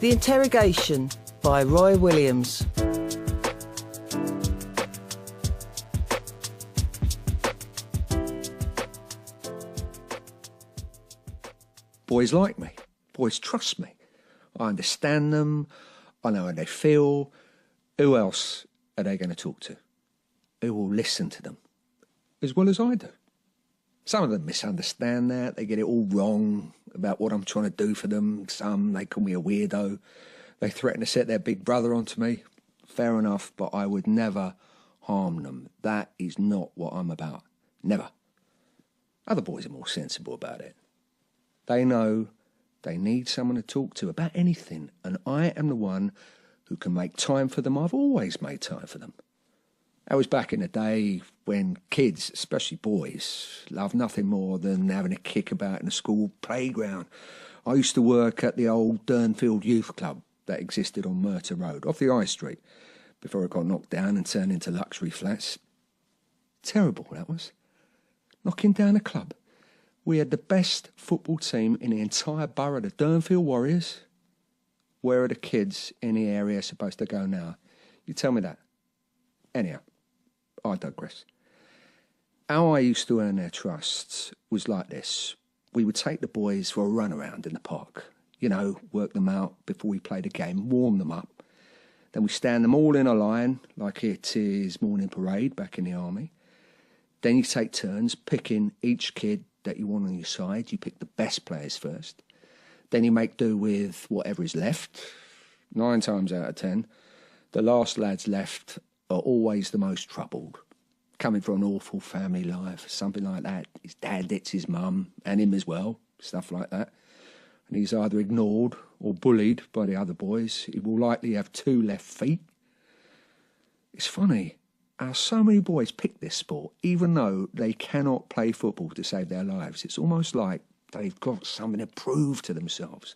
The Interrogation by Roy Williams. Boys like me. Boys trust me. I understand them. I know how they feel. Who else are they going to talk to? Who will listen to them? As well as I do. Some of them misunderstand that. They get it all wrong about what I'm trying to do for them. Some, they call me a weirdo. They threaten to set their big brother onto me. Fair enough, but I would never harm them. That is not what I'm about. Never. Other boys are more sensible about it. They know they need someone to talk to about anything, and I am the one who can make time for them. I've always made time for them. That was back in the day when kids, especially boys, loved nothing more than having a kick about in the school playground. I used to work at the old Durnfield Youth Club that existed on Merthyr Road, off the High Street, before it got knocked down and turned into luxury flats. Terrible, that was. Knocking down a club. We had the best football team in the entire borough, the Durnfield Warriors. Where are the kids in the area supposed to go now? You tell me that. Anyhow, I digress. How I used to earn their trust was like this. We would take the boys for a run around in the park. You know, work them out before we played a game, warm them up. Then we stand them all in a line, like it is morning parade back in the army. Then you take turns picking each kid that you want on your side. You pick the best players first. Then you make do with whatever is left. 9 times out of 10, the last lads left are always the most troubled. Coming from an awful family life, something like that. His dad hits his mum, and him as well, stuff like that. And he's either ignored or bullied by the other boys. He will likely have 2 left feet. It's funny how so many boys pick this sport, even though they cannot play football to save their lives. It's almost like they've got something to prove to themselves.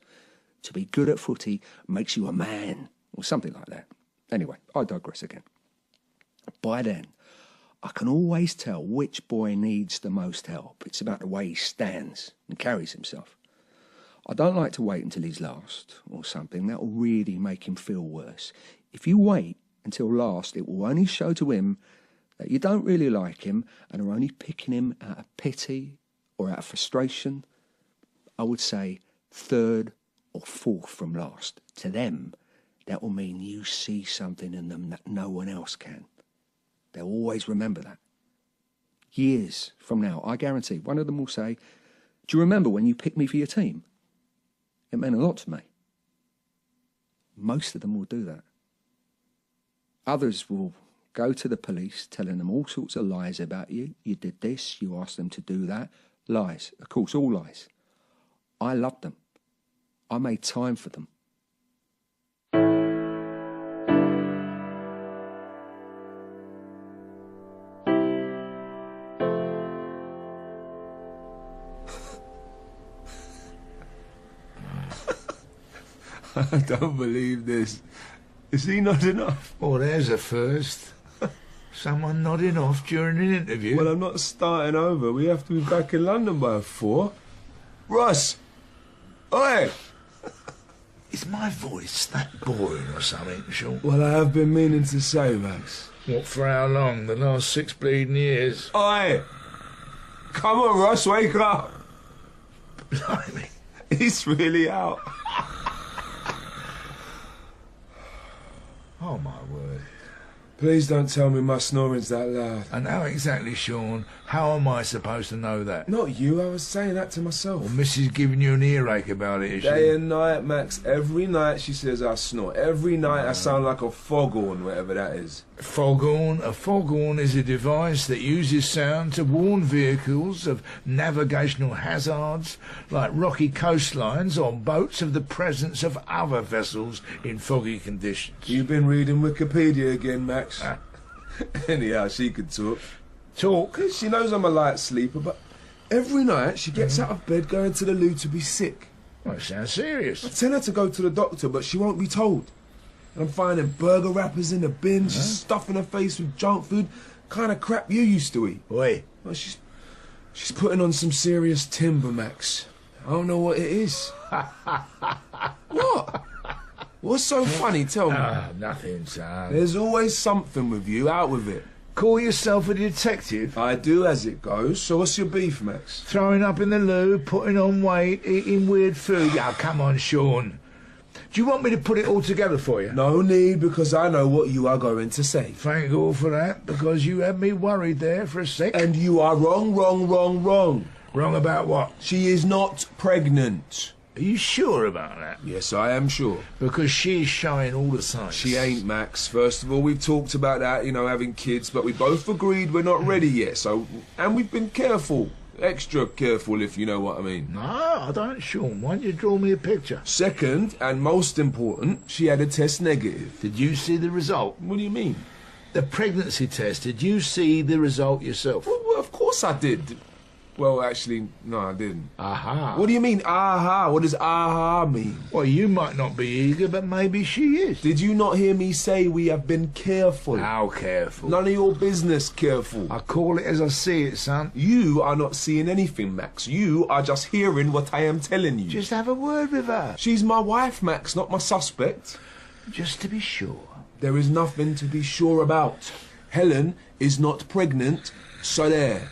To be good at footy makes you a man, or something like that. Anyway, I digress again. By then, I can always tell which boy needs the most help. It's about the way he stands and carries himself. I don't like to wait until he's last or something. That will really make him feel worse. If you wait until last, it will only show to him that you don't really like him and are only picking him out of pity or out of frustration. I would say 3rd or 4th from last. To them, that will mean you see something in them that no one else can. They'll always remember that. Years from now, I guarantee, one of them will say, "Do you remember when you picked me for your team? It meant a lot to me." Most of them will do that. Others will go to the police telling them all sorts of lies about you. You did this, you asked them to do that. Lies, of course, all lies. I loved them. I made time for them. I don't believe this. Is he nodding off? Oh, there's a first. Someone nodding off during an interview. Well, I'm not starting over. We have to be back in London by 4. Russ! Oi! Is my voice that boring or something, Sean? Well, I have been meaning to say, Max. What, for how long? The last 6 bleeding years? Oi! Come on, Russ, wake up! Blimey. He's really out. Oh, my word. Please don't tell me my snoring's that loud. And how exactly, Sean, how am I supposed to know that? Not you, I was saying that to myself. Well, Missy's giving you an earache about it, is she? Day and night, Max. Every night she says I snore. Every night I sound like a foghorn, whatever that is. Foghorn? A foghorn is a device that uses sound to warn vehicles of navigational hazards, like rocky coastlines or boats, of the presence of other vessels in foggy conditions. You've been reading Wikipedia again, Max. Anyhow, she could talk. Talk? She knows I'm a light sleeper, but every night she gets out of bed going to the loo to be sick. Well, it sounds serious. I tell her to go to the doctor, but she won't be told. And I'm finding burger wrappers in the bin. She's stuffing her face with junk food. Kind of crap you used to eat. Oi. Well, she's putting on some serious timber, Max. I don't know what it is. What? What's so funny? Tell me. Nothing, son. There's always something with you. Out with it. Call yourself a detective? I do as it goes. So what's your beef, Max? Throwing up in the loo, putting on weight, eating weird food. Oh, come on, Sean. Do you want me to put it all together for you? No need, because I know what you are going to say. Thank God for that, because you had me worried there for a sec. And you are wrong. Wrong about what? She is not pregnant. Are you sure about that? Yes, I am sure. Because she's showing all the signs. She ain't, Max. First of all, we've talked about that, having kids, but we both agreed we're not ready yet, and we've been careful. Extra careful, if you know what I mean. No, I don't, Sean. Why don't you draw me a picture? Second, and most important, she had a test negative. Did you see the result? What do you mean? The pregnancy test. Did you see the result yourself? Well, of course I did. Well, actually, no, I didn't. Aha. What do you mean, aha? What does aha mean? Well, you might not be eager, but maybe she is. Did you not hear me say we have been careful? How careful? None of your business careful. I call it as I see it, son. You are not seeing anything, Max. You are just hearing what I am telling you. Just have a word with her. She's my wife, Max, not my suspect. Just to be sure. There is nothing to be sure about. Helen is not pregnant, so there.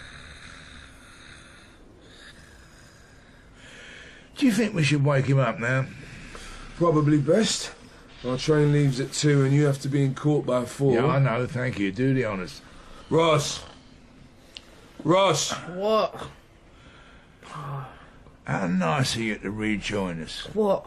Do you think we should wake him up now? Probably best. Our train leaves at 2 and you have to be in court by 4. Yeah, I know, thank you. Do the honours. Ross! What? How nice of you to rejoin us. What?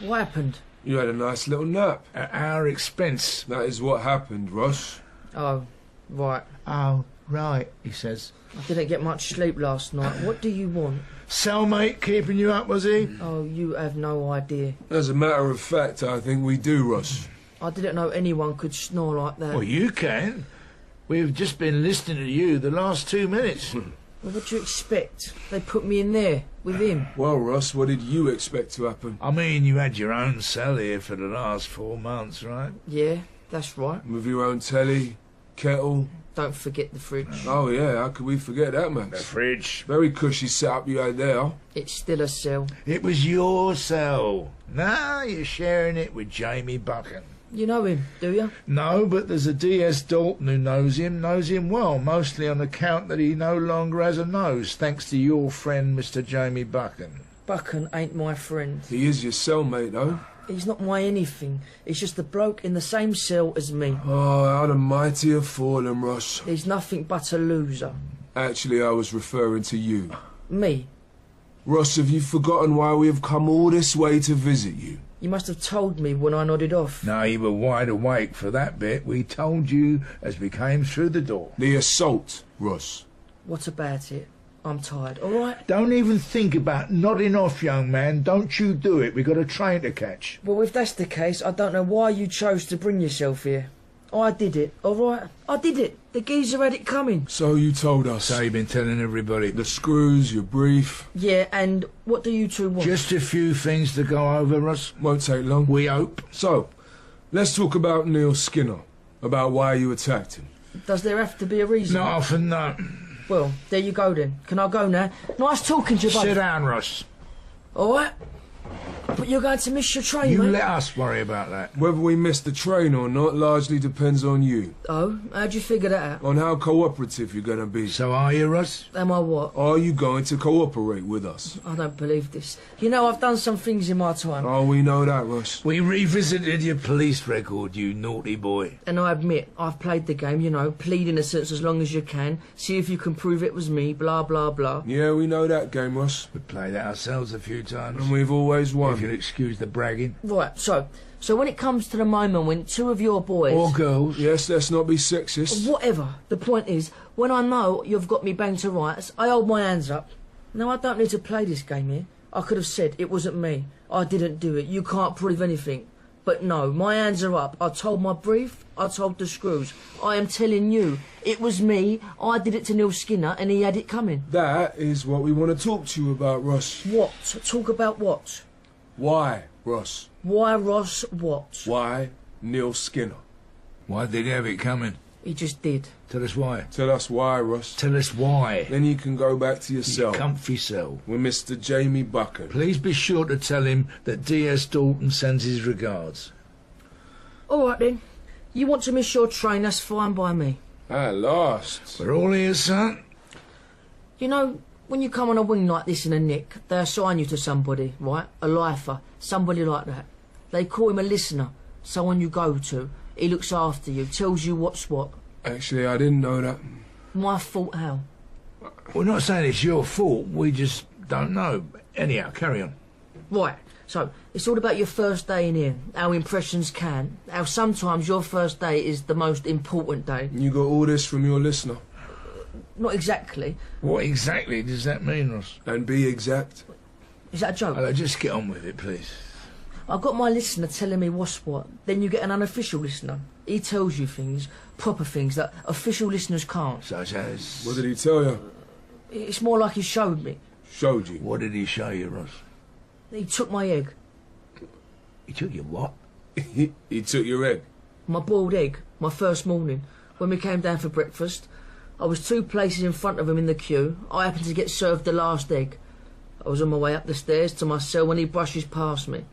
What happened? You had a nice little nap. At our expense. That is what happened, Ross. Oh, right. Oh, right, he says. I didn't get much sleep last night. What do you want? Cellmate keeping you up, was he? Oh, you have no idea. As a matter of fact, I think we do, Ross. I didn't know anyone could snore like that. Well, you can. We've just been listening to you the last 2 minutes. Well, what do you expect? They put me in there with him. Well, Ross, what did you expect to happen? I mean, you had your own cell here for the last 4 months, right? Yeah, that's right. With your own telly, kettle. Don't forget the fridge. Oh, yeah, how could we forget that, The Max? fridge. Very cushy setup you had there. It's still a cell. It was your cell. Now you're sharing it with Jamie Buchan. You know him, do you? No, but there's a D.S. Dalton who knows him well, mostly on account that he no longer has a nose, thanks to your friend, Mr. Jamie Buchan. Buchan ain't my friend. He is your cellmate, though. He's not my anything. He's just a bloke in the same cell as me. Oh, how the mighty have fallen, Ross. He's nothing but a loser. Actually, I was referring to you. Me? Ross, have you forgotten why we have come all this way to visit you? You must have told me when I nodded off. No, you were wide awake for that bit. We told you as we came through the door. The assault, Ross. What about it? I'm tired, all right? Don't even think about nodding off, young man. Don't you do it. We've got a train to catch. Well, if that's the case, I don't know why you chose to bring yourself here. I did it, all right? I did it. The geezer had it coming. So you told us. So you've been telling everybody. The screws, your brief. Yeah, and what do you two want? Just a few things to go over, Russ. Won't take long. We hope. So, let's talk about Neil Skinner. About why you attacked him. Does there have to be a reason? Not often, no. Well, there you go then. Can I go now? Nice talking to you, buddy. Sit down, Russ. All right? But you're going to miss your train, You mate. let us worry about that. Whether we miss the train or not largely depends on you. Oh, how'd you figure that out? On how cooperative you're going to be. So are you, Russ? Am I what? Are you going to cooperate with us? I don't believe this. You know, I've done some things in my time. Oh, we know that, Russ. We revisited your police record, you naughty boy. And I admit, I've played the game, you know, plead innocence as long as you can, see if you can prove it was me, blah, blah, blah. Yeah, we know that game, Russ. We played that ourselves a few times. And we've always won. If you'll excuse the bragging. Right, so when it comes to the moment when two of your boys... Or girls. Yes, let's not be sexist. Whatever. The point is, when I know you've got me banged to rights, I hold my hands up. Now, I don't need to play this game here. I could have said it wasn't me. I didn't do it. You can't prove anything. But no, my hands are up. I told my brief. I told the screws. I am telling you, it was me. I did it to Neil Skinner and he had it coming. That is what we want to talk to you about, Ross. What? Talk about what? Why, Ross? Why, Ross, what? Why Neil Skinner? Why did he have it coming? He just did. Tell us why. Tell us why, Russ. Tell us why. Then you can go back to your Your cell comfy cell. with Mr. Jamie Buchan. Please be sure to tell him that D.S. Dalton sends his regards. All right, then. You want to miss your train, that's fine by me. At last. We're all ears, son. You know, when you come on a wing like this in a nick, they assign you to somebody, right? A lifer, somebody like that. They call him a listener, someone you go to. He looks after you, tells you what's what. Actually, I didn't know that. My fault, how? We're not saying it's your fault, we just don't know. Anyhow, carry on. Right, so it's all about your first day in here, how impressions can, how sometimes your first day is the most important day. You got all this from your listener. Not exactly. What exactly does that mean, Ross? And be exact. Is that a joke? Hello, just get on with it, please. I've got my listener telling me what's what. Then you get an unofficial listener. He tells you things, proper things, that official listeners can't. Such as... What did he tell you? It's more like he showed me. Showed you. What did he show you, Ross? He took my egg. He took you what? He took your egg. My boiled egg, my first morning. When we came down for breakfast, I was 2 places in front of him in the queue. I happened to get served the last egg. I was on my way up the stairs to my cell when he brushes past me.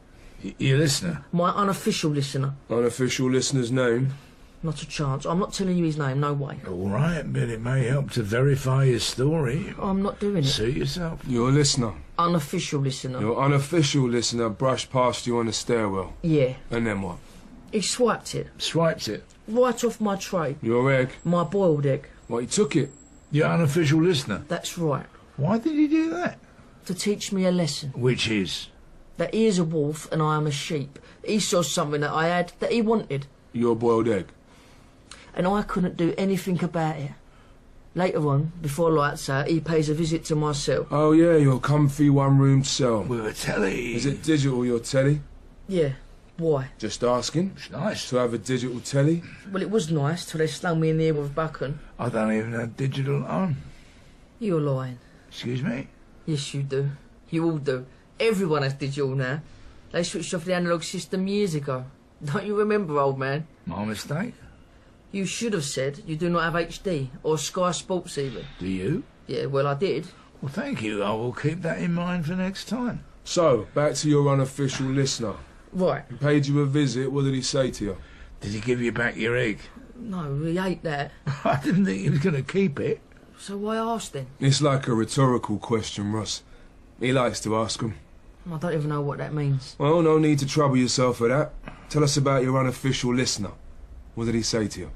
Your listener? My unofficial listener. Unofficial listener's name. Not a chance. I'm not telling you his name, no way. All right, but it may help to verify his story. I'm not doing it. Suit yourself. Your listener. Unofficial listener. Your unofficial listener brushed past you on the stairwell. Yeah. And then what? He swiped it. Swiped it. Right off my tray. Your egg. My boiled egg. Well, he took it. Your unofficial listener. That's right. Why did he do that? To teach me a lesson. Which is? That he is a wolf and I am a sheep. He saw something that I had that he wanted. Your boiled egg. And I couldn't do anything about it. Later on, before lights out, he pays a visit to my cell. Oh, yeah, your comfy one-room cell. With a telly. Is it digital, your telly? Yeah. Why? Just asking. It's nice. To have a digital telly? Well, it was nice till they slung me in the ear with Buchan. I don't even have digital on. You're lying. Excuse me? Yes, you do. You all do. Everyone has digital now. They switched off the analogue system years ago. Don't you remember, old man? My mistake. You should have said you do not have HD, or Sky Sports even. Do you? Yeah, well, I did. Well, thank you. I will keep that in mind for next time. So, back to your unofficial listener. Right. He paid you a visit. What did he say to you? Did he give you back your egg? No, he ate that. I didn't think he was going to keep it. So why ask then? It's like a rhetorical question, Russ. He likes to ask them. I don't even know what that means. Well, no need to trouble yourself with that. Tell us about your unofficial listener. What did he say to you?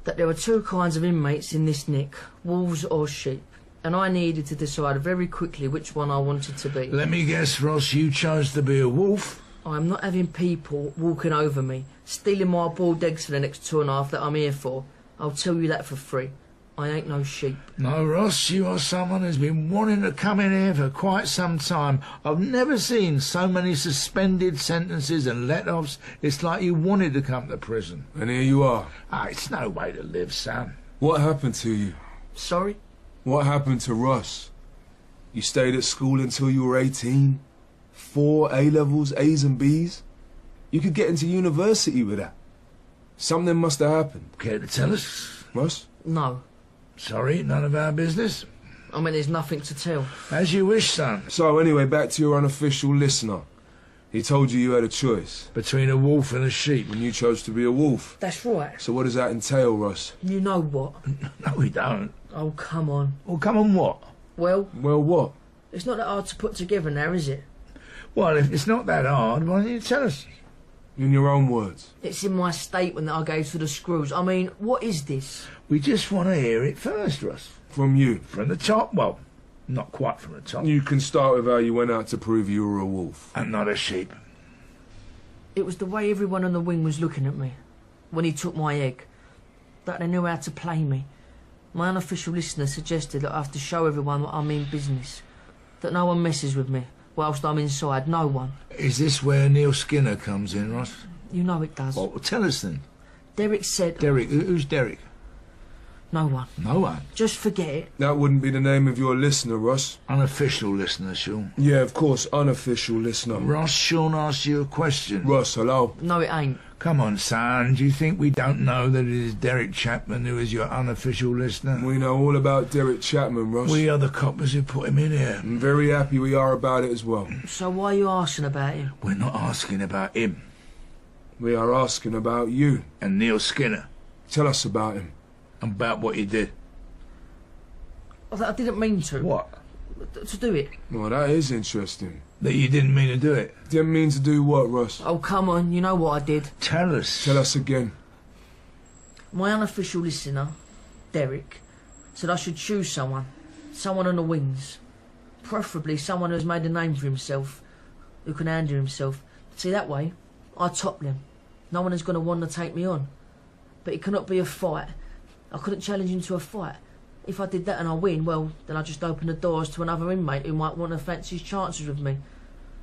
That there were 2 kinds of inmates in this nick, wolves or sheep. And I needed to decide very quickly which one I wanted to be. Let me guess, Ross, you chose to be a wolf? I'm not having people walking over me, stealing my boiled eggs for the next 2.5 that I'm here for. I'll tell you that for free. I ain't no sheep. No, Ross, you are someone who's been wanting to come in here for quite some time. I've never seen so many suspended sentences and let-offs. It's like you wanted to come to prison. And here you are. It's no way to live, son. What happened to you? Sorry? What happened to Russ? You stayed at school until you were 18? 4 A-levels, A's and B's? You could get into university with that. Something must have happened. Care to tell us? Russ? No. Sorry, none of our business. I mean, there's nothing to tell. As you wish, son. So, anyway, back to your unofficial listener. He told you had a choice. Between a wolf and a sheep. And you chose to be a wolf. That's right. So what does that entail, Russ? You know what? No, we don't. Oh, come on. Well, come on, what? Well, Well, what? it's not that hard to put together now, is it? Well, if it's not that hard, why don't you tell us? In your own words. It's in my statement that I gave to the screws. I mean, what is this? We just want to hear it first, Russ. From you. From the top, well, not quite from the top. You can start with how you went out to prove you were a wolf. And not a sheep. It was the way everyone on the wing was looking at me when he took my egg. That they knew how to play me. My unofficial listener suggested that I have to show everyone that I mean business. That no one messes with me whilst I'm inside. No one. Is this where Neil Skinner comes in, Ross? You know it does. Well, tell us then. Derek said... Derek, who's Derek? No one. No one. Just forget it. That wouldn't be the name of your listener, Russ. Unofficial listener, Sean. Yeah, of course, unofficial listener. Ross, Sean asked you a question. Russ, hello. No, it ain't. Come on, son, do you think we don't know that it is Derek Chapman who is your unofficial listener? We know all about Derek Chapman, Ross. We are the coppers who put him in here. I'm very happy we are about it as well. So why are you asking about him? We're not asking about him. We are asking about you. And Neil Skinner. Tell us about him. About what you did. I didn't mean to. What? To do it. Well, that is interesting. That you didn't mean to do it? Didn't mean to do what, Ross? Oh, come on, you know what I did. Tell us. Tell us again. My unofficial listener, Derek, said I should choose someone on the wings. Preferably someone who's made a name for himself, who can handle himself. See, that way, I top them. No one is going to want to take me on. But it cannot be a fight. I couldn't challenge him to a fight. If I did that and I win, well, then I just open the doors to another inmate who might want to fancy his chances with me.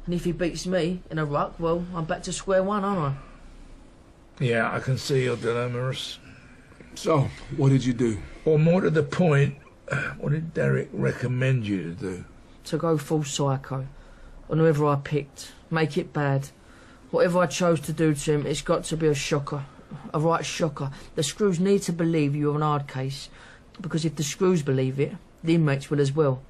And if he beats me in a ruck, well, I'm back to square one, aren't I? Yeah, I can see your dilemma, Ross. So, what did you do? Or more to the point, what did Derek recommend you to do? To go full psycho on whoever I picked. Make it bad. Whatever I chose to do to him, it's got to be a shocker. A right shocker. The screws need to believe you're an hard case. Because if the screws believe it, the inmates will as well.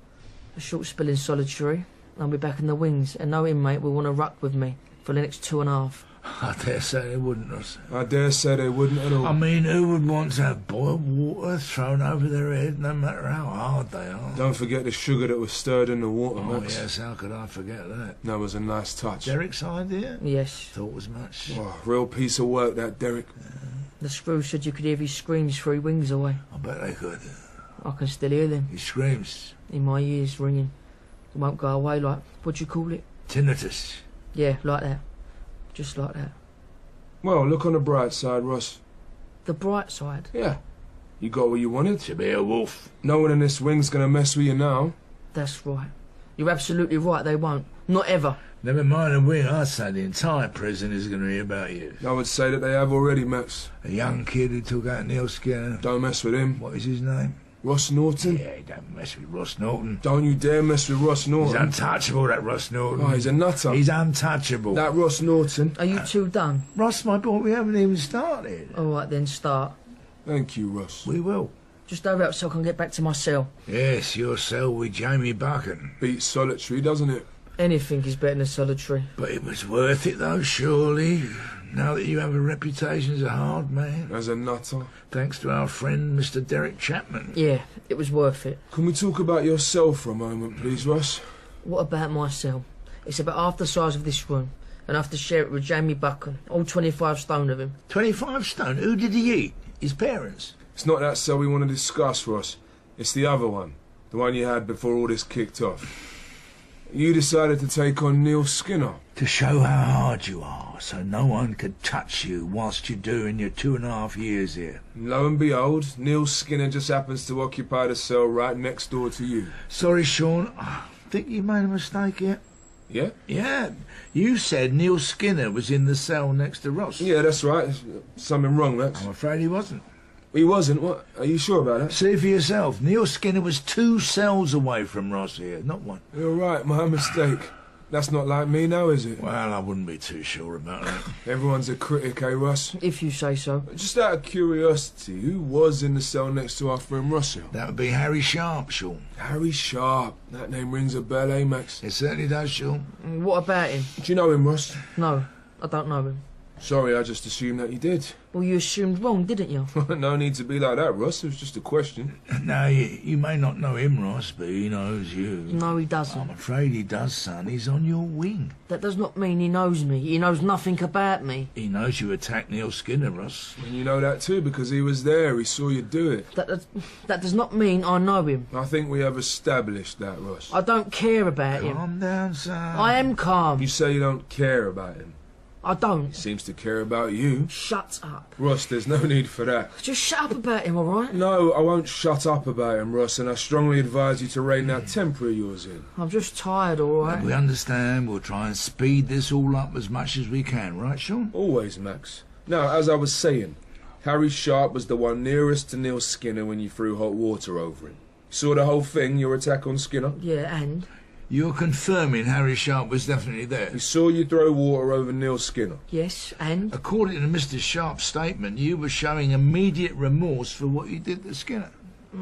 A short spell in solitary, I'll be back in the wings, and no inmate will want to ruck with me for the next 2.5. I dare say they wouldn't, Ross. I dare say they wouldn't at all. I mean, who would want to have boiled water thrown over their head, no matter how hard they are? Don't forget the sugar that was stirred in the water, Oh, Max. yes, how could I forget that? That was a nice touch. Derek's idea? Yes. Thought as much. Oh, real piece of work, that, Derek. The screws said you could hear his screams 3 wings away. I bet they could. I can still hear them He screams. in my ears ringing. It won't go away like, what do you call it? Tinnitus. Yeah, like that. Just like that. Well, look on the bright side, Ross. The bright side. Yeah. You got what you wanted. To be a wolf. No one in this wing's gonna mess with you now. That's right. You're absolutely right, they won't. Not ever. Never mind a wing, I'd say the entire prison is going to hear about you. I would say that they have already, Max. A young kid who took out Neil Skinner. Don't mess with him. What is his name? Ross Norton? Yeah, don't mess with Ross Norton. Don't you dare mess with Ross He's Norton. untouchable, that Ross Norton. Oh, he's a nutter. He's untouchable. That Ross Norton. Are you two done? Ross, my boy, we haven't even started. All right, then, start. Thank you, Ross. We will. Just hurry up so I can get back to my cell. Yes, your cell with Jamie Buchan. Beats solitary, doesn't it? Anything is better than solitary. But it was worth it, though, surely. Now that you have a reputation as a hard man. As a nutter. Thanks to our friend, Mr. Derek Chapman. Yeah, it was worth it. Can we talk about your cell for a moment, please, Ross? What about my cell? It's about half the size of this room, and I have to share it with Jamie Buchan, all 25 stone of him. 25 stone? Who did he eat? His parents? It's not that cell we want to discuss, Ross. It's the other one. The one you had before all this kicked off. You decided to take on Neil Skinner. To show how hard you are, so no one could touch you whilst you're doing your 2.5 years here. Lo and behold, Neil Skinner just happens to occupy the cell right next door to you. Sorry, Sean. I think you made a mistake here. Yeah? Yeah. You said Neil Skinner was in the cell next to Ross. Yeah, that's right. Something wrong, Max. I'm afraid he wasn't. He wasn't? What? Are you sure about that? See for yourself. Neil Skinner was 2 cells away from Ross here, not 1. You're right, my mistake. That's not like me now, is it? Well, I wouldn't be too sure about that. Everyone's a critic, eh, Russ? If you say so. Just out of curiosity, who was in the cell next to our friend Russell? That would be Harry Sharp, Sean. Harry Sharp. That name rings a bell, eh, Max? It certainly does, Sean. What about him? Do you know him, Russ? No, I don't know him. Sorry, I just assumed that you did. Well, you assumed wrong, didn't you? No need to be like that, Russ. It was just a question. No, you may not know him, Ross, but he knows you. No, he doesn't. I'm afraid he does, son. He's on your wing. That does not mean he knows me. He knows nothing about me. He knows you attacked Neil Skinner, Ross. And you know that too because he was there. He saw you do it. That does not mean I know him. I think we have established that, Russ. I don't care about him. Calm down, son. I am calm. You say you don't care about him. I don't. He seems to care about you. Shut up. Russ, there's no need for that. Just shut up about him, all right? No, I won't shut up about him, Russ, and I strongly advise you to rein that temper of yours in. I'm just tired, all right? We understand. We'll try and speed this all up as much as we can, right, Sean? Always, Max. Now, as I was saying, Harry Sharp was the one nearest to Neil Skinner when you threw hot water over him. Saw the whole thing, your attack on Skinner? Yeah, and? You're confirming Harry Sharp was definitely there? He saw you throw water over Neil Skinner. Yes, and? According to Mr. Sharp's statement, you were showing immediate remorse for what you did to Skinner.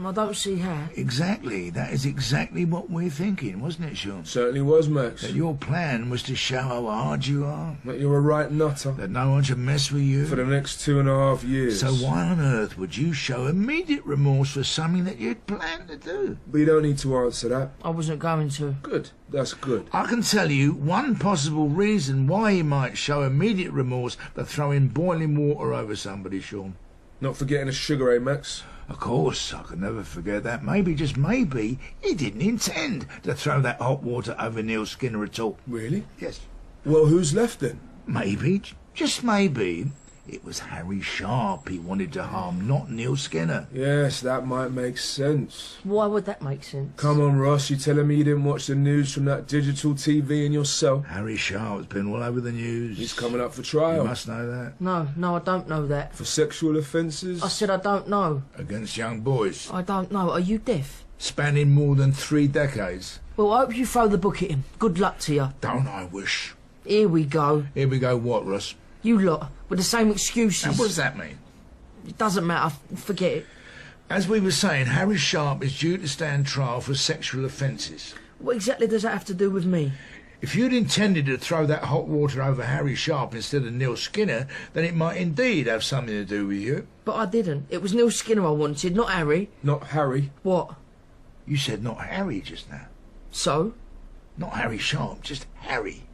I don't see how. Exactly. That is exactly what we're thinking, wasn't it, Sean? Certainly was, Max. That your plan was to show how hard you are. That you're a right nutter. That no one should mess with you. For the next 2.5 years. So why on earth would you show immediate remorse for something that you'd planned to do? But you don't need to answer that. I wasn't going to. Good. That's good. I can tell you one possible reason why he might show immediate remorse for throwing boiling water over somebody, Sean. Not forgetting a sugar, eh, Max? Of course, I could never forget that. Maybe, just maybe, he didn't intend to throw that hot water over Neil Skinner at all. Really? Yes. Well, who's left then? Maybe, just maybe, it was Harry Sharp he wanted to harm, not Neil Skinner. Yes, that might make sense. Why would that make sense? Come on, Ross, you telling me you didn't watch the news from that digital TV in your cell? Harry Sharp's been all over the news. He's coming up for trial. You must know that. No, I don't know that. For sexual offences? I said I don't know. Against young boys. I don't know. Are you deaf? Spanning more than 3 decades. Well, I hope you throw the book at him. Good luck to you. Don't I wish. Here we go. Here we go what, Russ? You lot, with the same excuses. And what does that mean? It doesn't matter. Forget it. As we were saying, Harry Sharp is due to stand trial for sexual offences. What exactly does that have to do with me? If you'd intended to throw that hot water over Harry Sharp instead of Neil Skinner, then it might indeed have something to do with you. But I didn't. It was Neil Skinner I wanted, not Harry. Not Harry. What? You said not Harry just now. So? Not Harry Sharp, just Harry.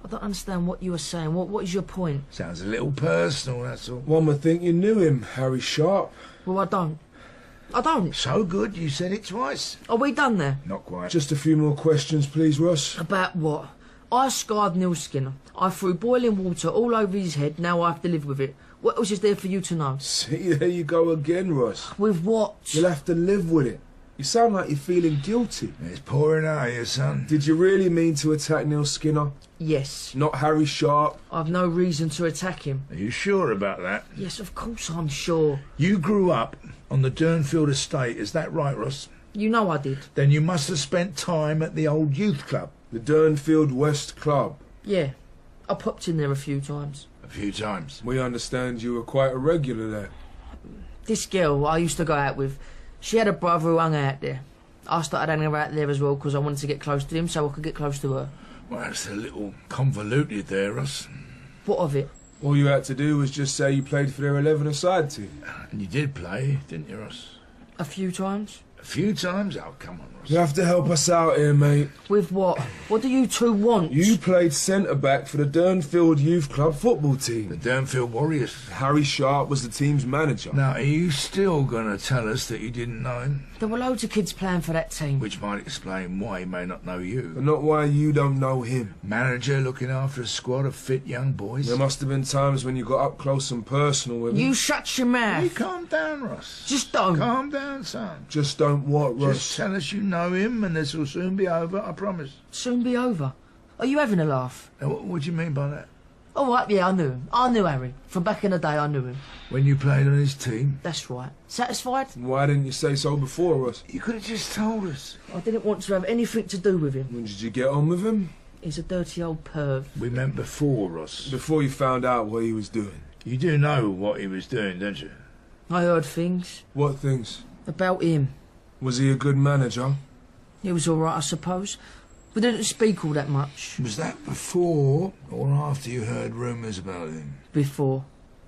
I don't understand what you were saying. What is your point? Sounds a little personal, that's all. One would think you knew him, Harry Sharp. Well, I don't. I don't. So good, you said it twice. Are we done there? Not quite. Just a few more questions, please, Ross. About what? I scarred Neil Skinner. I threw boiling water all over his head. Now I have to live with it. What else is there for you to know? See, there you go again, Ross. With what? You'll have to live with it. You sound like you're feeling guilty. It's pouring out of you, son. Did you really mean to attack Neil Skinner? Yes. Not Harry Sharp? I've no reason to attack him. Are you sure about that? Yes, of course I'm sure. You grew up on the Durnfield estate, is that right, Ross? You know I did. Then you must have spent time at the old youth club. The Durnfield West Club. Yeah. I popped in there a few times. A few times. We understand you were quite a regular there. This girl I used to go out with, she had a brother who hung out there. I started hanging out there as well because I wanted to get close to him so I could get close to her. Well, that's a little convoluted there, Ross. What of it? All you had to do was just say you played for their 11-a-side team. And you did play, didn't you, Ross? A few times? A few times? Oh, come on, Ross. You have to help us out here, mate. With what? What do you two want? You played centre-back for the Durnfield Youth Club football The team. Durnfield Warriors. Harry Sharp was the team's manager. Now, are you still going to tell us that you didn't know him? There were loads of kids playing for that team. Which might explain why he may not know But you. not why you don't know him. Manager looking after a squad of fit young boys. There must have been times when you got up close and personal with him. You shut your mouth. Hey, calm down, Ross. Just don't. Calm down, son. Just don't what, Just Ross? tell us you know him and this will soon be over, I promise. Soon be over. Are you having a laugh? Now, what do you mean by that? All right, yeah, I knew him. I knew Harry. From back in the day, I knew him. When you played on his team? That's right. Satisfied? Why didn't you say so before, Ross? You could have just told us. I didn't want to have anything to do with him. When did you get on with him? He's a dirty old perv. We meant before, Ross. Before you found out what he was doing. You do know what he was doing, don't you? I heard things What things? about him. Was he a good manager? He was all right, I suppose. We didn't speak all that much. Was that before or after you heard rumours about him? Before.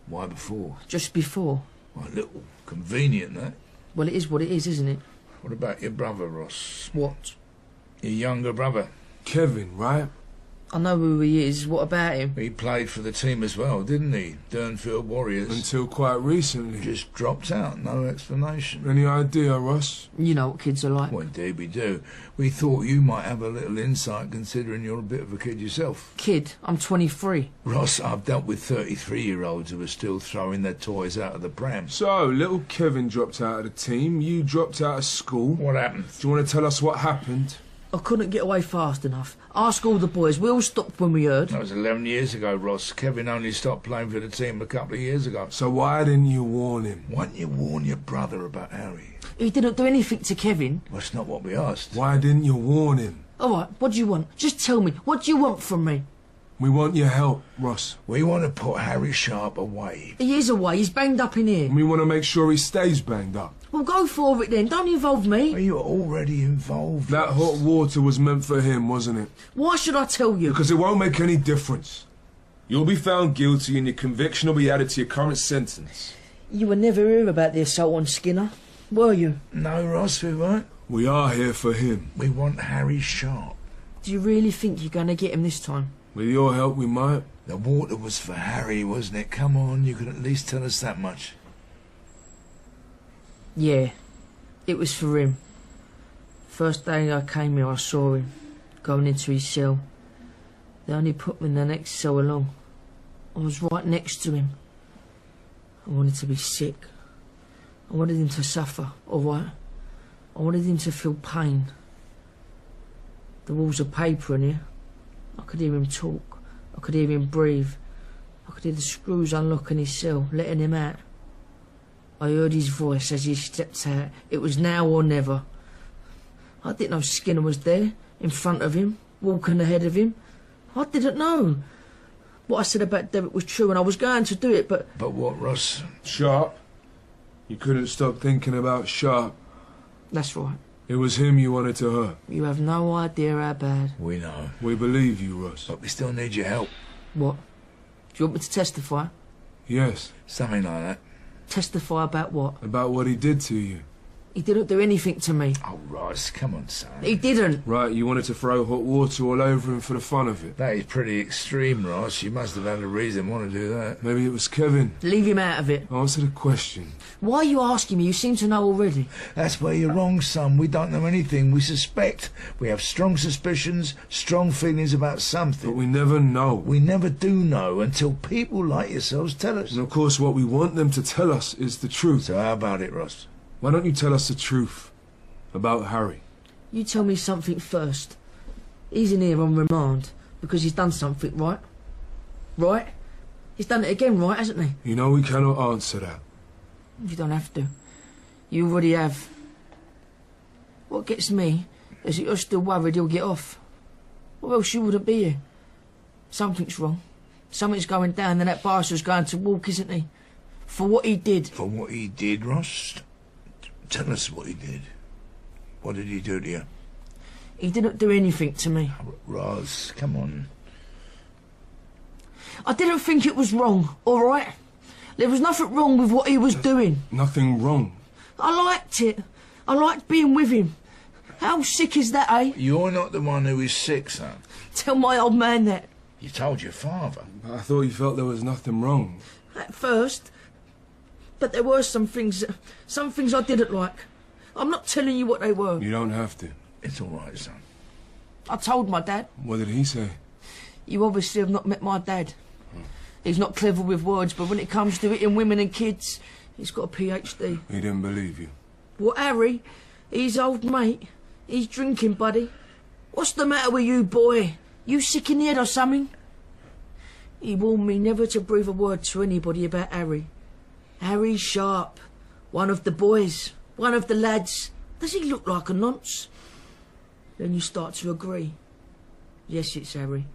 Why before? Just before. Well, a little convenient, that. Well, it is what it is, isn't it? What about your brother, Ross? What? Your younger brother? Kevin, right? I know who he is. What about him? He played for the team as well, didn't he? Durnfield Warriors. Until quite recently. Just dropped out, no explanation. Any idea, Ross? You know what kids are like. Well, indeed we do. We thought you might have a little insight considering you're a bit of a kid yourself. Kid, I'm 23. Ross, I've dealt with 33-year-olds who are still throwing their toys out of the pram. So, little Kevin dropped out of the team, you dropped out of school. What happened? Do you want to tell us what happened? I couldn't get away fast enough. Ask all the boys. We all stopped when we heard. That was 11 years ago, Ross. Kevin only stopped playing for the team a couple of years ago. So why didn't you warn him? Why didn't you warn your brother about Harry? He didn't do anything to Kevin. Well, that's not what we asked. Why didn't you warn him? All right, what do you want? Just tell me, what do you want from me? We want your help, Ross. We want to put Harry Sharp away. He is away, he's banged up in here. And we want to make sure he stays banged up. Well, go for it then, don't involve me. Are you already involved? That hot water was meant for him, wasn't it? Why should I tell you? Because it won't make any difference. You'll be found guilty and your conviction will be added to your current sentence. You were never here about the assault on Skinner, were you? No, Ross, we won't. We are here for him. We want Harry Sharp. Do you really think you're going to get him this time? With your help, we might. The water was for Harry, wasn't it? Come on, you can at least tell us that much. Yeah, it was for him. First day I came here, I saw him, going into his cell. They only put me in the next cell along. I was right next to him. I wanted to be sick. I wanted him to suffer, all right? I wanted him to feel pain. The walls of paper in here. I could hear him talk. I could hear him breathe. I could hear the screws unlocking his cell, letting him out. I heard his voice as he stepped out. It was now or never. I didn't know Skinner was there, in front of him, walking ahead of him. I didn't know. What I said about Derek was true and I was going to do it, but... But what, Ross? Sharp? You couldn't stop thinking about Sharp. That's right. It was him you wanted to hurt. You have no idea how bad. We know. We believe you, Ross. But we still need your help. What? Do you want me to testify? Yes. Something like that. Testify about what? About what he did to you. He didn't do anything to me. Oh, Ross, come on, son. He didn't. Right, you wanted to throw hot water all over him for the fun of it. That is pretty extreme, Ross. You must have had a reason to want to do that. Maybe it was Kevin. Leave him out of it. Answer the question. Why are you asking me? You seem to know already. That's where you're wrong, son. We don't know anything. We suspect. We have strong suspicions, strong feelings about something. But we never know. We never do know until people like yourselves tell us. And of course what we want them to tell us is the truth. So how about it, Ross? Why don't you tell us the truth about Harry? You tell me something first. He's in here on remand because he's done something, right? Right? He's done it again, right, hasn't he? You know we cannot answer that. You don't have to. You already have. What gets me is that you're still worried he'll get off. Or else you wouldn't be here. Something's wrong. Something's going down and that bastard's going to walk, isn't he? For what he did. For what he did, Ross? Tell us what he did. What did he do to you? He didn't do anything to me. Ross, come on. I didn't think it was wrong, all right? There was nothing wrong with what he was doing. Nothing wrong. I liked it. I liked being with him. How sick is that, eh? You're not the one who is sick, son. Tell my old man that. You told your father. I thought you felt there was nothing wrong. At first. But there were some things I didn't like. I'm not telling you what they were. You don't have to. It's all right, son. I told my dad. What did he say? You obviously have not met my dad. He's not clever with words, but when it comes to hitting women and kids, he's got a PhD. He didn't believe you. What, Harry? He's old mate. He's drinking, buddy. What's the matter with you, boy? You sick in the head or something? He warned me never to breathe a word to anybody about Harry. Harry Sharp. One of the boys. One of the lads. Does he look like a nonce? Then you start to agree. Yes, it's Harry.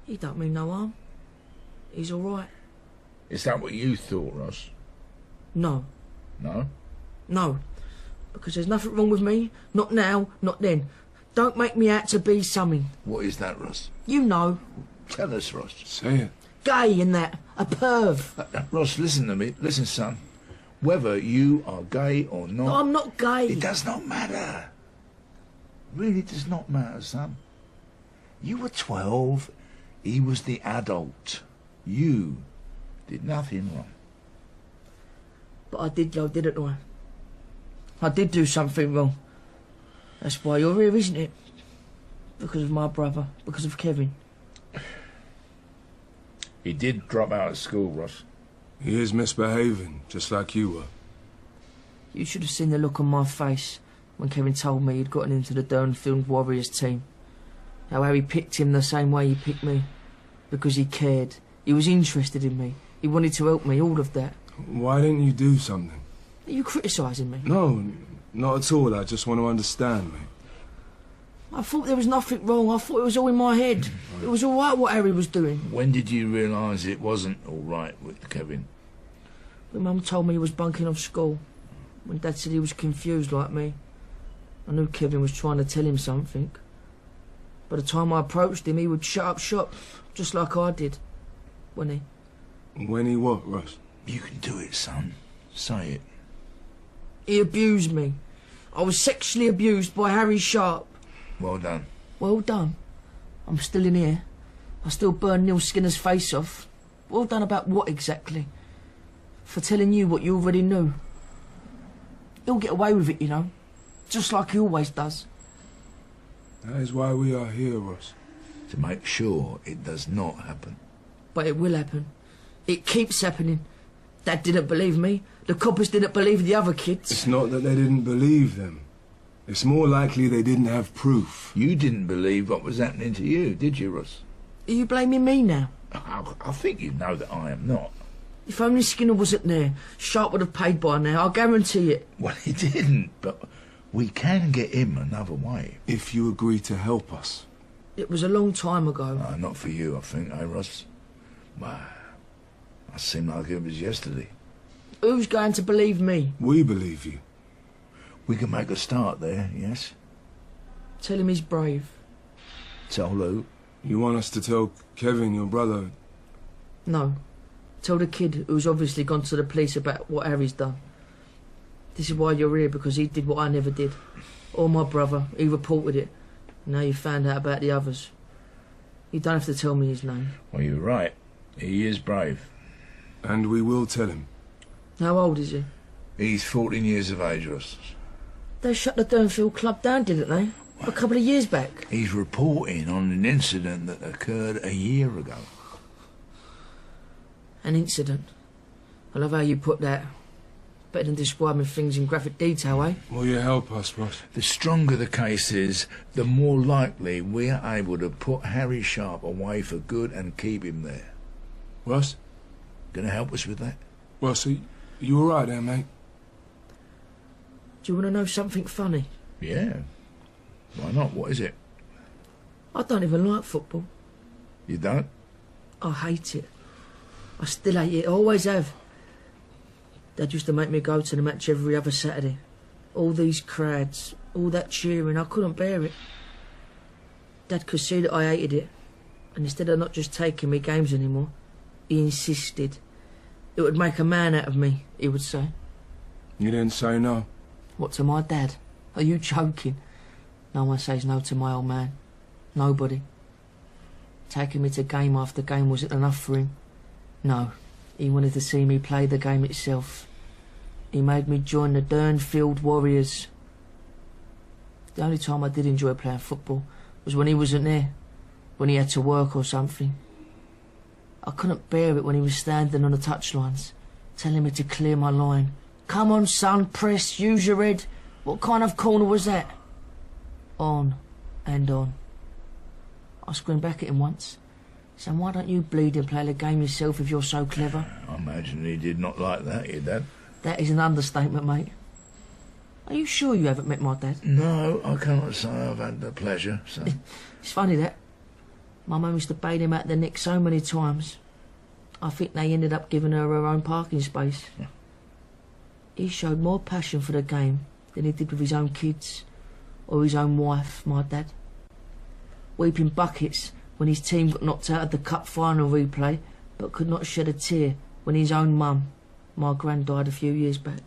He don't mean no harm. He's all right. Is that what you thought, Ross? No. No? No. Because there's nothing wrong with me. Not now, not then. Don't make me out to be something. What is that, Ross? You know. Tell us, Ross. Say it. Gay and that. A perv. Ross, listen to me. Listen, son. Whether you are gay or not... No, I'm not gay. It does not matter. Really does not matter, son. You were 12. He was the adult. You did nothing wrong. But I did, though, didn't I? I did do something wrong. That's why you're here, isn't it? Because of my brother. Because of Kevin. He did drop out of school, Ross. He is misbehaving, just like you were. You should have seen the look on my face when Kevin told me he'd gotten into the Durnfield Warriors team. How Harry picked him the same way he picked me. Because he cared. He was interested in me. He wanted to help me, all of that. Why didn't you do something? Are you criticising me? No, not at all. I just want to understand, mate. I thought there was nothing wrong. I thought it was all in my head. It was all right what Harry was doing. When did you realise it wasn't all right with Kevin? When Mum told me he was bunking off school. When Dad said he was confused like me. I knew Kevin was trying to tell him something. By the time I approached him, he would shut up shop, just like I did. When he... When he what, Russ? You can do it, son. Say it. He abused me. I was sexually abused by Harry Sharp. Well done. Well done. I'm still in here. I still burn Neil Skinner's face off. Well done about what exactly? For telling you what you already knew. He'll get away with it, you know. Just like he always does. That is why we are here, Russ. To make sure it does not happen. But it will happen. It keeps happening. Dad didn't believe me. The coppers didn't believe the other kids. It's not that they didn't believe them. It's more likely they didn't have proof. You didn't believe what was happening to you, did you, Russ? Are you blaming me now? I think you know that I am not. If only Skinner wasn't there, Sharp would have paid by now, I'll guarantee it. Well, he didn't, but we can get him another way. If you agree to help us. It was a long time ago. Not for you, I think, eh, Russ? Well, I seem like it was yesterday. Who's going to believe me? We believe you. We can make a start there, yes? Tell him he's brave. Tell who? You want us to tell Kevin, your brother? No. Tell the kid who's obviously gone to the police about what Harry's done. This is why you're here, because he did what I never did. Or my brother, he reported it. Now you found out about the others. You don't have to tell me his name. Well, you're right. He is brave. And we will tell him. How old is he? He's 14 years of age, Russ. They shut the Durnfield Club down, didn't they? A couple of years back. He's reporting on an incident that occurred a year ago. An incident. I love how you put that. Better than describing things in graphic detail, eh? Will you help us, Russ? The stronger the case is, the more likely we are able to put Harry Sharp away for good and keep him there. Russ? Gonna help us with that? Russ, are you all right there, mate? Do you want to know something funny? Yeah. Why not? What is it? I don't even like football. You don't? I hate it. I still hate it. I always have. Dad used to make me go to the match every other Saturday. All these crowds, all that cheering, I couldn't bear it. Dad could see that I hated it. And instead of not just taking me games anymore, he insisted. It would make a man out of me, he would say. You didn't say no? What, to my dad? Are you joking? No one says no to my old man. Nobody. Taking me to game after game wasn't enough for him. No, he wanted to see me play the game itself. He made me join the Durnfield Warriors. The only time I did enjoy playing football was when he wasn't there, when he had to work or something. I couldn't bear it when he was standing on the touchlines, telling me to clear my line. Come on, son, press, use your head. What kind of corner was that? On and on. I screamed back at him once. Said, why don't you bleed and play the game yourself if you're so clever? I imagine he did not like that, your dad. That is an understatement, mate. Are you sure you haven't met my dad? No, I cannot say I've had the pleasure, so... It's funny that. My mum used to bail him out the neck so many times. I think they ended up giving her own parking space. Yeah. He showed more passion for the game than he did with his own kids or his own wife, my dad. Weeping buckets when his team got knocked out of the cup final replay, but could not shed a tear when his own mum, my gran, died a few years back.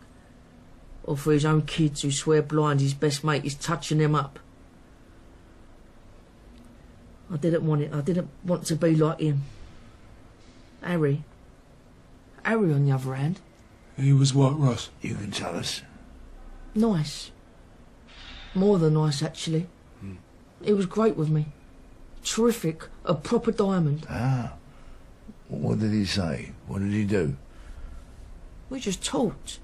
Or for his own kids who swear blind his best mate is touching them up. I didn't want it. I didn't want to be like him. Harry, on the other hand... He was what, Russ? You can tell us. Nice. More than nice, actually. He was great with me. Terrific. A proper diamond. Ah. What did he say? What did he do? We just talked.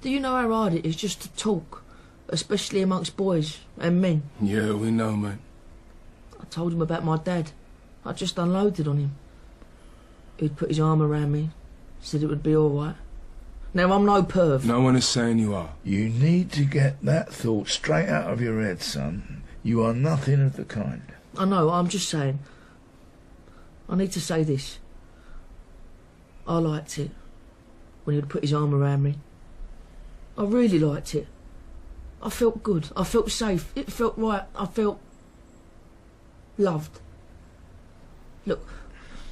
Do you know how hard it is just to talk? Especially amongst boys and men. Yeah, we know, mate. I told him about my dad. I just unloaded on him. He'd put his arm around me. Said it would be all right. Now, I'm no perv. No one is saying you are. You need to get that thought straight out of your head, son. You are nothing of the kind. I know, I'm just saying. I need to say this. I liked it when he'd put his arm around me. I really liked it. I felt good. I felt safe. It felt right. I felt loved. Look,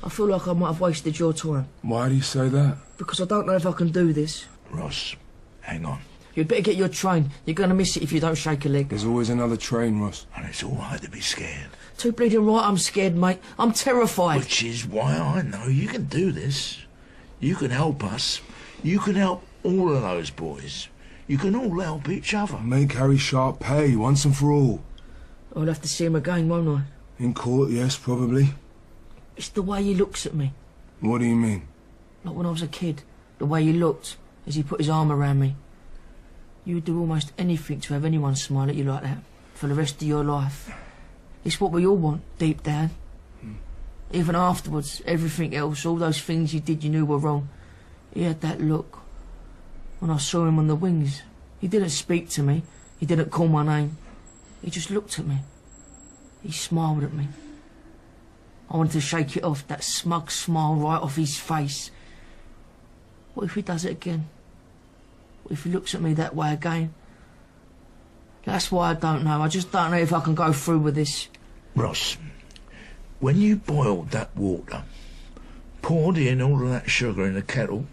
I feel like I might have wasted your time. Why do you say that? Because I don't know if I can do this. Ross, hang on. You'd better get your train. You're going to miss it if you don't shake a leg. There's always another train, Ross. And it's all right to be scared. Too bleeding right, I'm scared, mate. I'm terrified. Which is why I know you can do this. You can help us. You can help all of those boys. You can all help each other. Make Harry Sharp pay, once and for all. I'll have to see him again, won't I? In court, yes, probably. It's the way he looks at me. What do you mean? Like when I was a kid. The way he looked as he put his arm around me. You would do almost anything to have anyone smile at you like that for the rest of your life. It's what we all want, deep down. Even afterwards, everything else, all those things you did you knew were wrong. He had that look. When I saw him on the wings, he didn't speak to me. He didn't call my name. He just looked at me. He smiled at me. I wanted to shake it off, that smug smile right off his face. What if he does it again? What if he looks at me that way again? That's why I don't know. I just don't know if I can go through with this. Ross, when you boiled that water, poured in all of that sugar in the kettle,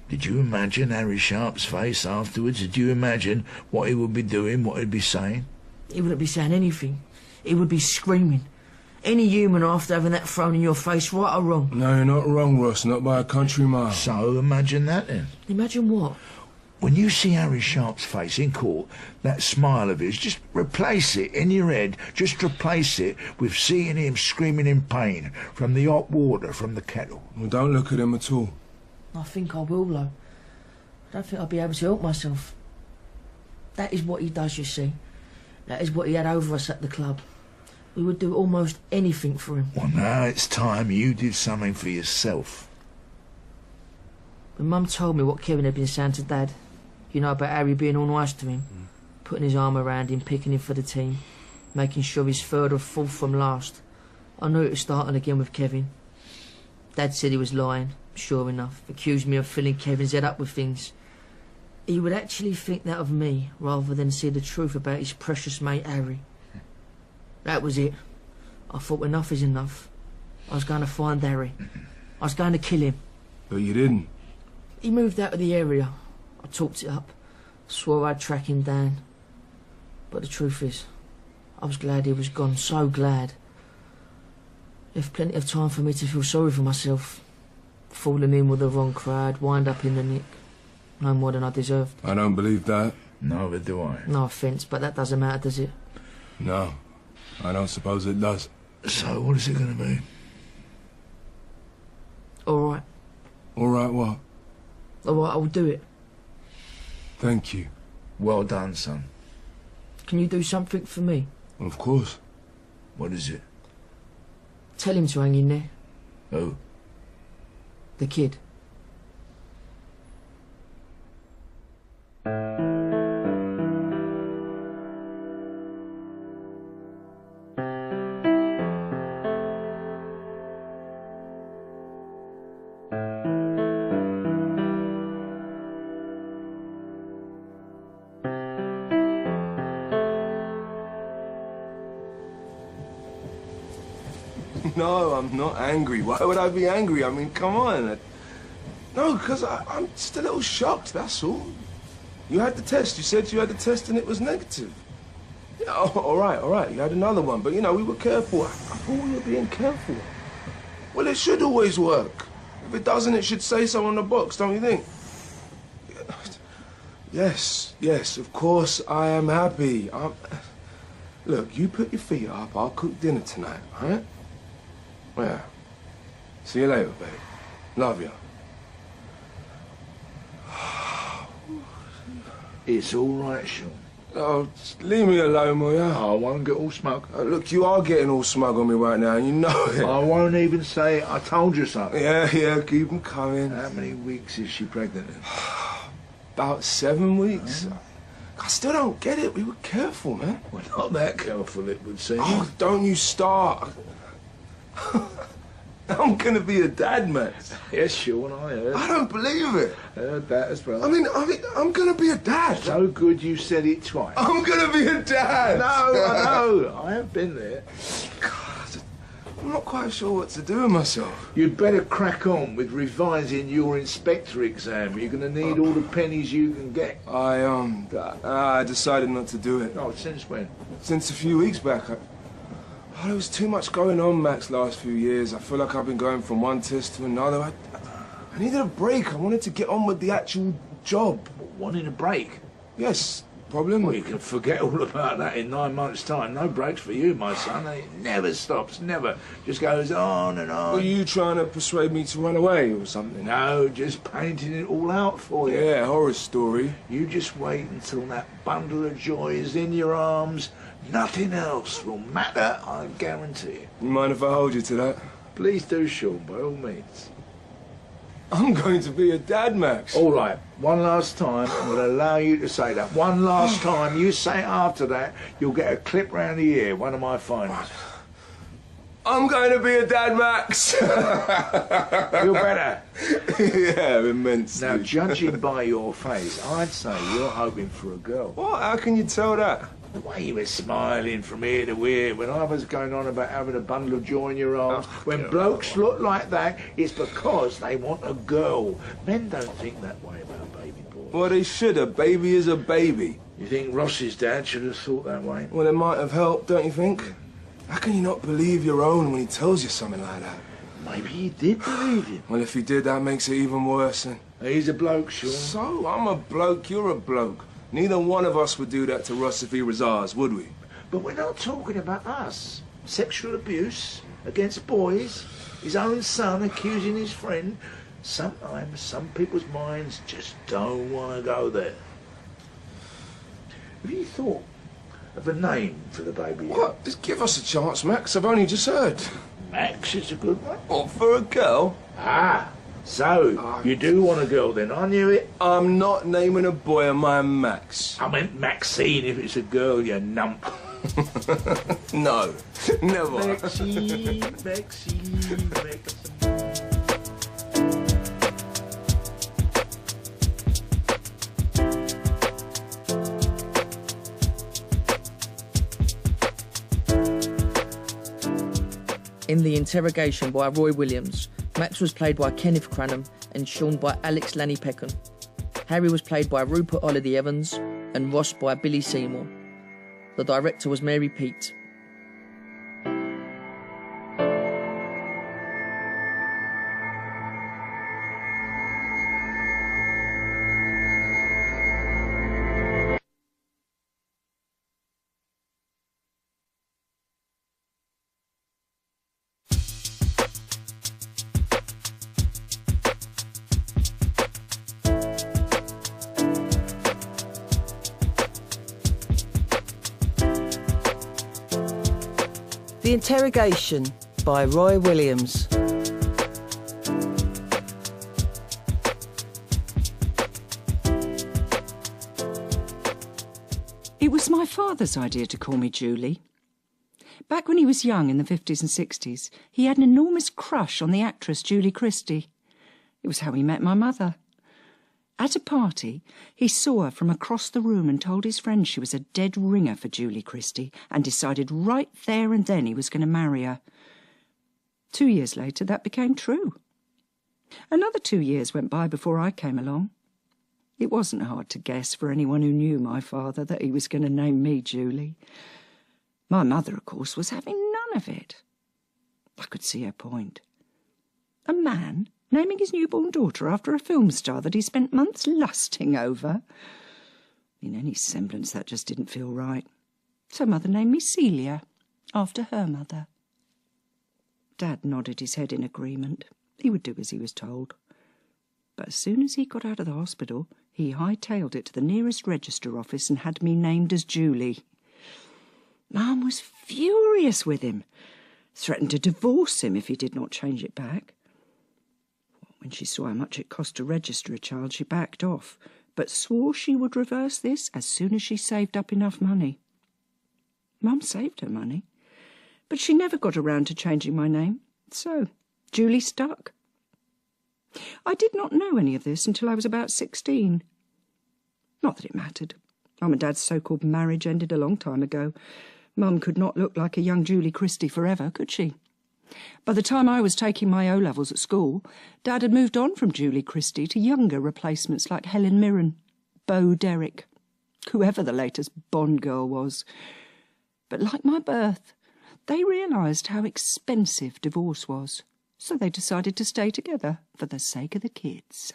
did you imagine Harry Sharp's face afterwards? Did you imagine what he would be doing, what he'd be saying? He wouldn't be saying anything. He would be screaming. Any human after having that thrown in your face, right or wrong. No, you're not wrong, Ross, not by a country mile. So imagine that then. Imagine what? When you see Harry Sharp's face in court, that smile of his, just replace it in your head. Just replace it with seeing him screaming in pain from the hot water from the kettle. Well, don't look at him at all. I think I will, though. I don't think I'll be able to help myself. That is what he does, you see. That is what he had over us at the club. We would do almost anything for him. Well, now it's time you did something for yourself. When Mum told me what Kevin had been saying to Dad, you know, about Harry being all nice to him, putting his arm around him, picking him for the team, making sure he's third or fourth from last, I knew it was starting again with Kevin. Dad said he was lying, sure enough, accused me of filling Kevin's head up with things. He would actually think that of me, rather than see the truth about his precious mate Harry. That was it. I thought enough is enough. I was going to find Harry. I was going to kill him. But you didn't. He moved out of the area. I talked it up. Swore I'd track him down. But the truth is, I was glad he was gone. So glad. Left plenty of time for me to feel sorry for myself. Falling in with the wrong crowd, wind up in the nick. No more than I deserved. I don't believe that. Neither do I. No offence, but that doesn't matter, does it? No, I don't suppose it does. So what is it going to be? All right. All right, what? All right, I'll do it. Thank you. Well done, son. Can you do something for me? Of course. What is it? Tell him to hang in there. Who? The kid. No, I'm not angry. Why would I be angry? I mean, come on. No, because I'm just a little shocked, that's all. You had the test. You said you had the test and it was negative. Yeah, all right. You had another one. But, you know, we were careful. I thought we were being careful. Well, it should always work. If it doesn't, it should say so on the box, don't you think? Yes, of course I am happy. Look, you put your feet up. I'll cook dinner tonight, all right? Yeah. See you later, babe. Love you. It's all right, Sean. Oh, just leave me alone, will ya? I won't get all smug. Look, you are getting all smug on me right now, and you know it. I won't even say I told you so. Yeah, keep them coming. How many weeks is she pregnant in? About 7 weeks. I still don't get it. We were careful, man. Well, not that careful, it would seem. Oh, don't you start. I'm gonna be a dad, Max. Yes, Sean, I heard. I don't believe it. Heard that as well. I mean, I'm gonna be a dad. So good you said it twice. I'm gonna be a dad. No, I know. I have been there. God, I'm not quite sure what to do with myself. You'd better crack on with revising your inspector exam. You're going to need all the pennies you can get. I decided not to do it. Oh, since when? Since a few weeks back. There was too much going on, Max, last few years. I feel like I've been going from one test to another. I needed a break. I wanted to get on with the actual job. Wanting a break? Yes. Problem? Well, you can forget all about that in 9 months' time. No breaks for you, my son. It never stops, never. Just goes on and on. Were you trying to persuade me to run away or something? No, just painting it all out for you. Yeah, horror story. You just wait until that bundle of joy is in your arms. Nothing else will matter, I guarantee you. You mind if I hold you to that? Please do, Sean, by all means. I'm going to be a dad, Max. All right, one last time, I'm going to allow you to say that. One last time, you say it after that, you'll get a clip round the ear, one of my finest. I'm going to be a dad, Max. Feel better? Yeah, immensely. Now, judging by your face, I'd say you're hoping for a girl. What? How can you tell that? The way you were smiling from ear to ear when I was going on about having a bundle of joy in your arms. When blokes look like that, it's because they want a girl. Men don't think that way about baby boys. Well, they should. A baby is a baby. You think Ross's dad should have thought that way? Well, it might have helped, don't you think? How can you not believe your own when he tells you something like that? Maybe he did believe him. Well, if he did, that makes it even worse. Then. He's a bloke, Sean. So, I'm a bloke, you're a bloke. Neither one of us would do that to Ross if he was ours, would we? But we're not talking about us. Sexual abuse against boys, his own son accusing his friend. Sometimes some people's minds just don't want to go there. Have you thought of a name for the baby? What? Just give us a chance, Max. I've only just heard. Max is a good one. What, for a girl? Ah, so you do want a girl then? I knew it. I'm not naming a boy of mine Max. I meant Maxine if it's a girl, you nump. No, never. Maxine, Maxine, Maxine. In The Interrogation by Roy Williams, Max was played by Kenneth Cranham and Sean by Alex Lanipekun. Harry was played by Rupert Holliday Evans and Ross by Billy Seymour. The director was Mary Peate. The Interrogation by Roy Williams. It was my father's idea to call me Julie. Back when he was young in the 50s and 60s, he had an enormous crush on the actress Julie Christie. It was how he met my mother. At a party, he saw her from across the room and told his friend she was a dead ringer for Julie Christie and decided right there and then he was going to marry her. 2 years later, that became true. Another 2 years went by before I came along. It wasn't hard to guess for anyone who knew my father that he was going to name me Julie. My mother, of course, was having none of it. I could see her point. A man naming his newborn daughter after a film star that he spent months lusting over. In any semblance, that just didn't feel right. So Mother named me Celia, after her mother. Dad nodded his head in agreement. He would do as he was told. But as soon as he got out of the hospital, he hightailed it to the nearest register office and had me named as Julie. Mum was furious with him, threatened to divorce him if he did not change it back. When she saw how much it cost to register a child, she backed off, but swore she would reverse this as soon as she saved up enough money. Mum saved her money, but she never got around to changing my name, so Julie stuck. I did not know any of this until I was about 16. Not that it mattered. Mum and Dad's so-called marriage ended a long time ago. Mum could not look like a young Julie Christie forever, could she? By the time I was taking my O-levels at school, Dad had moved on from Julie Christie to younger replacements like Helen Mirren, Bo Derrick, whoever the latest Bond girl was. But like my birth, they realised how expensive divorce was, so they decided to stay together for the sake of the kids.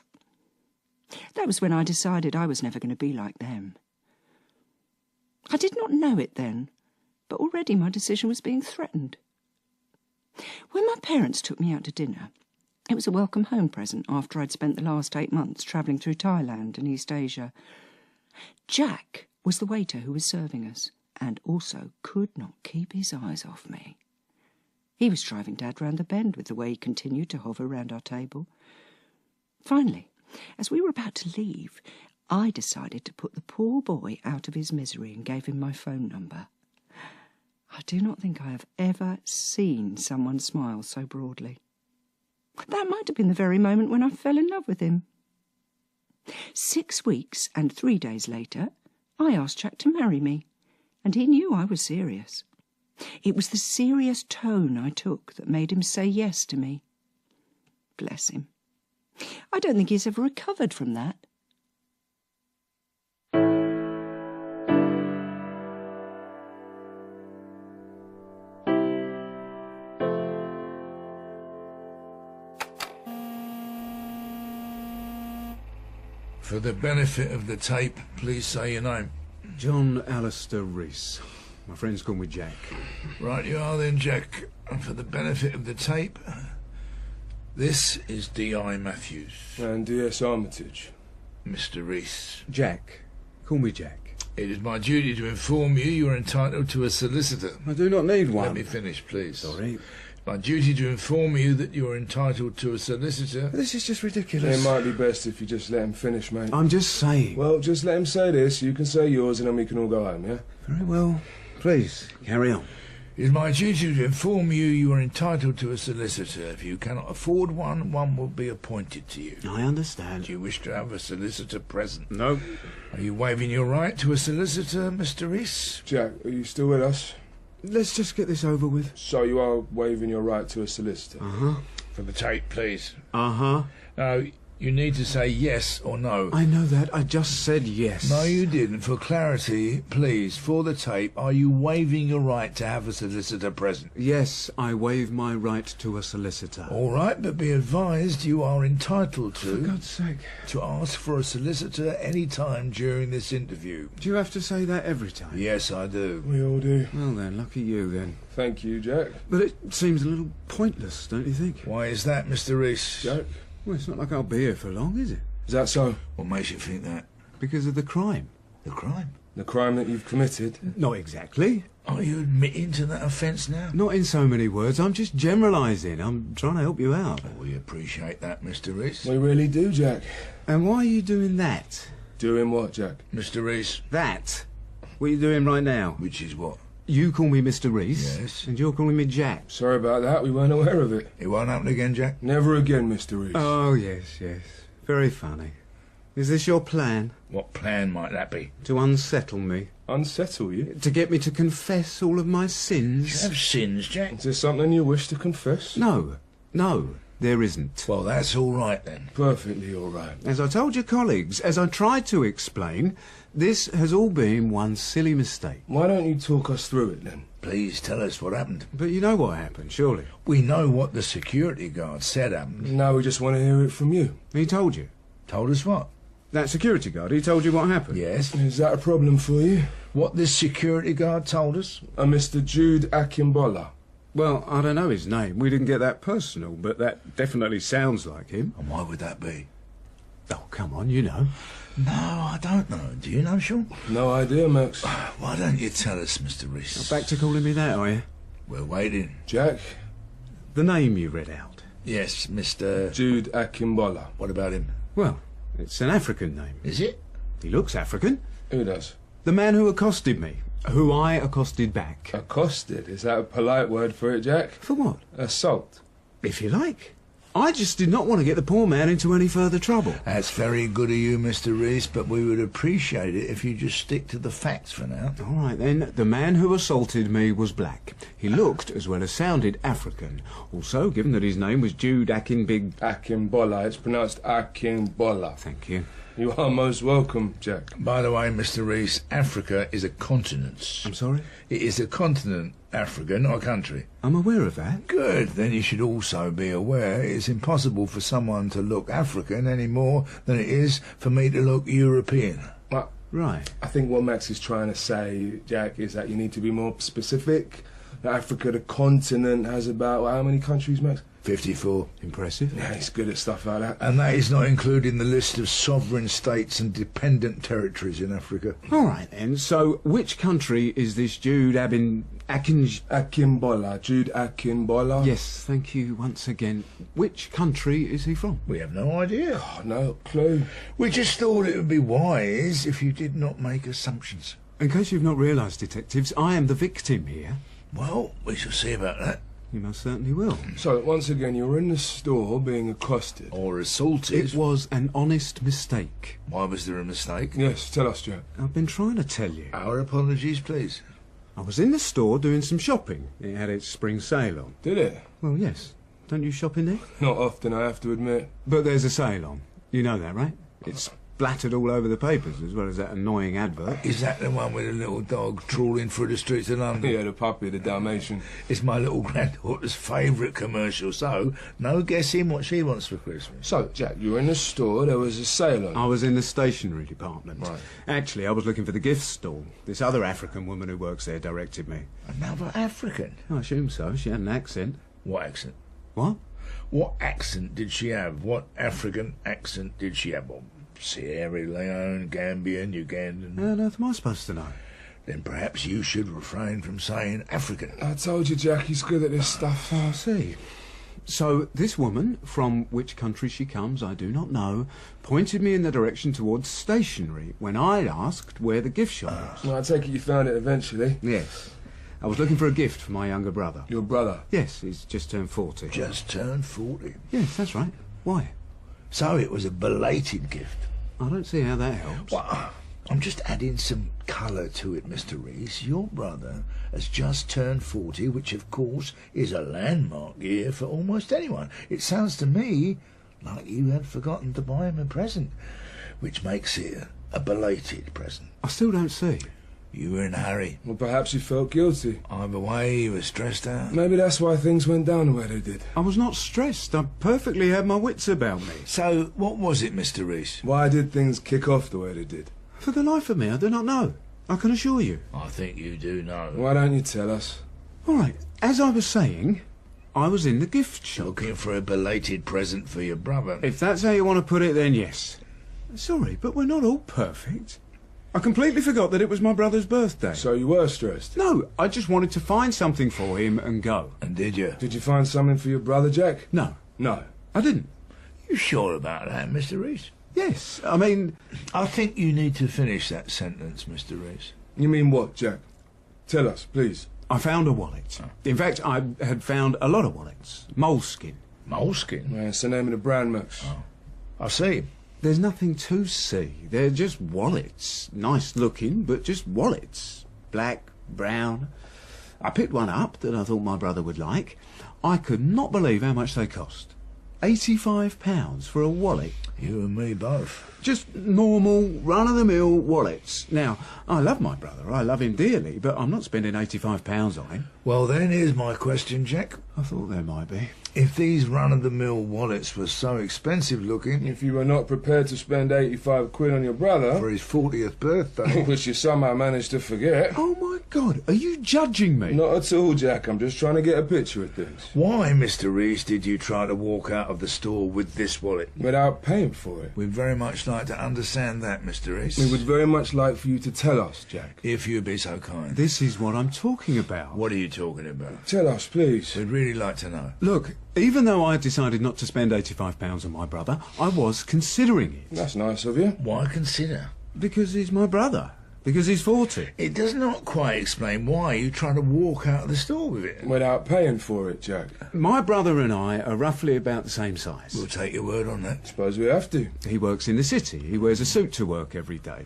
That was when I decided I was never going to be like them. I did not know it then, but already my decision was being threatened. When my parents took me out to dinner, it was a welcome home present after I'd spent the last 8 months travelling through Thailand and East Asia. Jack was the waiter who was serving us, and also could not keep his eyes off me. He was driving Dad round the bend with the way he continued to hover round our table. Finally, as we were about to leave, I decided to put the poor boy out of his misery and gave him my phone number. I do not think I have ever seen someone smile so broadly. That might have been the very moment when I fell in love with him. 6 weeks and 3 days later, I asked Jack to marry me, and he knew I was serious. It was the serious tone I took that made him say yes to me. Bless him. I don't think he's ever recovered from that. For the benefit of the tape, please say your name. John Alistair Rees. My friends call me Jack. Right you are then, Jack. And for the benefit of the tape, this is D.I. Matthews. And D.S. Armitage. Mr. Rees. Jack. Call me Jack. It is my duty to inform you are entitled to a solicitor. I do not need one. Let me finish, please. Sorry. It's my duty to inform you that you are entitled to a solicitor. This is just ridiculous. It might be best if you just let him finish, mate. I'm just saying. Well, just let him say this, you can say yours, and then we can all go home, yeah? Very well. Please, carry on. It is my duty to inform you you are entitled to a solicitor. If you cannot afford one, one will be appointed to you. I understand. Do you wish to have a solicitor present? No. Are you waiving your right to a solicitor, Mr. Rees? Jack, are you still with us? Let's just get this over with. So you are waiving your right to a solicitor? Uh-huh. For the tape, please. Uh-huh. No, you need to say yes or no. I know that. I just said yes. No, you didn't. For clarity, please, for the tape, are you waiving your right to have a solicitor present? Yes, I waive my right to a solicitor. All right, but be advised you are entitled to... For God's sake. ...to ask for a solicitor any time during this interview. Do you have to say that every time? Yes, I do. We all do. Well then, lucky you then. Thank you, Jack. But it seems a little pointless, don't you think? Why is that, Mr. Rees? Jack? Well, it's not like I'll be here for long, is it? Is that so? What makes you think that? Because of the crime. The crime? The crime that you've committed? Not exactly. Are you admitting to that offence now? Not in so many words. I'm just generalising. I'm trying to help you out. We appreciate that, Mr. Rees. We really do, Jack. And why are you doing that? Doing what, Jack? Mr. Rees. That? What are you doing right now? Which is what? You call me Mr. Rees. Yes. And you're calling me Jack. Sorry about that, we weren't aware of it. It won't happen again, Jack? Never again, Mr. Rees. Oh, yes, yes. Very funny. Is this your plan? What plan might that be? To unsettle me? Unsettle you? To get me to confess all of my sins? You have sins, Jack? Is there something you wish to confess? No, there isn't. Well, that's all right then. Perfectly all right. As I told your colleagues, as I tried to explain, this has all been one silly mistake. Why don't you talk us through it, then? Please tell us what happened. But you know what happened, surely? We know what the security guard said happened. Now we just want to hear it from you. He told you? Told us what? That security guard, he told you what happened? Yes. Is that a problem for you? What this security guard told us? A Mr. Jude Akimbola. Well, I don't know his name. We didn't get that personal, but that definitely sounds like him. And why would that be? Oh, come on, you know. No, I don't know. Do you know, Sean? No idea, Max. Why don't you tell us, Mr. Rees? Back to calling me that, are you? We're waiting. Jack? The name you read out. Yes, Mr... Jude Akimbola. What about him? Well, it's an African name. Is it? He looks African. Who does? The man who accosted me, who I accosted back. Accosted? Is that a polite word for it, Jack? For what? Assault. If you like. I just did not want to get the poor man into any further trouble. That's very good of you, Mr. Reese, but we would appreciate it if you just stick to the facts for now. All right, then. The man who assaulted me was black. He looked, as well as sounded, African. Also, given that his name was Jude Akinbola. It's pronounced Akinbola. Thank you. You are most welcome, Jack. By the way, Mr. Reese, Africa is a continent. I'm sorry? It is a continent, Africa, not a country. I'm aware of that. Good. Then you should also be aware it's impossible for someone to look African any more than it is for me to look European. Well, Right. I think what Max is trying to say, Jack, is that you need to be more specific. Africa, the continent, has about how many countries, Max? 54. Impressive. Yeah, he's good at stuff like that. And that is not including the list of sovereign states and dependent territories in Africa. All right, then. So, which country is this Jude Akinbola, Jude Akinbola. Yes, thank you once again. Which country is he from? We have no idea. Oh, no clue. We just thought it would be wise if you did not make assumptions. In case you've not realised, detectives, I am the victim here. Well, we shall see about that. You most certainly will. So, once again, you were in the store being accosted. Or assaulted. It was an honest mistake. Why was there a mistake? Yes, tell us, Jack. I've been trying to tell you. Our apologies, please. I was in the store doing some shopping. It had its spring sale on. Did it? Well, yes. Don't you shop in there? Not often, I have to admit. But there's a sale on. You know that, right? It's splattered all over the papers, as well as that annoying advert. Is that the one with the little dog trawling through the streets of London? Yeah, the puppy, the Dalmatian. It's my little granddaughter's favourite commercial, so no guessing what she wants for Christmas. So, Jack, you were in the store, there was a sale on. I was in the stationery department. Right. Actually, I was looking for the gift stall. This other African woman who works there directed me. Another African? I assume so. She had an accent. What accent? What? What accent did she have? What African accent did she have? Well, Sierra Leone, Gambian, Ugandan. How on earth am I supposed to know? Then perhaps you should refrain from saying African. I told you, Jack, he's good at this stuff. I see. So this woman, from which country she comes, I do not know, pointed me in the direction towards stationery when I asked where the gift shop was. Well, I take it you found it eventually. Yes. I was looking for a gift for my younger brother. Your brother? Yes, he's just turned 40. Just turned 40. Yes, that's right. Why? So it was a belated gift. I don't see how that helps. Well, I'm just adding some colour to it, Mr. Reese. Your brother has just turned 40, which, of course, is a landmark year for almost anyone. It sounds to me like you had forgotten to buy him a present, which makes it a belated present. I still don't see. You were in a hurry. Well, perhaps you felt guilty. Either way, you were stressed out. Maybe that's why things went down the way they did. I was not stressed. I perfectly had my wits about me. So, what was it, Mr. Reese? Why did things kick off the way they did? For the life of me, I do not know. I can assure you. I think you do know. Why don't you tell us? All right, as I was saying, I was in the gift shop. Looking for a belated present for your brother. If that's how you want to put it, then yes. Sorry, but we're not all perfect. I completely forgot that it was my brother's birthday. So you were stressed? No, I just wanted to find something for him and go. And did you? Did you find something for your brother, Jack? No, No. I didn't. You sure about that, Mr. Reese? Yes, I mean... I think you need to finish that sentence, Mr. Reese. You mean what, Jack? Tell us, please. I found a wallet. In fact, I had found a lot of wallets. Moleskin. Moleskin? Yeah, it's the name of the brand, Max. I see. There's nothing to see. They're just wallets. Nice looking, but just wallets. Black, brown. I picked one up that I thought my brother would like. I could not believe how much they cost. £85 for a wallet. You and me both. Just normal, run-of-the-mill wallets. Now, I love my brother. I love him dearly, but I'm not spending £85 on him. Well, then, here's my question, Jack. I thought there might be. If these run-of-the-mill wallets were so expensive-looking... If you were not prepared to spend 85 quid on your brother... for his 40th birthday... which you somehow managed to forget... Oh, my God, are you judging me? Not at all, Jack. I'm just trying to get a picture of things. Why, Mr. Reese, did you try to walk out of the store with this wallet? Without paying for it. We'd very much like to understand that, Mr. Reese. We would very much like for you to tell us, Jack. If you'd be so kind. This is what I'm talking about. What are you talking about? Tell us, please. We'd really like to know. Look, even though I decided not to spend £85 on my brother, I was considering it. That's nice of you. Why consider? Because he's my brother. Because he's 40. It does not quite explain why you try to walk out of the store with it. Without paying for it, Jack. My brother and I are roughly about the same size. We'll take your word on that. Suppose we have to. He works in the city. He wears a suit to work every day.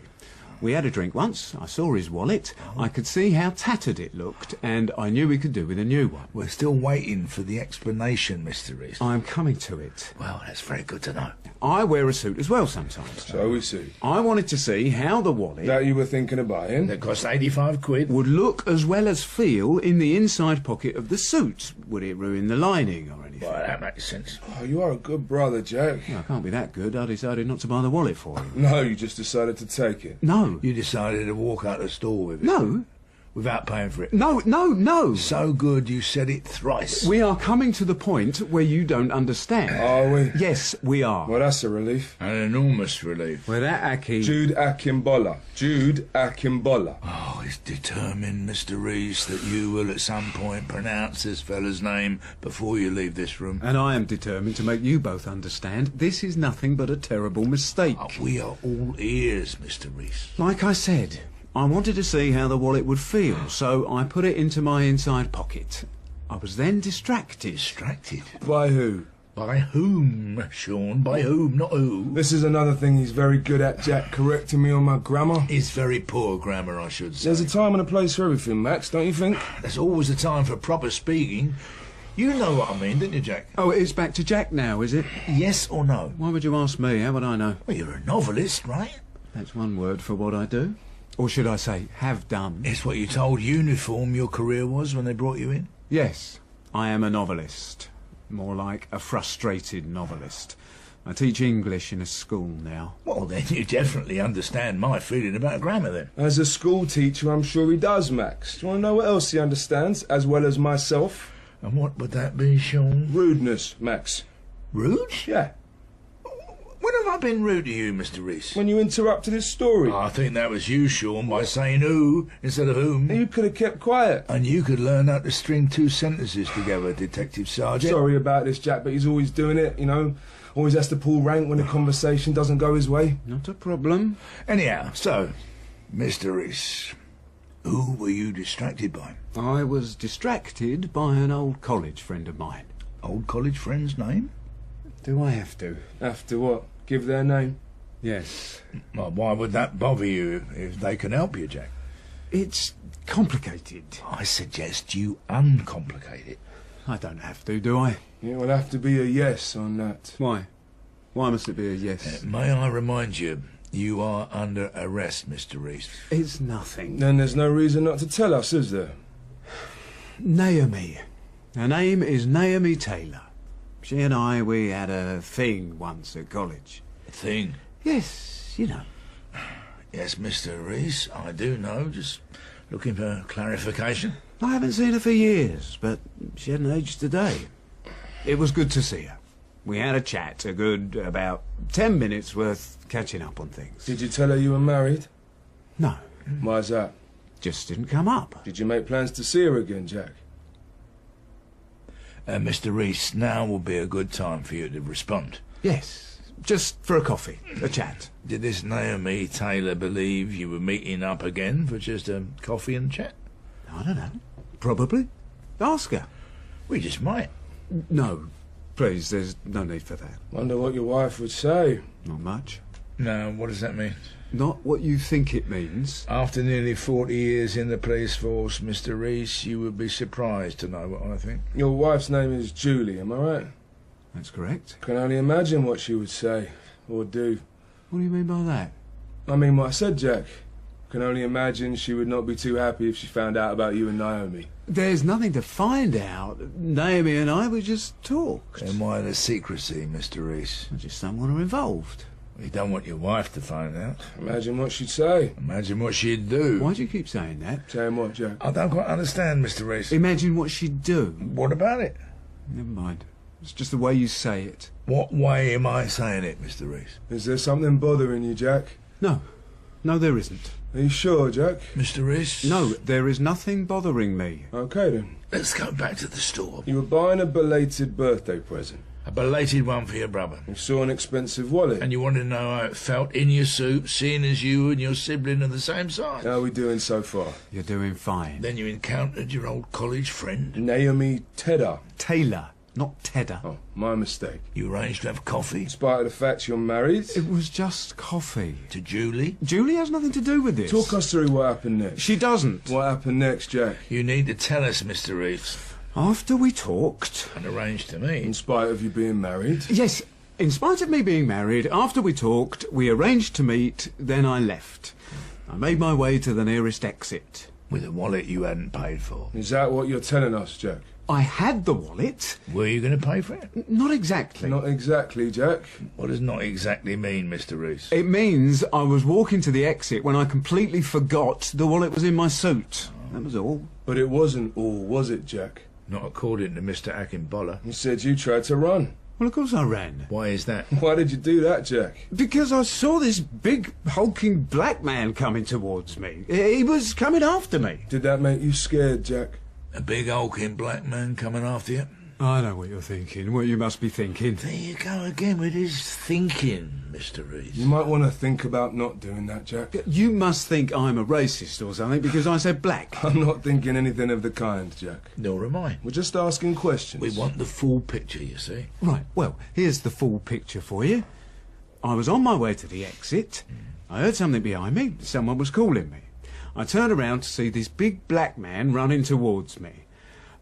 We had a drink once. I saw his wallet. I could see how tattered it looked, and I knew we could do with a new one. We're still waiting for the explanation, Mr. Reese. I'm coming to it. Well, that's very good to know. I wear a suit as well sometimes. So we see. I wanted to see how the wallet That you were thinking of buying? That cost 85 quid. would look as well as feel in the inside pocket of the suit. Would it ruin the lining or anything? Well, that makes sense. Oh, you are a good brother, Jack. I can't be that good. I decided not to buy the wallet for him. No, you just decided to take it. No. You decided to walk out the store with it. No. Without paying for it. No. So good you said it thrice. We are coming to the point where you don't understand. Are we? Yes, we are. Well, that's a relief. An enormous relief. Well, that Aki... Jude Akimbola. Jude Akimbola. Oh, it's determined, Mr. Reese, that you will at some point pronounce this fella's name before you leave this room. And I am determined to make you both understand this is nothing but a terrible mistake. Oh, we are all ears, Mr. Reese. Like I said, I wanted to see how the wallet would feel, so I put it into my inside pocket. I was then distracted. Distracted? By who? By whom, Sean? By whom, not who? This is another thing he's very good at, Jack, correcting me on my grammar. It's very poor grammar, I should say. There's a time and a place for everything, Max, don't you think? There's always a time for proper speaking. You know what I mean, didn't you, Jack? Oh, it's back to Jack now, is it? Yes or no? Why would you ask me? How would I know? Well, you're a novelist, right? That's one word for what I do. Or should I say, have done. It's what you told Uniform your career was when they brought you in? Yes, I am a novelist. More like a frustrated novelist. I teach English in a school now. Well, then you definitely understand my feeling about grammar, then. As a school teacher, I'm sure he does, Max. Do you want to know what else he understands, as well as myself? And what would that be, Sean? Rudeness, Max. Rude? Yeah. When have I been rude to you, Mr. Reese? When you interrupted his story. I think that was you, Sean, by saying who instead of whom. You could have kept quiet. And you could learn how to string two sentences together, Detective Sergeant. Sorry about this, Jack, but he's always doing it, you know. Always has to pull rank when the conversation doesn't go his way. Not a problem. Anyhow, so, Mr. Reese, who were you distracted by? I was distracted by an old college friend of mine. Old college friend's name? Do I have to? After what? Give their name? Yes. Well, why would that bother you if they can help you, Jack? It's complicated. I suggest you uncomplicate it. I don't have to, do I? It will have to be a yes on that. Why? Why must it be a yes? May I remind you, you are under arrest, Mr. Reese. It's nothing. Then there's no reason not to tell us, is there? Naomi. Her name is Naomi Taylor. She and I, we had a thing once at college. A thing? Yes, you know. Yes, Mr. Reese, I do know. Just looking for clarification. I haven't seen her for years, but she hadn't aged a day. It was good to see her. We had a chat, a good about 10 minutes worth catching up on things. Did you tell her you were married? No, Why's that? just didn't come up. Did you make plans to see her again, Jack? Mr. Reese, now will be a good time for you to respond. Yes, just for a coffee, a chat. Did this Naomi Taylor believe you were meeting up again for just a coffee and chat? I don't know. Probably. Ask her. We just might. No, please, there's no need for that. Wonder what your wife would say. Not much. No, what does that mean? Not what you think it means. After nearly 40 years in the police force, Mr. Reese, you would be surprised to know what I think. Your wife's name is Julie, am I right? That's correct. Can only imagine what she would say, or do. What do you mean by that? I mean what I said, Jack. Can only imagine she would not be too happy if she found out about you and Naomi. There's nothing to find out. Naomi and I, we just talked. And why the secrecy, Mr. Reese? I just don't want her involved. You don't want your wife to find out. Imagine what she'd say. Imagine what she'd do. Why do you keep saying that? Saying what, Jack? I don't quite understand, Mr. Reese. Imagine what she'd do. What about it? Never mind. It's just the way you say it. What way am I saying it, Mr. Reese? Is there something bothering you, Jack? No. No, there isn't. Are you sure, Jack? Mr. Reese? No, there is nothing bothering me. Okay, then. Let's go back to the store. You were buying a belated birthday present. A belated one for your brother. You saw an expensive wallet. And you wanted to know how it felt in your suit, seeing as you and your sibling are the same size. How are we doing so far? You're doing fine. Then you encountered your old college friend. Naomi Tedder. Taylor, not Tedder. Oh, my mistake. You arranged to have coffee. In spite of the fact you're married. It was just coffee. To Julie. Julie has nothing to do with this. Talk us through what happened next. She doesn't. What happened next, Jack? You need to tell us, Mr. Reeves. After we talked... And arranged to meet. In spite of you being married? Yes, in spite of me being married, after we talked, we arranged to meet, then I left. I made my way to the nearest exit. With a wallet you hadn't paid for. Is that what you're telling us, Jack? I had the wallet. Were you going to pay for it? Not exactly. Not exactly, Jack. What does not exactly mean, Mr. Reese? It means I was walking to the exit when I completely forgot the wallet was in my suit. That was all. But it wasn't all, was it, Jack? Not according to Mr. Akinbola. You said you tried to run. Well, of course I ran. Why is that? Why did you do that, Jack? Because I saw this big, hulking black man coming towards me. He was coming after me. Did that make you scared, Jack? A big hulking black man coming after you? I know what you're thinking, what you must be thinking. There you go again with his thinking, Mr. Reese. You might want to think about not doing that, Jack. You must think I'm a racist or something because I said black. I'm not thinking anything of the kind, Jack. Nor am I. We're just asking questions. We want the full picture, you see. Right, well, here's the full picture for you. I was on my way to the exit. I heard something behind me. Someone was calling me. I turned around to see this big black man running towards me.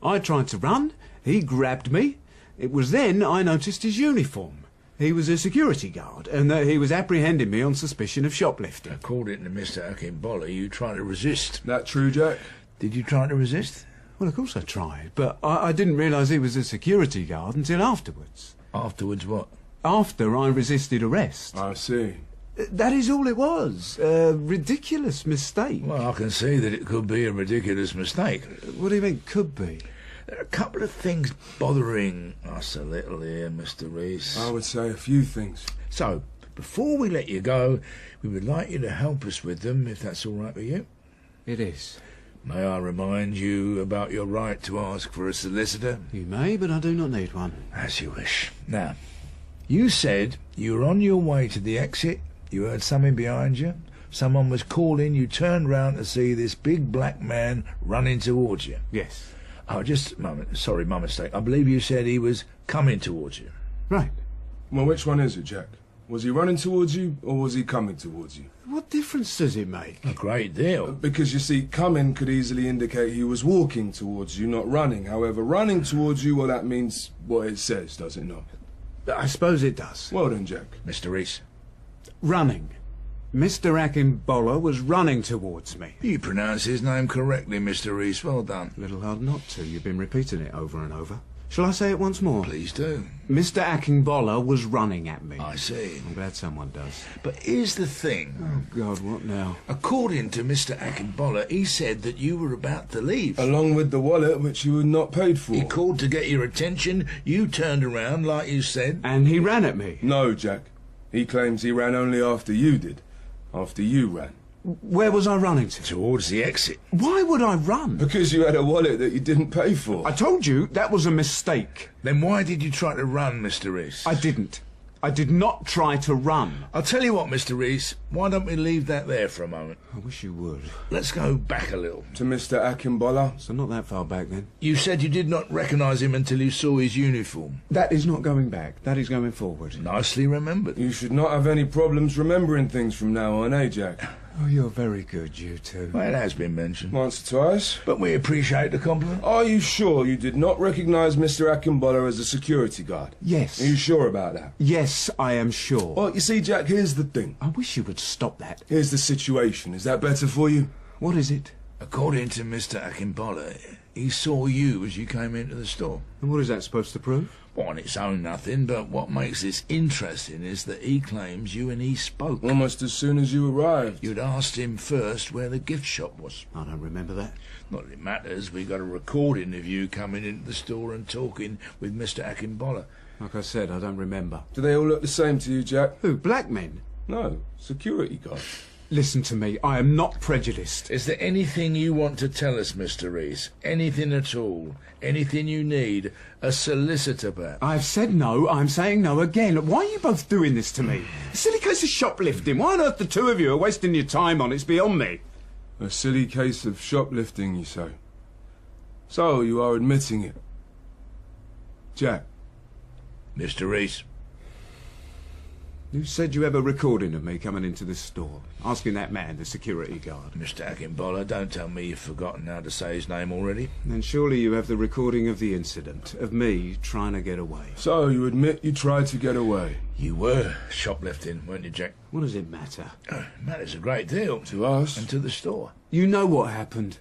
I tried to run. He grabbed me. It was then I noticed his uniform. He was a security guard, and that he was apprehending me on suspicion of shoplifting. According to Mr. Akinbola, you tried to resist. That true, Jack? Did you try to resist? Well, of course I tried, but I didn't realise he was a security guard until afterwards. Afterwards what? After I resisted arrest. I see. That is all it was. A ridiculous mistake. Well, I can see that it could be a ridiculous mistake. What do you mean, could be? There are a couple of things bothering us a little here, Mr. Reese. I would say a few things. So, before we let you go, we would like you to help us with them, if that's all right with you. It is. May I remind you about your right to ask for a solicitor? You may, but I do not need one. As you wish. Now, you said you were on your way to the exit, you heard something behind you, someone was calling, you turned round to see this big black man running towards you. Yes. Oh, just a moment. Sorry, my mistake. I believe you said he was coming towards you. Right. Well, which one is it, Jack? Was he running towards you, or was he coming towards you? What difference does it make? A great deal. Because, you see, coming could easily indicate he was walking towards you, not running. However, running towards you, well, that means what it says, does it not? I suppose it does. Well then, Jack. Mr. Reese. Running. Mr. Akinbola was running towards me. You pronounce his name correctly, Mr. Reese. Well done. A little hard not to. You've been repeating it over and over. Shall I say it once more? Please do. Mr. Akinbola was running at me. I see. I'm glad someone does. But here's the thing. Oh, God, what now? According to Mr. Akinbola, he said that you were about to leave. Along with the wallet, which you had not paid for. He called to get your attention. You turned around, like you said. And he ran at me. No, Jack. He claims he ran only after you did. After you ran. Where was I running to? Towards the exit. Why would I run? Because you had a wallet that you didn't pay for. I told you that was a mistake. Then why did you try to run, Mr. Reese? I didn't. I did not try to run. I'll tell you what, Mr. Reese. Why don't we leave that there for a moment? I wish you would. Let's go back a little. To Mr. Akinbola. So not that far back, then. You said you did not recognise him until you saw his uniform. That is not going back. That is going forward. Nicely remembered. You should not have any problems remembering things from now on, eh, Jack? Oh, you're very good, you two. Well, it has been mentioned. Once or twice. But we appreciate the compliment. Are you sure you did not recognise Mr. Akinbola as a security guard? Yes. Are you sure about that? Yes, I am sure. Well, you see, Jack, here's the thing. I wish you would stop that. Here's the situation. Is that better for you? What is it? According to Mr. Akinbola, he saw you as you came into the store. And what is that supposed to prove? Well, on its own, nothing, but what makes this interesting is that he claims you and he spoke. Almost as soon as you arrived. You'd asked him first where the gift shop was. I don't remember that. Not that it matters. We got a recording of you coming into the store and talking with Mr. Akinbola. Like I said, I don't remember. Do they all look the same to you, Jack? Who, black men? No, security guards. Listen to me, I am not prejudiced. Is there anything you want to tell us, Mr. Reese? Anything at all? Anything you need? A solicitor, perhaps? I've said no, I'm saying no again. Why are you both doing this to me? A silly case of shoplifting. Why on earth the two of you are wasting your time on? It's beyond me. A silly case of shoplifting, you say? So, you are admitting it. Jack. Mr. Reese. You said you have a recording of me coming into the store, asking that man, the security guard. Mr. Akinbola, don't tell me you've forgotten how to say his name already. Then surely you have the recording of the incident, of me trying to get away. So, you admit you tried to get away? You were shoplifting, weren't you, Jack? What does it matter? It matters a great deal. To us? And to the store. You know what happened.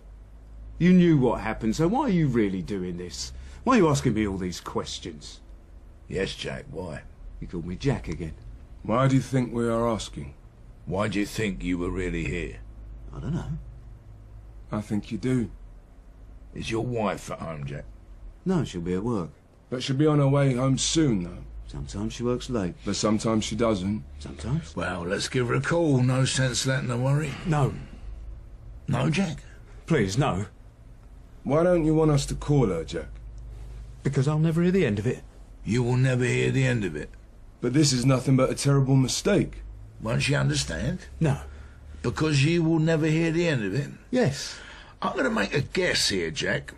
You knew what happened, so why are you really doing this? Why are you asking me all these questions? Yes, Jack, why? You called me Jack again. Why do you think we are asking? Why do you think you were really here? I don't know. I think you do. Is your wife at home, Jack? No, she'll be at work. But she'll be on her way home soon, though. Sometimes she works late. But sometimes she doesn't. Sometimes. Well, let's give her a call. No sense letting her worry. No. No, Jack? Please, no. Why don't you want us to call her, Jack? Because I'll never hear the end of it. You will never hear the end of it. But this is nothing but a terrible mistake. Won't she understand? No. Because you will never hear the end of it? Yes. I'm going to make a guess here, Jack.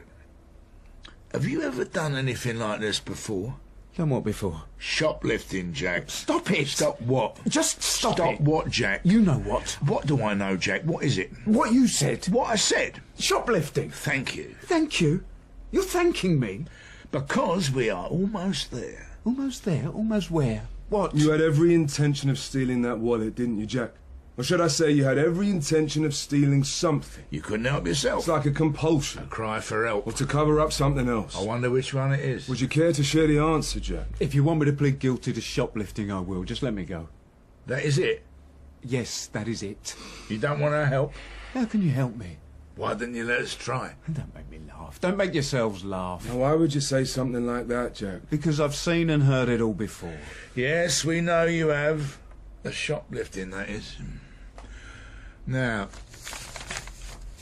Have you ever done anything like this before? Done what before? Shoplifting, Jack. Stop it! Stop what? Just stop it! What, Jack? You know what? What do I know, Jack? What is it? What you said. What I said? Shoplifting. Thank you. Thank you? You're thanking me? Because we are almost there. Almost there? Almost where? What? You had every intention of stealing that wallet, didn't you, Jack? Or should I say you had every intention of stealing something? You couldn't help yourself. It's like a compulsion. A cry for help. Or to cover up something else. I wonder which one it is. Would you care to share the answer, Jack? If you want me to plead guilty to shoplifting, I will. Just let me go. That is it? Yes, that is it. You don't want our help? How can you help me? Why didn't you let us try? Don't make me laugh. Don't make yourselves laugh. Now, why would you say something like that, Jack? Because I've seen and heard it all before. Yes, we know you have. The shoplifting, that is. Now,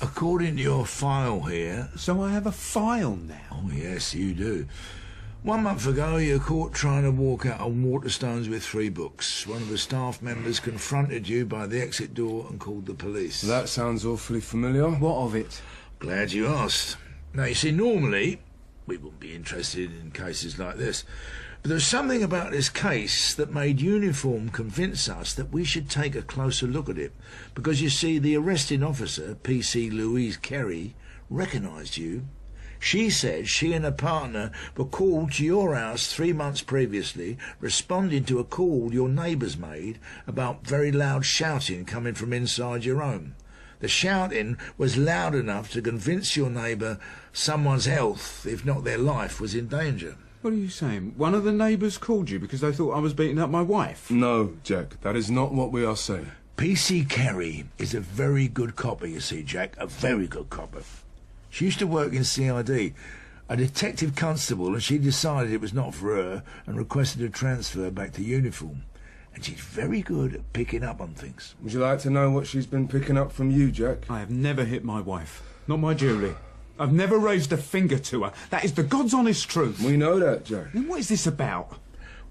according to your file here... So I have a file now? Oh, yes, you do. 1 month ago, you were caught trying to walk out on Waterstones with 3 books. One of the staff members confronted you by the exit door and called the police. That sounds awfully familiar. What of it? Glad you asked. Now, you see, normally, we wouldn't be interested in cases like this. But there's something about this case that made Uniform convince us that we should take a closer look at it. Because, you see, the arresting officer, PC Louise Kerry, recognised you. She said she and her partner were called to your house 3 months previously, responding to a call your neighbours made about very loud shouting coming from inside your home. The shouting was loud enough to convince your neighbour someone's health, if not their life, was in danger. What are you saying? One of the neighbours called you because they thought I was beating up my wife? No, Jack, that is not what we are saying. PC Kerry is a very good copper, you see, Jack, a very good copper. She used to work in CID, a detective constable, and she decided it was not for her and requested a transfer back to Uniform. And she's very good at picking up on things. Would you like to know what she's been picking up from you, Jack? I have never hit my wife. Not my Julie. I've never raised a finger to her. That is the God's honest truth. We know that, Jack. Then what is this about?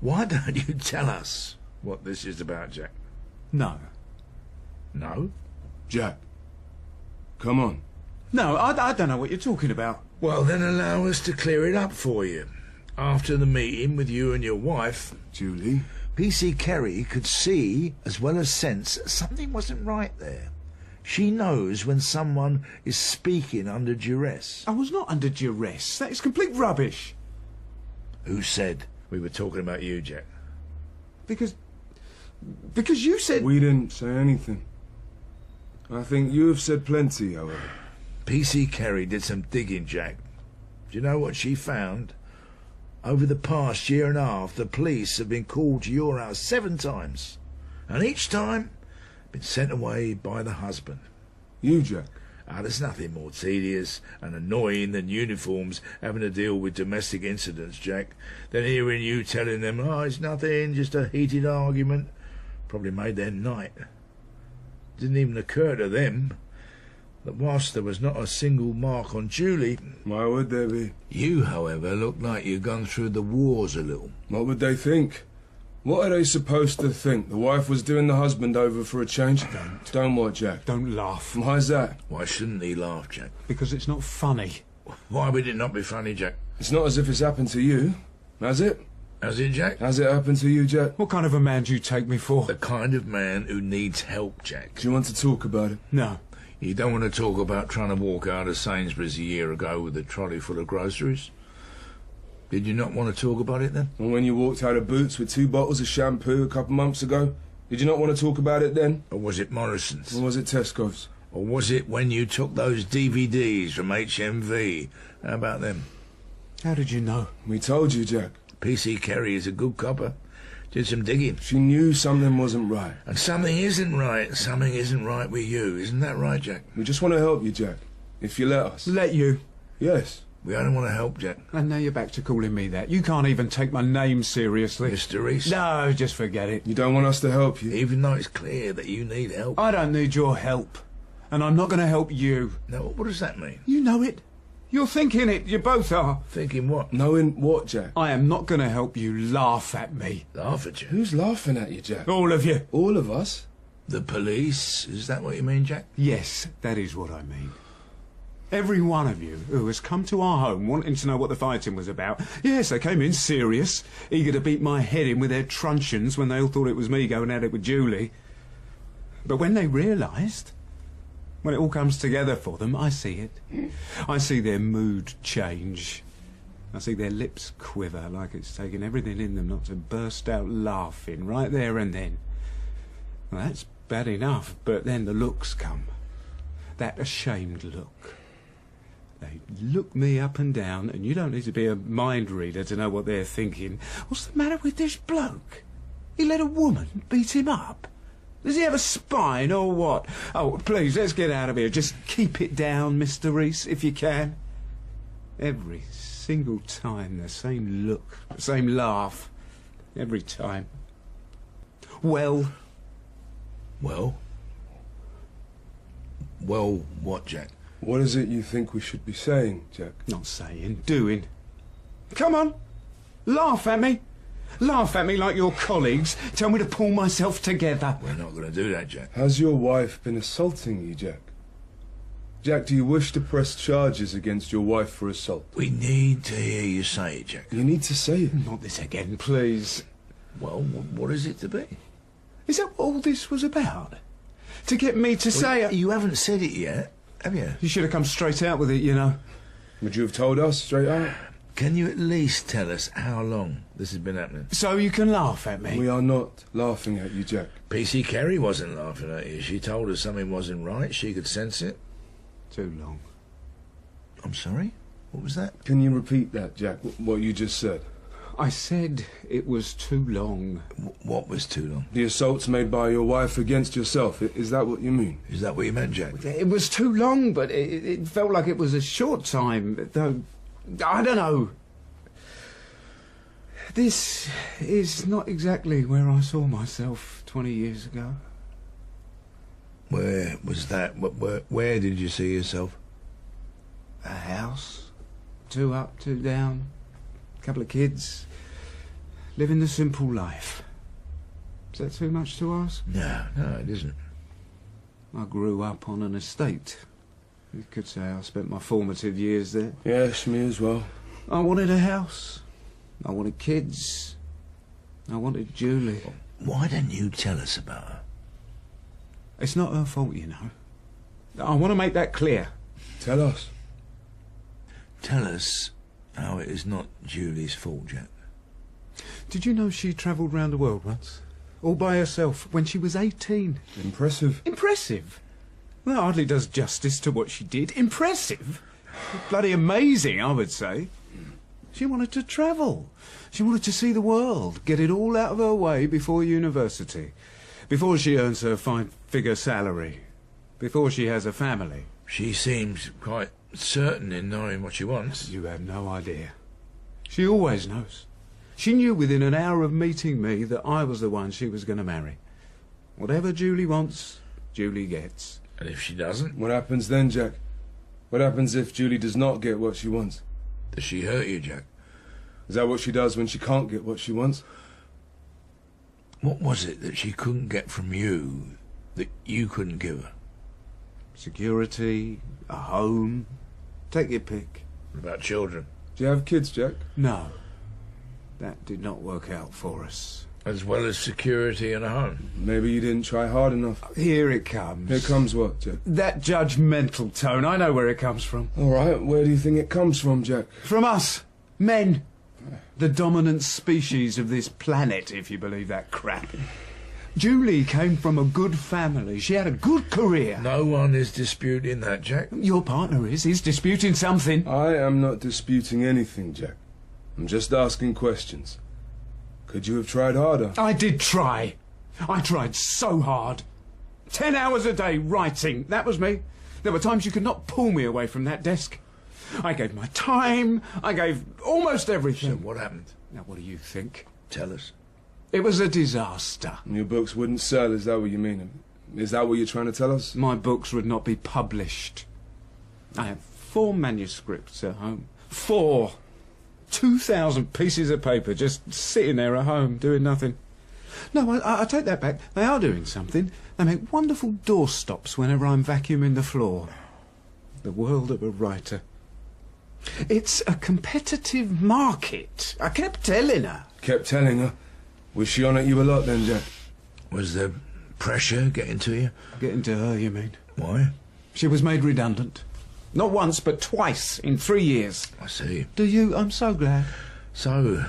Why don't you tell us what this is about, Jack? No. No? Jack, come on. No, I don't know what you're talking about. Well, then allow us to clear it up for you. After the meeting with you and your wife, Julie? PC Kerry could see, as well as sense, something wasn't right there. She knows when someone is speaking under duress. I was not under duress. That is complete rubbish. Who said we were talking about you, Jack? Because you said... We didn't say anything. I think you have said plenty, however. PC Kerry did some digging, Jack. Do you know what she found? Over the past year and a half, the police have been called to your house 7 times. And each time, been sent away by the husband. You, Jack? There's nothing more tedious and annoying than Uniforms having to deal with domestic incidents, Jack, than hearing you telling them, oh, it's nothing, just a heated argument. Probably made their night. Didn't even occur to them that whilst there was not a single mark on Julie... Why would there be? You, however, looked like you'd gone through the wars a little. What would they think? What are they supposed to think? The wife was doing the husband over for a change? Don't what, Jack? Don't laugh. Why's that? Why shouldn't he laugh, Jack? Because it's not funny. Why would it not be funny, Jack? It's not as if it's happened to you, has it? Has it, Jack? Has it happened to you, Jack? What kind of a man do you take me for? The kind of man who needs help, Jack. Do you want to talk about it? No. You don't want to talk about trying to walk out of Sainsbury's a year ago with a trolley full of groceries? Did you not want to talk about it then? And when you walked out of Boots with 2 bottles of shampoo a couple months ago, did you not want to talk about it then? Or was it Morrison's? Or was it Tesco's? Or was it when you took those DVDs from HMV? How about them? How did you know? We told you, Jack. PC Kerry is a good copper. Did some digging. She knew something wasn't right. And something isn't right. Something isn't right with you. Isn't that right, Jack? We just want to help you, Jack. If you let us. Let you? Yes. We only want to help, Jack. And now you're back to calling me that. You can't even take my name seriously. Mr. Reese? No, just forget it. You don't want us to help you? Even though it's clear that you need help. I don't need your help. And I'm not going to help you. Now, what does that mean? You know it. You're thinking it. You both are. Thinking what? Knowing what, Jack? I am not going to help you laugh at me. Laugh at you? Who's laughing at you, Jack? All of you. All of us? The police? Is that what you mean, Jack? Yes, that is what I mean. Every one of you who has come to our home wanting to know what the fighting was about. Yes, they came in serious, eager to beat my head in with their truncheons when they all thought it was me going at it with Julie. But when they realised, when it all comes together for them, I see it. I see their mood change. I see their lips quiver like it's taken everything in them not to burst out laughing right there and then. Well, that's bad enough, but then the looks come. That ashamed look. They look me up and down, and you don't need to be a mind reader to know what they're thinking. What's the matter with this bloke? He let a woman beat him up? Does he have a spine or what? Oh, please, let's get out of here. Just keep it down, Mr. Reese, if you can. Every single time, the same look, the same laugh. Every time. Well? Well? Well, what, Jack? What is it you think we should be saying, Jack? Not saying, doing. Come on, laugh at me. Laugh at me like your colleagues. Tell me to pull myself together. We're not going to do that, Jack. Has your wife been assaulting you, Jack? Jack, do you wish to press charges against your wife for assault? We need to hear you say it, Jack. You need to say it. Not this again, please. Well, what is it to be? Is that what all this was about? To get me to say... You haven't said it yet, have you? You should have come straight out with it, you know. Would you have told us straight out? Can you at least tell us how long this has been happening? So you can laugh at me. We are not laughing at you, Jack. PC Kerry wasn't laughing at you. She told us something wasn't right. She could sense it. Too long. I'm sorry? What was that? Can you repeat that, Jack, what you just said? I said it was too long. What was too long? The assaults made by your wife against yourself, is that what you mean? Is that what you meant, Jack? It was too long, but it felt like it was a short time, though... I don't know. This is not exactly where I saw myself 20 years ago. Where was that? Where did you see yourself? A house. 2 up, 2 down. Couple of kids. Living the simple life. Is that too much to ask? No, it isn't. I grew up on an estate. You could say I spent my formative years there. Yes, me as well. I wanted a house. I wanted kids. I wanted Julie. Why didn't you tell us about her? It's not her fault, you know. I want to make that clear. Tell us. Tell us how it is not Julie's fault, Jack. Did you know she travelled round the world once? All by herself, when she was 18. Impressive. Impressive? That hardly does justice to what she did. Impressive? Bloody amazing, I would say. She wanted to travel. She wanted to see the world, get it all out of her way before university, before she earns her 5-figure salary, before she has a family. She seems quite certain in knowing what she wants. You have no idea. She always knows. She knew within an hour of meeting me that I was the one she was going to marry. Whatever Julie wants, Julie gets. And if she doesn't, What happens then, Jack? What happens if Julie does not get what she wants? does she hurt you, Jack? Is that what she does when she can't get what she wants? What was it that she couldn't get from you that you couldn't give her? Security, a home, take your pick. What about children? Do you have kids, Jack? No, that did not work out for us. As well as security and a home? Maybe you didn't try hard enough. Here it comes. Here comes what, Jack? That judgmental tone, I know where it comes from. All right, where do you think it comes from, Jack? From us, men. The dominant species of this planet, if you believe that crap. Julie came from a good family. She had a good career. No one is disputing that, Jack. Your partner is. He's disputing something. I am not disputing anything, Jack. I'm just asking questions. Could you have tried harder? I did try. I tried so hard. 10 hours a day writing. That was me. There were times you could not pull me away from that desk. I gave my time. I gave almost everything. So what happened? Now, what do you think? Tell us. It was a disaster. Your books wouldn't sell, is that what you mean? Is that what you're trying to tell us? My books would not be published. I have 4 manuscripts at home. 4. 2,000 pieces of paper just sitting there at home doing nothing. No, I take that back. They are doing something. They make wonderful doorstops whenever I'm vacuuming the floor. The world of a writer. It's a competitive market. I kept telling her. Kept telling her. Was she on at you a lot then, Jack? Was the pressure getting to you? Getting to her, you mean? Why? She was made redundant. Not once, but twice in 3 years. I see. Do you? I'm so glad. So,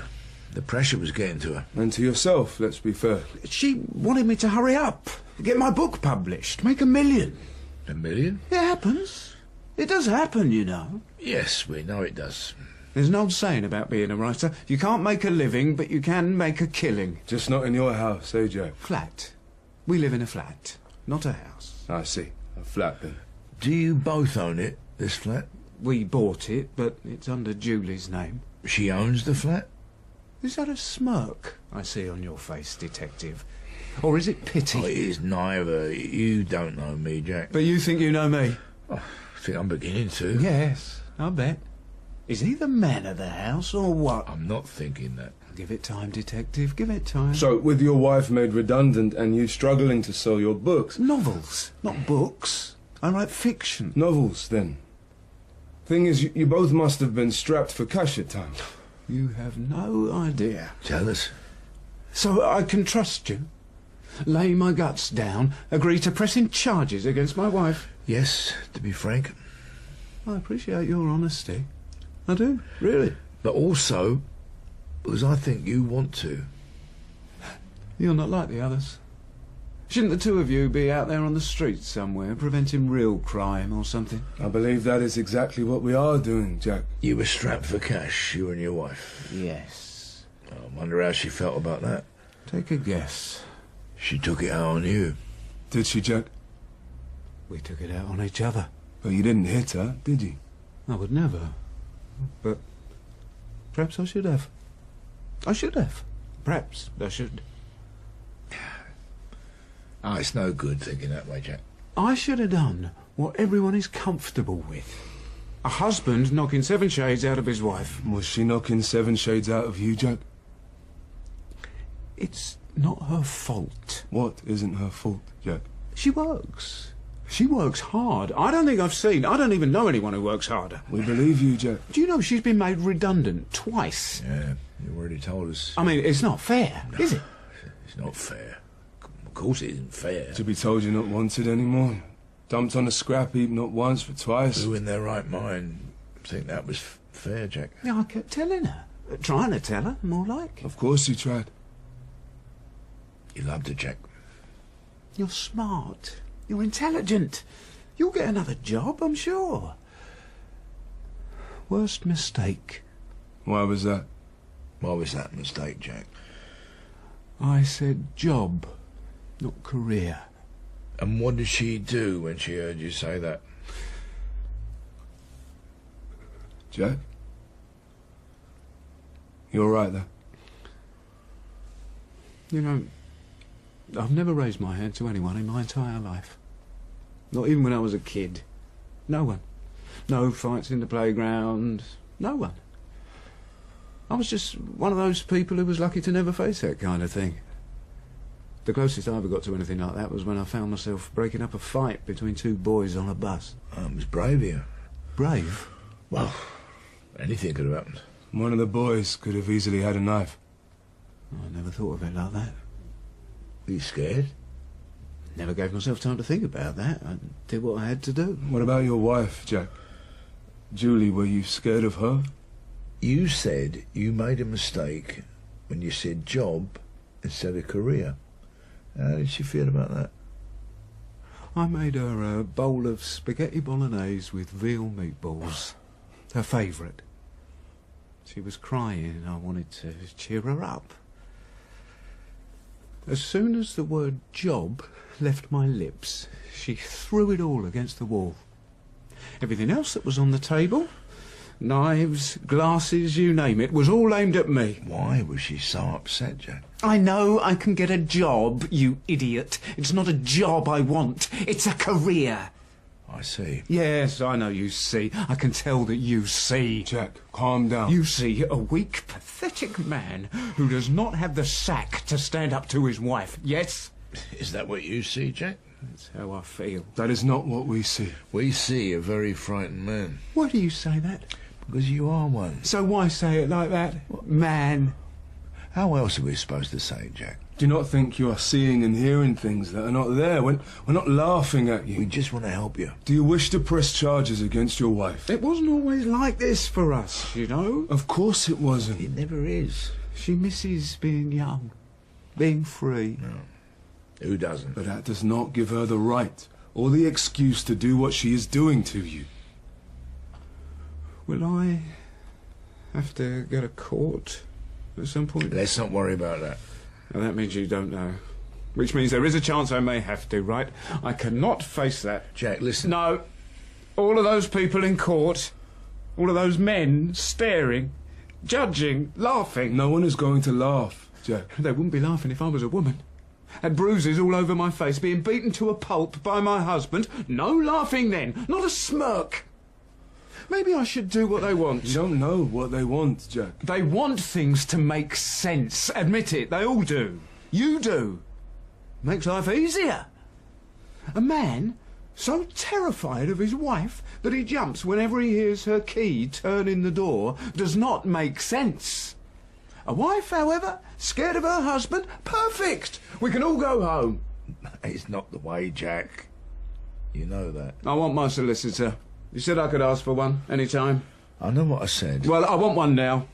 the pressure was getting to her. And to yourself, let's be fair. She wanted me to hurry up, get my book published, make $1 million. $1 million? It happens. It does happen, you know. Yes, we know it does. There's an old saying about being a writer. You can't make a living, but you can make a killing. Just not in your house, eh, Jack? Flat. We live in a flat, not a house. I see. A flat then. Do you both own it, this flat? We bought it, but it's under Julie's name. She owns the flat? Is that a smirk I see on your face, detective? Or is it pity? Oh, it is neither. You don't know me, Jack. But you think you know me? Oh, I think I'm beginning to. Yes, I bet. Is he the man of the house, or what? I'm not thinking that. Give it time, detective, give it time. So, with your wife made redundant and you struggling to sell your books... Novels, not books. I write fiction. Novels, then. Thing is, you both must have been strapped for cash at times. You have no idea. Tell us. So I can trust you? Lay my guts down, agree to pressing charges against my wife? Yes, to be frank. I appreciate your honesty. I do, really. But also, because I think you want to. You're not like the others. Shouldn't the two of you be out there on the streets somewhere, preventing real crime or something? I believe that is exactly what we are doing, Jack. You were strapped for cash, you and your wife. Yes. I wonder how she felt about that. Take a guess. She took it out on you. Did she, Jack? We took it out on each other. But you didn't hit her, did you? I would never. But perhaps I should have. I should have. Perhaps I should. Oh, it's no good thinking that way, Jack. I should have done what everyone is comfortable with. A husband knocking 7 shades out of his wife. Was she knocking 7 shades out of you, Jack? It's not her fault. What isn't her fault, Jack? She works. She works hard. I don't even know anyone who works harder. We believe you, Jack. Do you know she's been made redundant twice? Yeah, you already told us. I mean, it's not fair, is it? It's not fair. Of course it isn't fair. To be told you're not wanted anymore. Dumped on a scrap heap not once but twice. Who in their right mind think that was fair, Jack? Yeah, I kept telling her. Trying to tell her, more like. Of course you tried. You loved her, Jack. You're smart. You're intelligent. You'll get another job, I'm sure. Worst mistake. Why was that? Why was that a mistake, Jack? I said job, not career. And what did she do when she heard you say that? Jack? You're right there. You know, I've never raised my hand to anyone in my entire life. Not even when I was a kid. No one. No fights in the playground. No one. I was just one of those people who was lucky to never face that kind of thing. The closest I ever got to anything like that was when I found myself breaking up a fight between two boys on a bus. It was brave of you. Brave? Well, anything could have happened. One of the boys could have easily had a knife. I never thought of it like that. Were you scared? Never gave myself time to think about that. I did what I had to do. What about your wife, Jack? Julie, were you scared of her? You said you made a mistake when you said job instead of career. How did she feel about that? I made her a bowl of spaghetti bolognese with veal meatballs. Her favourite. She was crying and I wanted to cheer her up. As soon as the word job left my lips, she threw it all against the wall. Everything else that was on the table, knives, glasses, you name it, was all aimed at me. Why was she so upset, Jack? I know I can get a job, you idiot. It's not a job I want. It's a career. I see. Yes, I know you see. I can tell that you see. Jack, calm down. You see a weak, pathetic man who does not have the sack to stand up to his wife. Yes? Is that what you see, Jack? That's how I feel. That is not what we see. We see a very frightened man. Why do you say that? Because you are one. So why say it like that? Man. How else are we supposed to say it, Jack? Do you not think you are seeing and hearing things that are not there? We're not laughing at you. We just want to help you. Do you wish to press charges against your wife? It wasn't always like this for us, you know. Of course it wasn't. It never is. She misses being young, being free. No. Who doesn't? But that does not give her the right or the excuse to do what she is doing to you. Will I have to go to court at some point? Let's not worry about that. Well, that means you don't know. Which means there is a chance I may have to, right? I cannot face that. Jack, listen. No. All of those people in court, all of those men staring, judging, laughing. No one is going to laugh, Jack. They wouldn't be laughing if I was a woman. Had bruises all over my face, being beaten to a pulp by my husband. No laughing then, not a smirk. Maybe I should do what they want. You don't know what they want, Jack. They want things to make sense. Admit it, they all do. You do. Makes life easier. A man so terrified of his wife that he jumps whenever he hears her key turn in the door does not make sense. A wife, however, scared of her husband, perfect. We can all go home. It's not the way, Jack. You know that. I want my solicitor. You said I could ask for one any time. I know what I said. Well, I want one now.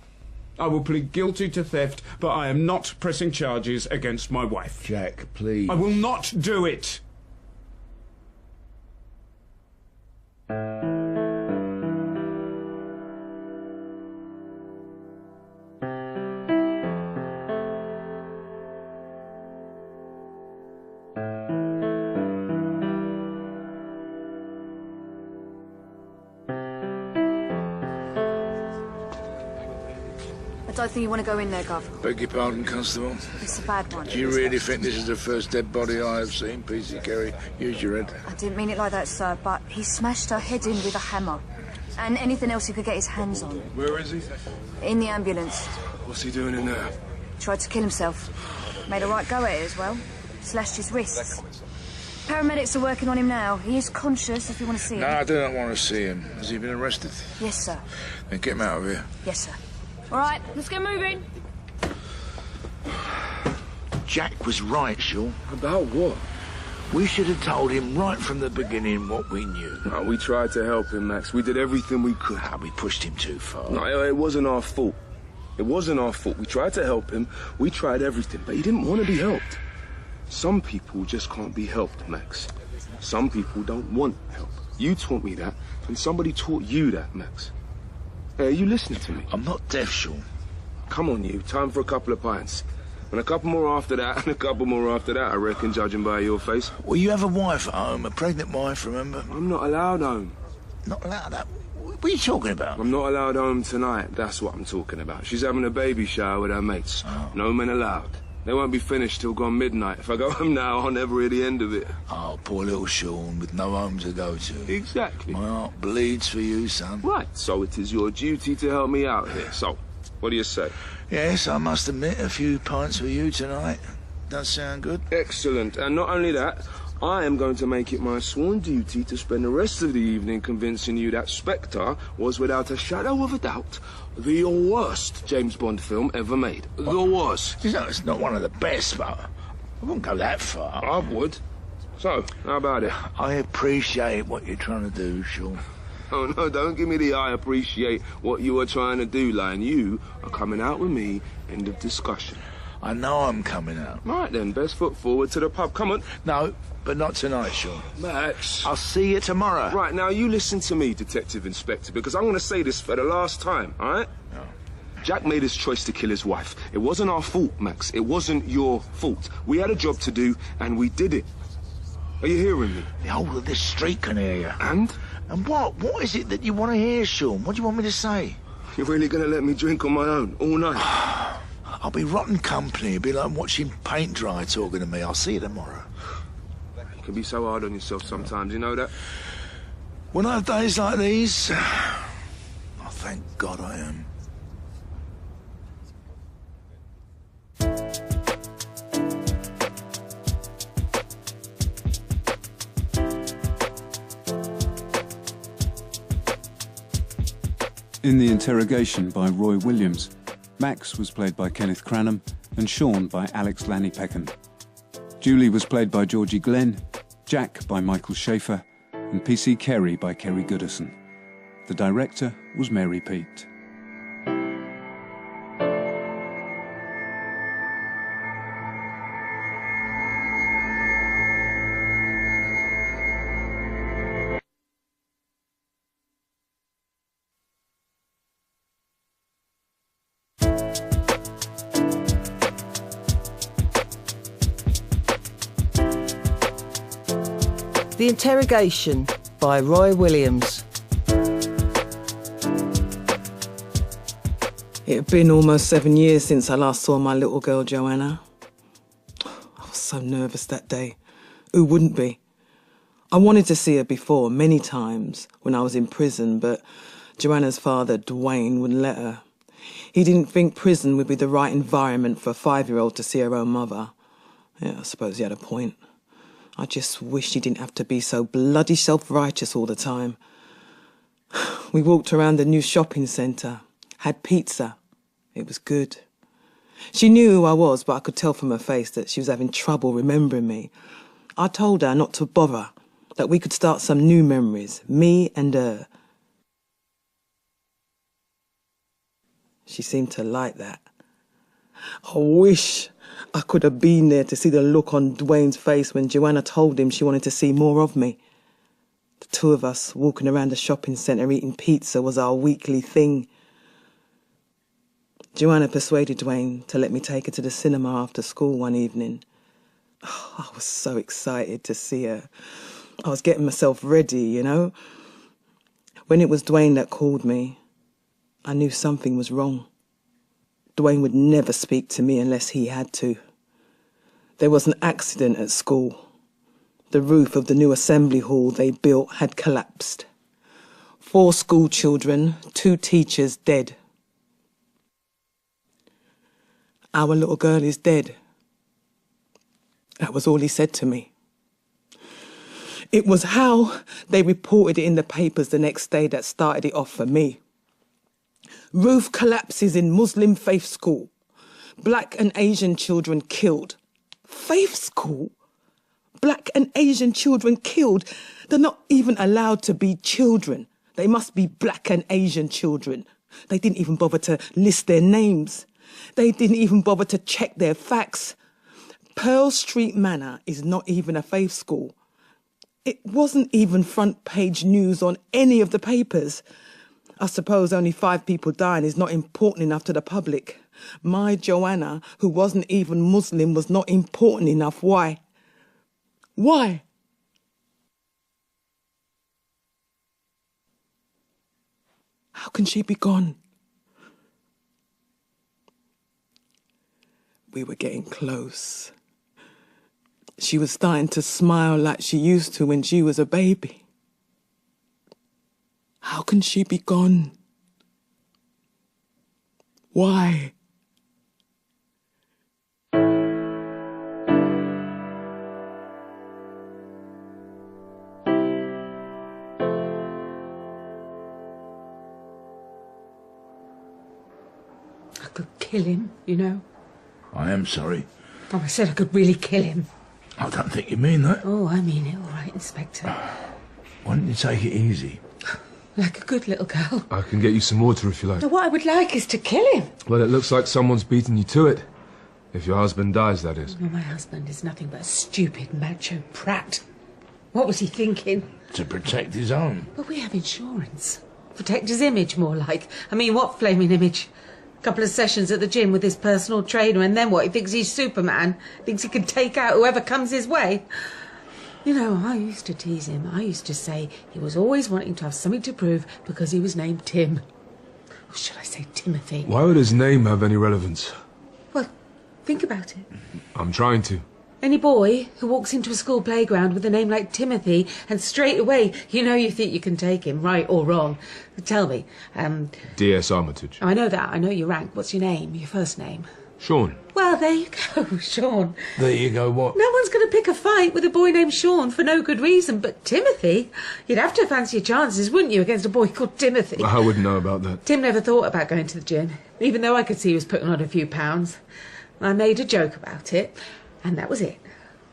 I will plead guilty to theft, but I am not pressing charges against my wife. Jack, please. I will not do it. I don't think you want to go in there, Gov. Beg your pardon, Constable. It's a bad one. Do you really think this is the first dead body I have seen, Peate, Kerry? Use your head. I didn't mean it like that, sir, but he smashed her head in with a hammer. And anything else he could get his hands on. Where is he? In the ambulance. What's he doing in there? Tried to kill himself. Made a right go at it as well. Slashed his wrists. Paramedics are working on him now. He is conscious if you want to see him. No, I do not want to see him. Has he been arrested? Yes, sir. Then get him out of here. Yes, sir. All right, let's get moving. Jack was right, Shaw. About what? We should have told him right from the beginning what we knew. No, we tried to help him, Max. We did everything we could. We pushed him too far. No, it wasn't our fault. It wasn't our fault. We tried to help him. We tried everything, but he didn't want to be helped. Some people just can't be helped, Max. Some people don't want help. You taught me that, and somebody taught you that, Max. Hey, are you listening to me? I'm not deaf, Shaw. Come on, you. Time for a couple of pints. And a couple more after that, and a couple more after that, I reckon, judging by your face. Well, you have a wife at home, a pregnant wife, remember? I'm not allowed home. Not allowed that? What are you talking about? I'm not allowed home tonight, that's what I'm talking about. She's having a baby shower with her mates. Oh. No men allowed. They won't be finished till gone midnight. If I go home now, I'll never hear the end of it. Oh, poor little Sean with no home to go to. Exactly. My heart bleeds for you, son. Right, so it is your duty to help me out here. So, what do you say? Yes, I must admit, a few pints for you tonight. Does sound good. Excellent. And not only that, I am going to make it my sworn duty to spend the rest of the evening convincing you that Spectre was, without a shadow of a doubt, the worst James Bond film ever made. The worst. You know, it's not one of the best, but I wouldn't go that far. I would. So, how about it? I appreciate what you're trying to do, Sean. Oh, no, don't give me the I appreciate what you are trying to do line. You are coming out with me. End of discussion. I know I'm coming out. Right then, best foot forward to the pub. Come on. No, but not tonight, Sean. Max. I'll see you tomorrow. Right, now you listen to me, Detective Inspector, because I'm going to say this for the last time, all right? No. Jack made his choice to kill his wife. It wasn't our fault, Max. It wasn't your fault. We had a job to do, and we did it. Are you hearing me? The whole of this street can hear you. And? And what? What is it that you want to hear, Sean? What do you want me to say? You're really going to let me drink on my own all night? I'll be rotten company. It'll be like watching paint dry talking to me. I'll see you tomorrow. You can be so hard on yourself sometimes, you know that? When I have days like these, oh, thank God I am. In The Interrogation by Roy Williams, Max was played by Kenneth Cranham and Sean by Alex Lanipekun. Julie was played by Georgie Glen, Jack by Michael Shaeffer, and PC Kerry by Kerry Gooderson. The director was Mary Peate. The Interrogation by Roy Williams. It had been almost 7 years since I last saw my little girl Joanna. I was so nervous that day. Who wouldn't be? I wanted to see her before, many times, when I was in prison, but Joanna's father, Dwayne, wouldn't let her. He didn't think prison would be the right environment for a 5-year-old to see her own mother. Yeah, I suppose he had a point. I just wished he didn't have to be so bloody self-righteous all the time. We walked around the new shopping centre, had pizza. It was good. She knew who I was, but I could tell from her face that she was having trouble remembering me. I told her not to bother, that we could start some new memories, me and her. She seemed to like that. I wish I could have been there to see the look on Dwayne's face when Joanna told him she wanted to see more of me. The two of us walking around the shopping centre eating pizza was our weekly thing. Joanna persuaded Dwayne to let me take her to the cinema after school one evening. Oh, I was so excited to see her. I was getting myself ready, you know. When it was Dwayne that called me, I knew something was wrong. Dwayne would never speak to me unless he had to. There was an accident at school. The roof of the new assembly hall they built had collapsed. 4 school children, 2 teachers dead. Our little girl is dead. That was all he said to me. It was how they reported it in the papers the next day that started it off for me. Roof collapses in Muslim faith school. Black and Asian children killed. Faith school? Black and Asian children killed? They're not even allowed to be children. They must be black and Asian children. They didn't even bother to list their names. They didn't even bother to check their facts. Pearl Street Manor is not even a faith school. It wasn't even front page news on any of the papers. I suppose only 5 people dying is not important enough to the public. My Joanna, who wasn't even Muslim, was not important enough. Why? Why? How can she be gone? We were getting close. She was starting to smile like she used to when she was a baby. How can she be gone? Why? I could kill him, you know. I am sorry. Oh, I said I could really kill him. I don't think you mean that. Oh, I mean it, all right, Inspector. Why don't you take it easy? Like a good little girl. I can get you some water if you like. Now, what I would like is to kill him. Well, it looks like someone's beaten you to it. If your husband dies, that is. Well, my husband is nothing but a stupid macho prat. What was he thinking? To protect his own. But we have insurance. Protect his image, more like. I mean, what flaming image? A couple of sessions at the gym with his personal trainer, and then what? He thinks he's Superman? Thinks he can take out whoever comes his way? You know, I used to tease him. I used to say he was always wanting to have something to prove because he was named Tim. Or should I say Timothy? Why would his name have any relevance? Well, think about it. I'm trying to. Any boy who walks into a school playground with a name like Timothy and straight away you think you can take him, right or wrong. Tell me. D.S. Armitage. Oh, I know that. I know your rank. What's your name? Your first name? Sean. Well, there you go, Sean. There you go, what? No one's going to pick a fight with a boy named Sean for no good reason, but Timothy? You'd have to fancy your chances, wouldn't you, against a boy called Timothy? I wouldn't know about that. Tim never thought about going to the gym, even though I could see he was putting on a few pounds. I made a joke about it, and that was it.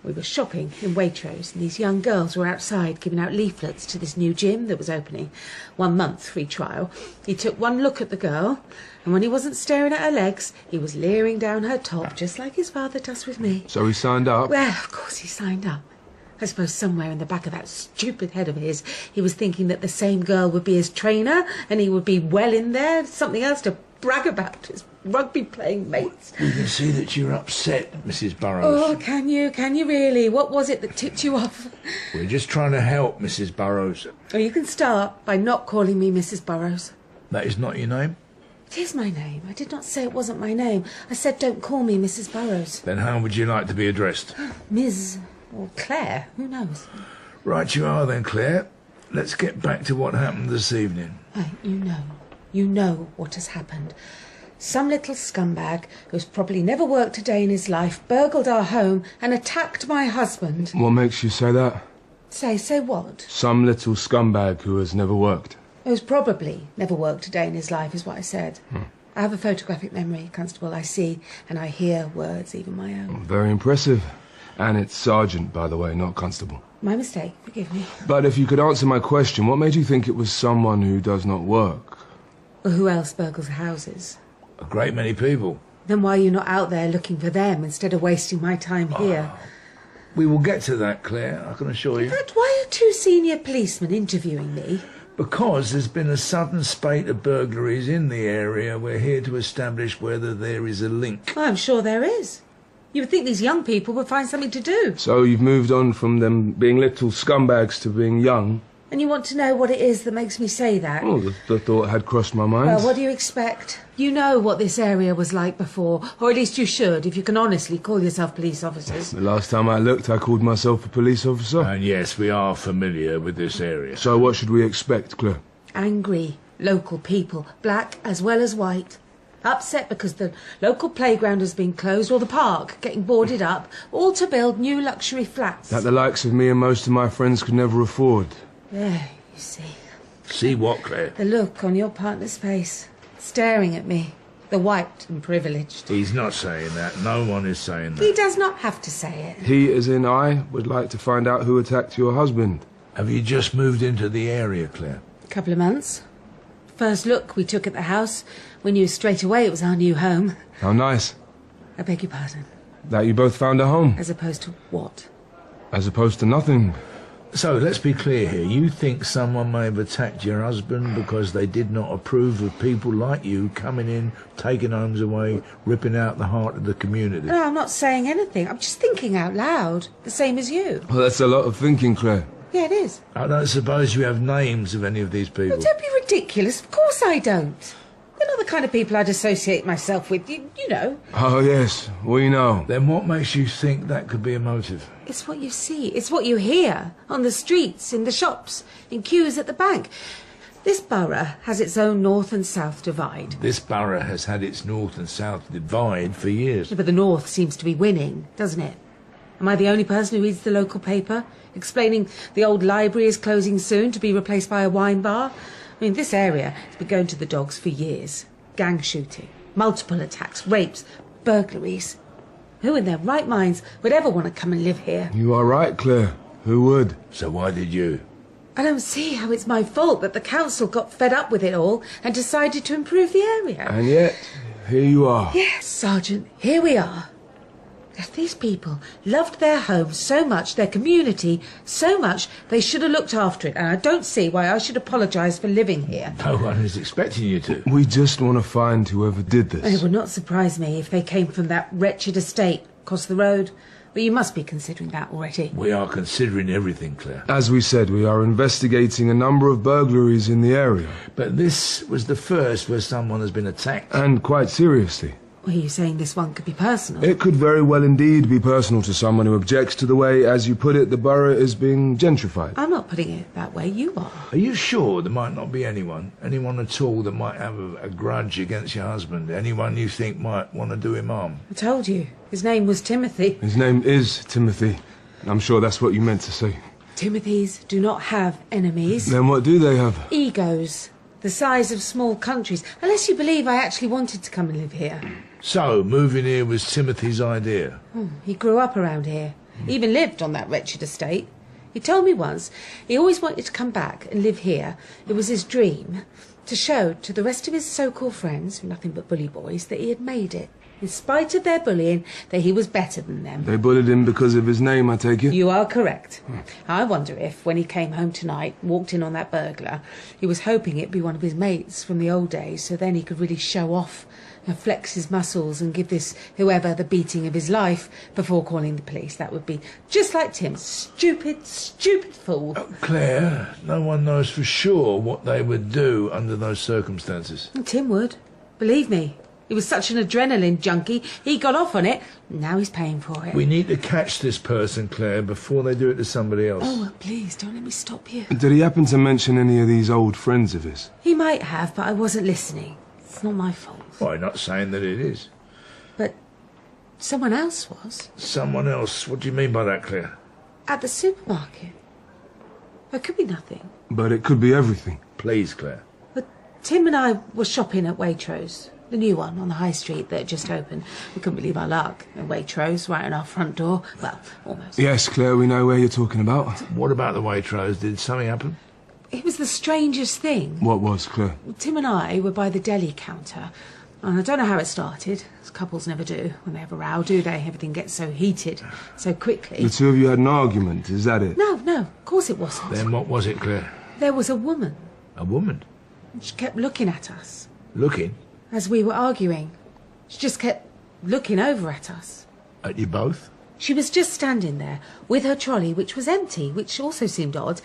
We were shopping in Waitrose, and these young girls were outside giving out leaflets to this new gym that was opening. 1 month free trial. He took one look at the girl, and when he wasn't staring at her legs, he was leering down her top, just like his father does with me. So he signed up? Well, of course he signed up. I suppose somewhere in the back of that stupid head of his, he was thinking that the same girl would be his trainer, and he would be well in there, something else to brag about to his rugby-playing mates. We can see that you're upset, Mrs. Burrows. Oh, can you? Can you really? What was it that tipped you off? We're just trying to help, Mrs. Burrows. Oh, you can start by not calling me Mrs. Burrows. That is not your name? It is my name. I did not say it wasn't my name. I said don't call me Mrs. Burrows. Then how would you like to be addressed? Ms. or Claire. Who knows? Right you are then, Claire. Let's get back to what happened this evening. Right, you know what has happened. Some little scumbag who's probably never worked a day in his life burgled our home and attacked my husband. What makes you say that? Say what? Some little scumbag who has never worked. Who's probably never worked a day in his life is what I said. I have a photographic memory, Constable. I see and I hear words, even my own. Very impressive. And it's Sergeant, by the way, not Constable. My mistake, forgive me. But if you could answer my question, what made you think it was someone who does not work? Well, who else burgles houses? A great many people. Then why are you not out there looking for them instead of wasting my time here? We will get to that, Claire, I can assure you. But why are 2 senior policemen interviewing me? Because there's been a sudden spate of burglaries in the area, we're here to establish whether there is a link. I'm sure there is. You would think these young people would find something to do. So you've moved on from them being little scumbags to being young? And you want to know what it is that makes me say that? Oh, the thought had crossed my mind. Well, what do you expect? You know what this area was like before, or at least you should, if you can honestly call yourself police officers. The last time I looked, I called myself a police officer. And yes, we are familiar with this area. So what should we expect, Claire? Angry local people, black as well as white. Upset because the local playground has been closed, or the park getting boarded up, all to build new luxury flats. That the likes of me and most of my friends could never afford. There, you see. See what, Claire? The look on your partner's face, staring at me. The white and privileged. He's not saying that. No one is saying that. He does not have to say it. He, as in I, would like to find out who attacked your husband. Have you just moved into the area, Claire? A couple of months. First look we took at the house, we knew straight away it was our new home. How nice. I beg your pardon. That you both found a home. As opposed to what? As opposed to nothing. So, let's be clear here. You think someone may have attacked your husband because they did not approve of people like you coming in, taking homes away, ripping out the heart of the community? No, I'm not saying anything. I'm just thinking out loud, the same as you. Well, that's a lot of thinking, Claire. Yeah, it is. I don't suppose you have names of any of these people. Well, don't be ridiculous. Of course I don't. They're not the kind of people I'd associate myself with, you know. Oh, yes, we know. Then what makes you think that could be a motive? It's what you see. It's what you hear on the streets, in the shops, in queues at the bank. This borough has its own north and south divide. This borough has had its north and south divide for years. But the north seems to be winning, doesn't it? Am I the only person who reads the local paper, explaining the old library is closing soon to be replaced by a wine bar? I mean, this area has been going to the dogs for years. Gang shooting, multiple attacks, rapes, burglaries. Who in their right minds would ever want to come and live here? You are right, Claire. Who would? So why did you? I don't see how it's my fault that the council got fed up with it all and decided to improve the area. And yet, here you are. Yes, Sergeant, here we are. If these people loved their home so much, their community so much, they should have looked after it, and I don't see why I should apologise for living here. No one is expecting you to. We just want to find whoever did And it this. would not surprise me if they came from that wretched estate across the road. But you must be considering that already. We are considering everything, Claire. As we said, we are investigating a number of burglaries in the area. But this was the first where someone has been attacked. And quite seriously. Are you saying this one could be personal? It could very well indeed be personal to someone who objects to the way, as you put it, the borough is being gentrified. I'm not putting it that way, you are. Are you sure there might not be anyone at all that might have a grudge against your husband? Anyone you think might want to do him harm? I told you, his name was Timothy. His name is Timothy. I'm sure that's what you meant to say. Timothys do not have enemies. Then what do they have? Egos. The size of small countries. Unless you believe I actually wanted to come and live here. So, moving here was Timothy's idea? He grew up around here. He even lived on that wretched estate. He told me once he always wanted to come back and live here. It was his dream to show to the rest of his so-called friends, nothing but bully boys, that he had made it. In spite of their bullying, that he was better than them. They bullied him because of his name, I take it? You are correct. I wonder if, when he came home tonight, walked in on that burglar, he was hoping it'd be one of his mates from the old days, so then he could really show off and flex his muscles and give this whoever the beating of his life before calling the police. That would be just like Tim. Stupid, stupid fool. Claire, no one knows for sure what they would do under those circumstances. Tim would. Believe me. He was such an adrenaline junkie. He got off on it. Now he's paying for it. We need to catch this person, Claire, before they do it to somebody else. Oh, well, please, don't let me stop you. Did he happen to mention any of these old friends of his? He might have, but I wasn't listening. It's not my fault. Well, I'm not saying that it is. But someone else was. Someone else? What do you mean by that, Claire? At the supermarket. It could be nothing. But it could be everything. Please, Claire. But Tim and I were shopping at Waitrose. The new one on the high street that had just opened. We couldn't believe our luck. At Waitrose, right on our front door. Well, almost. Yes, Claire, we know where you're talking about. What about the Waitrose? Did something happen? It was the strangest thing. What was, Claire? Tim and I were by the deli counter. And I don't know how it started, as couples never do. When they have a row, do they? Everything gets so heated so quickly. The two of you had an argument, is that it? No, of course it wasn't. Then what was it, Claire? There was a woman. A woman? She kept looking at us. Looking? As we were arguing. She just kept looking over at us. At you both? She was just standing there with her trolley, which was empty, which also seemed odd.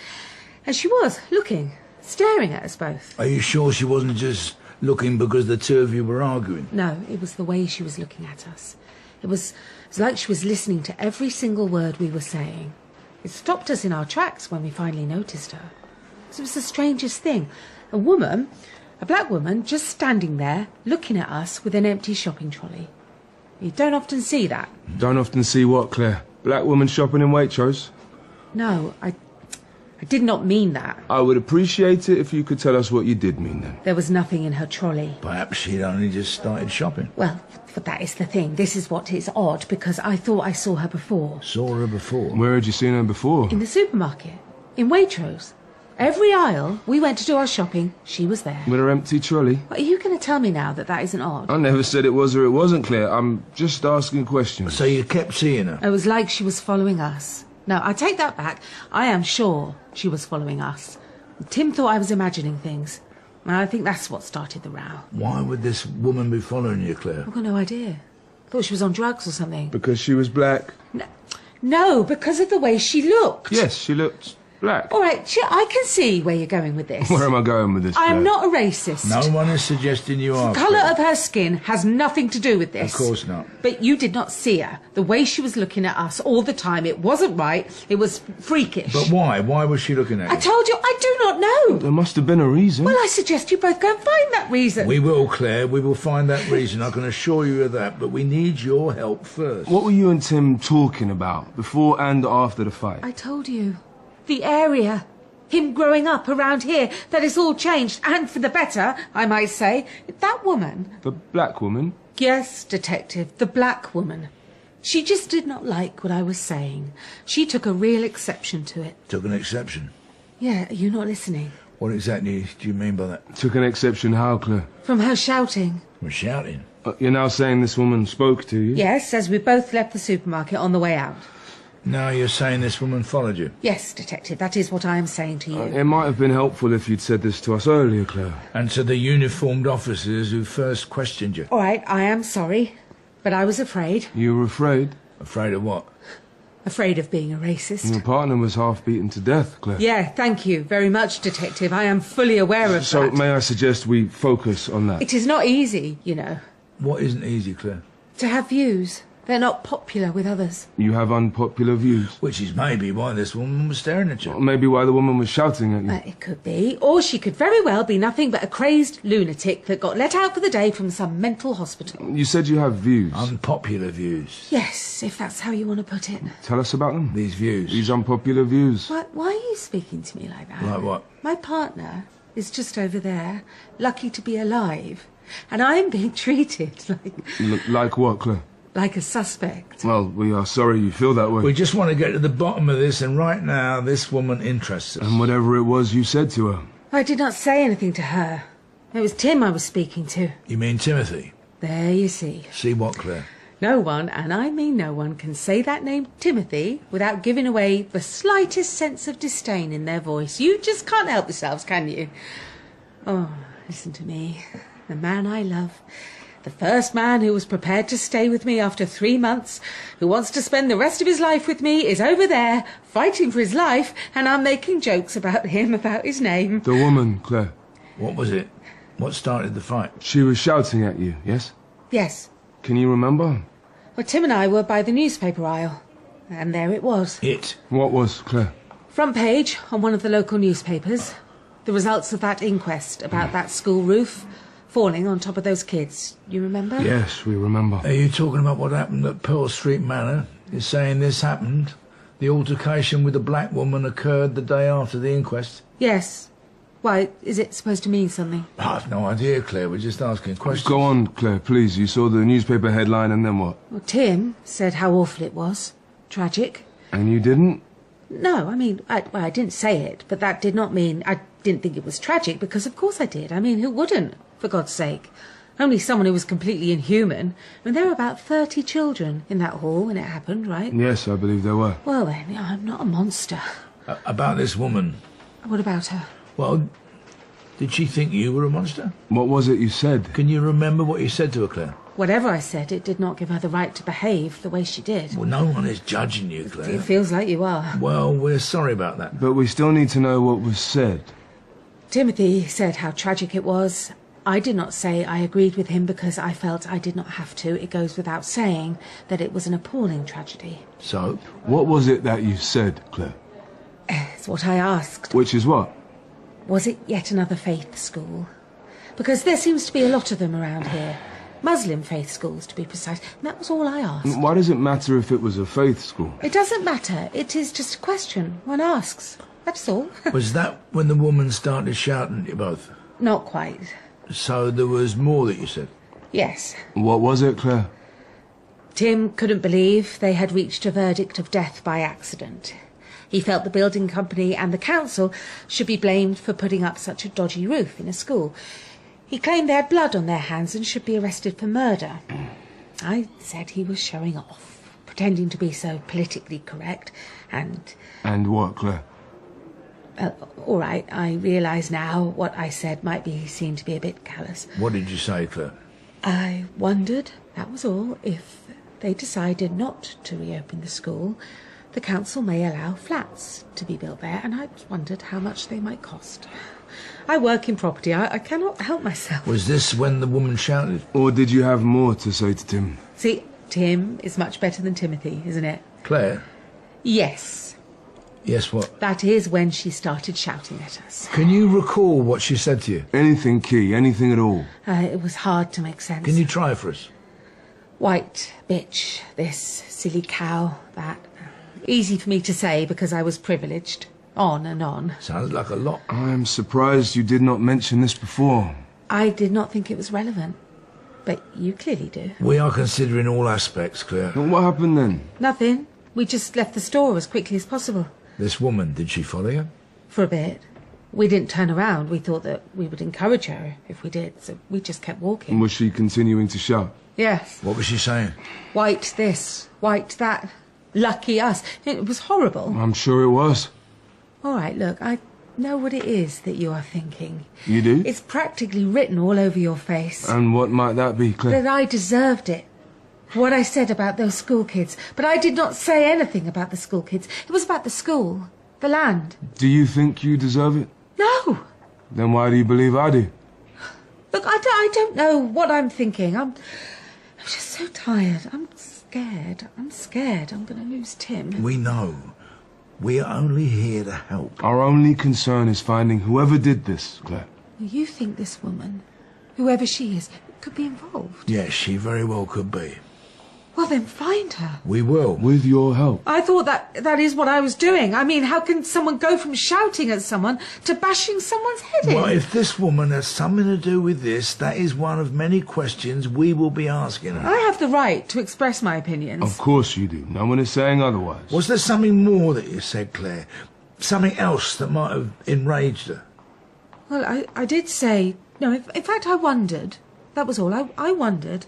And she was looking, staring at us both. Are you sure she wasn't just looking because the two of you were arguing? No, it was the way she was looking at us. It was like she was listening to every single word we were saying. It stopped us in our tracks when we finally noticed her. It was the strangest thing. A woman, a black woman, just standing there, looking at us with an empty shopping trolley. You don't often see that. Don't often see what, Claire? Black woman shopping in Waitrose? No, I did not mean that. I would appreciate it if you could tell us what you did mean then. There was nothing in her trolley. Perhaps she'd only just started shopping. Well, but that is the thing. This is what is odd, because I thought I saw her before. Saw her before? Where had you seen her before? In the supermarket. In Waitrose. Every aisle we went to do our shopping, she was there. With her empty trolley? Are you going to tell me now that that isn't odd? I never said it was or it wasn't, Claire. I'm just asking questions. So you kept seeing her? It was like she was following us. No, I take that back. I am sure she was following us. Tim thought I was imagining things. And I think that's what started the row. Why would this woman be following you, Claire? I've got no idea. Thought she was on drugs or something. Because she was black? No, because of the way she looked. Yes, she looked black. All right, I can see where you're going with this. Where am I going with this, Claire? I'm not a racist. No one is suggesting you are. The colour of her skin has nothing to do with this. Of course not. But you did not see her. The way she was looking at us all the time, it wasn't right. It was freakish. But why? Why was she looking at you? I told you, I do not know. There must have been a reason. Well, I suggest you both go and find that reason. We will, Claire. We will find that reason. I can assure you of that. But we need your help first. What were you and Tim talking about before and after the fight? I told you. The area. Him growing up around here. That it's all changed. And for the better, I might say. That woman. The black woman? Yes, Detective. The black woman. She just did not like what I was saying. She took a real exception to it. Took an exception? Yeah, are you not listening? What exactly do you mean by that? Took an exception how, Claire? From her shouting. From shouting? You're now saying this woman spoke to you? Yes, as we both left the supermarket on the way out. Now you're saying this woman followed you? Yes, Detective, that is what I am saying to you. It might have been helpful if you'd said this to us earlier, Claire. And to the uniformed officers who first questioned you? All right, I am sorry, but I was afraid. You were afraid? Afraid of what? Afraid of being a racist. Your partner was half beaten to death, Claire. Yeah, thank you very much, Detective. I am fully aware of that. So may I suggest we focus on that? It is not easy, you know. What isn't easy, Claire? To have views. They're not popular with others. You have unpopular views. Which is maybe why this woman was staring at you. Or maybe why the woman was shouting at you. It could be. Or she could very well be nothing but a crazed lunatic that got let out for the day from some mental hospital. You said you have views. Unpopular views. Yes, if that's how you want to put it. Tell us about them. These views. These unpopular views. Why are you speaking to me like that? Like what? My partner is just over there, lucky to be alive. And I'm being treated Like what, Claire? like a suspect. Well, we are sorry you feel that way. We just want to get to the bottom of this, and right now this woman interests us. And whatever it was you said to her. I did not say anything to her. It was Tim I was speaking to. You mean Timothy? There you see. See what, Claire? No one, and I mean no one, can say that name Timothy without giving away the slightest sense of disdain in their voice. You just can't help yourselves, can you? Oh, listen to me. The man I love. The first man who was prepared to stay with me after 3 months, who wants to spend the rest of his life with me, is over there, fighting for his life, and I'm making jokes about him, about his name. The woman, Claire. What was it? What started the fight? She was shouting at you, yes? Yes. Can you remember? Well, Tim and I were by the newspaper aisle, and there it was. It? What was, Claire? Front page on one of the local newspapers. The results of that inquest about that school roof falling on top of those kids. You remember? Yes, we remember. Are you talking about what happened at Pearl Street Manor? You're saying this happened? The altercation with the black woman occurred the day after the inquest? Yes. Why, is it supposed to mean something? I've no idea, Claire. We're just asking questions. Go on, Claire, please. You saw the newspaper headline and then what? Well, Tim said how awful it was. Tragic. And you didn't? No, I mean, I didn't say it, but that did not mean I didn't think it was tragic, because of course I did. I mean, who wouldn't, for God's sake? Only someone who was completely inhuman. I mean, there were about 30 children in that hall when it happened, right? Yes, I believe there were. Well then, I'm not a monster. About this woman? What about her? Well, did she think you were a monster? What was it you said? Can you remember what you said to her, Claire? Whatever I said, it did not give her the right to behave the way she did. Well, no one is judging you, Claire. It feels like you are. Well, we're sorry about that. But we still need to know what was said. Timothy said how tragic it was. I did not say I agreed with him because I felt I did not have to. It goes without saying that it was an appalling tragedy. So? What was it that you said, Claire? It's what I asked. Which is what? Was it yet another faith school? Because there seems to be a lot of them around here. Muslim faith schools, to be precise. And that was all I asked. Why does it matter if it was a faith school? It doesn't matter. It is just a question one asks. That's all. Was that when the woman started shouting at you both? Not quite. So there was more that you said? Yes. What was it, Claire? Tim couldn't believe they had reached a verdict of death by accident. He felt the building company and the council should be blamed for putting up such a dodgy roof in a school. He claimed they had blood on their hands and should be arrested for murder. I said he was showing off, pretending to be so politically correct, and... And what, Claire? All right, I realise now what I said might be seen to be a bit callous. What did you say, Claire? I wondered, that was all, if they decided not to reopen the school, The council may allow flats to be built there, and I wondered how much they might cost. I work in property. I cannot help myself. Was this when the woman shouted? Or did you have more to say to Tim? See, Tim is much better than Timothy, isn't it? Claire? Yes. Yes, what? That is when she started shouting at us. Can you recall what she said to you? Anything, Key, anything at all. It was hard to make sense. Can you try for us? White bitch, this, silly cow, that. Easy for me to say because I was privileged. On and on. Sounds like a lot. I am surprised you did not mention this before. I did not think it was relevant. But you clearly do. We are considering all aspects, Claire. And what happened then? Nothing. We just left the store as quickly as possible. This woman, did she follow you? For a bit. We didn't turn around. We thought that we would encourage her if we did, so we just kept walking. And was she continuing to shout? Yes. What was she saying? White this, white that. Lucky us. It was horrible. I'm sure it was. All right, look, I know what it is that you are thinking. You do? It's practically written all over your face. And what might that be, Claire? That I deserved it. What I said about those school kids. But I did not say anything about the school kids. It was about the school, the land. Do you think you deserve it? No. Then why do you believe I do? Look, I don't know what I'm thinking. I'm just so tired. I'm scared. I'm going to lose Tim. We know. We are only here to help. Our only concern is finding whoever did this, Claire. You think this woman, whoever she is, could be involved? Yes, she very well could be. Well, then find her. We will. With your help. I thought that is what I was doing. I mean, how can someone go from shouting at someone to bashing someone's head in? Well, if this woman has something to do with this, that is one of many questions we will be asking her. I have the right to express my opinions. Of course you do. No one is saying otherwise. Was there something more that you said, Claire? Something else that might have enraged her? Well, I did say... No, in fact, I wondered. That was all. I wondered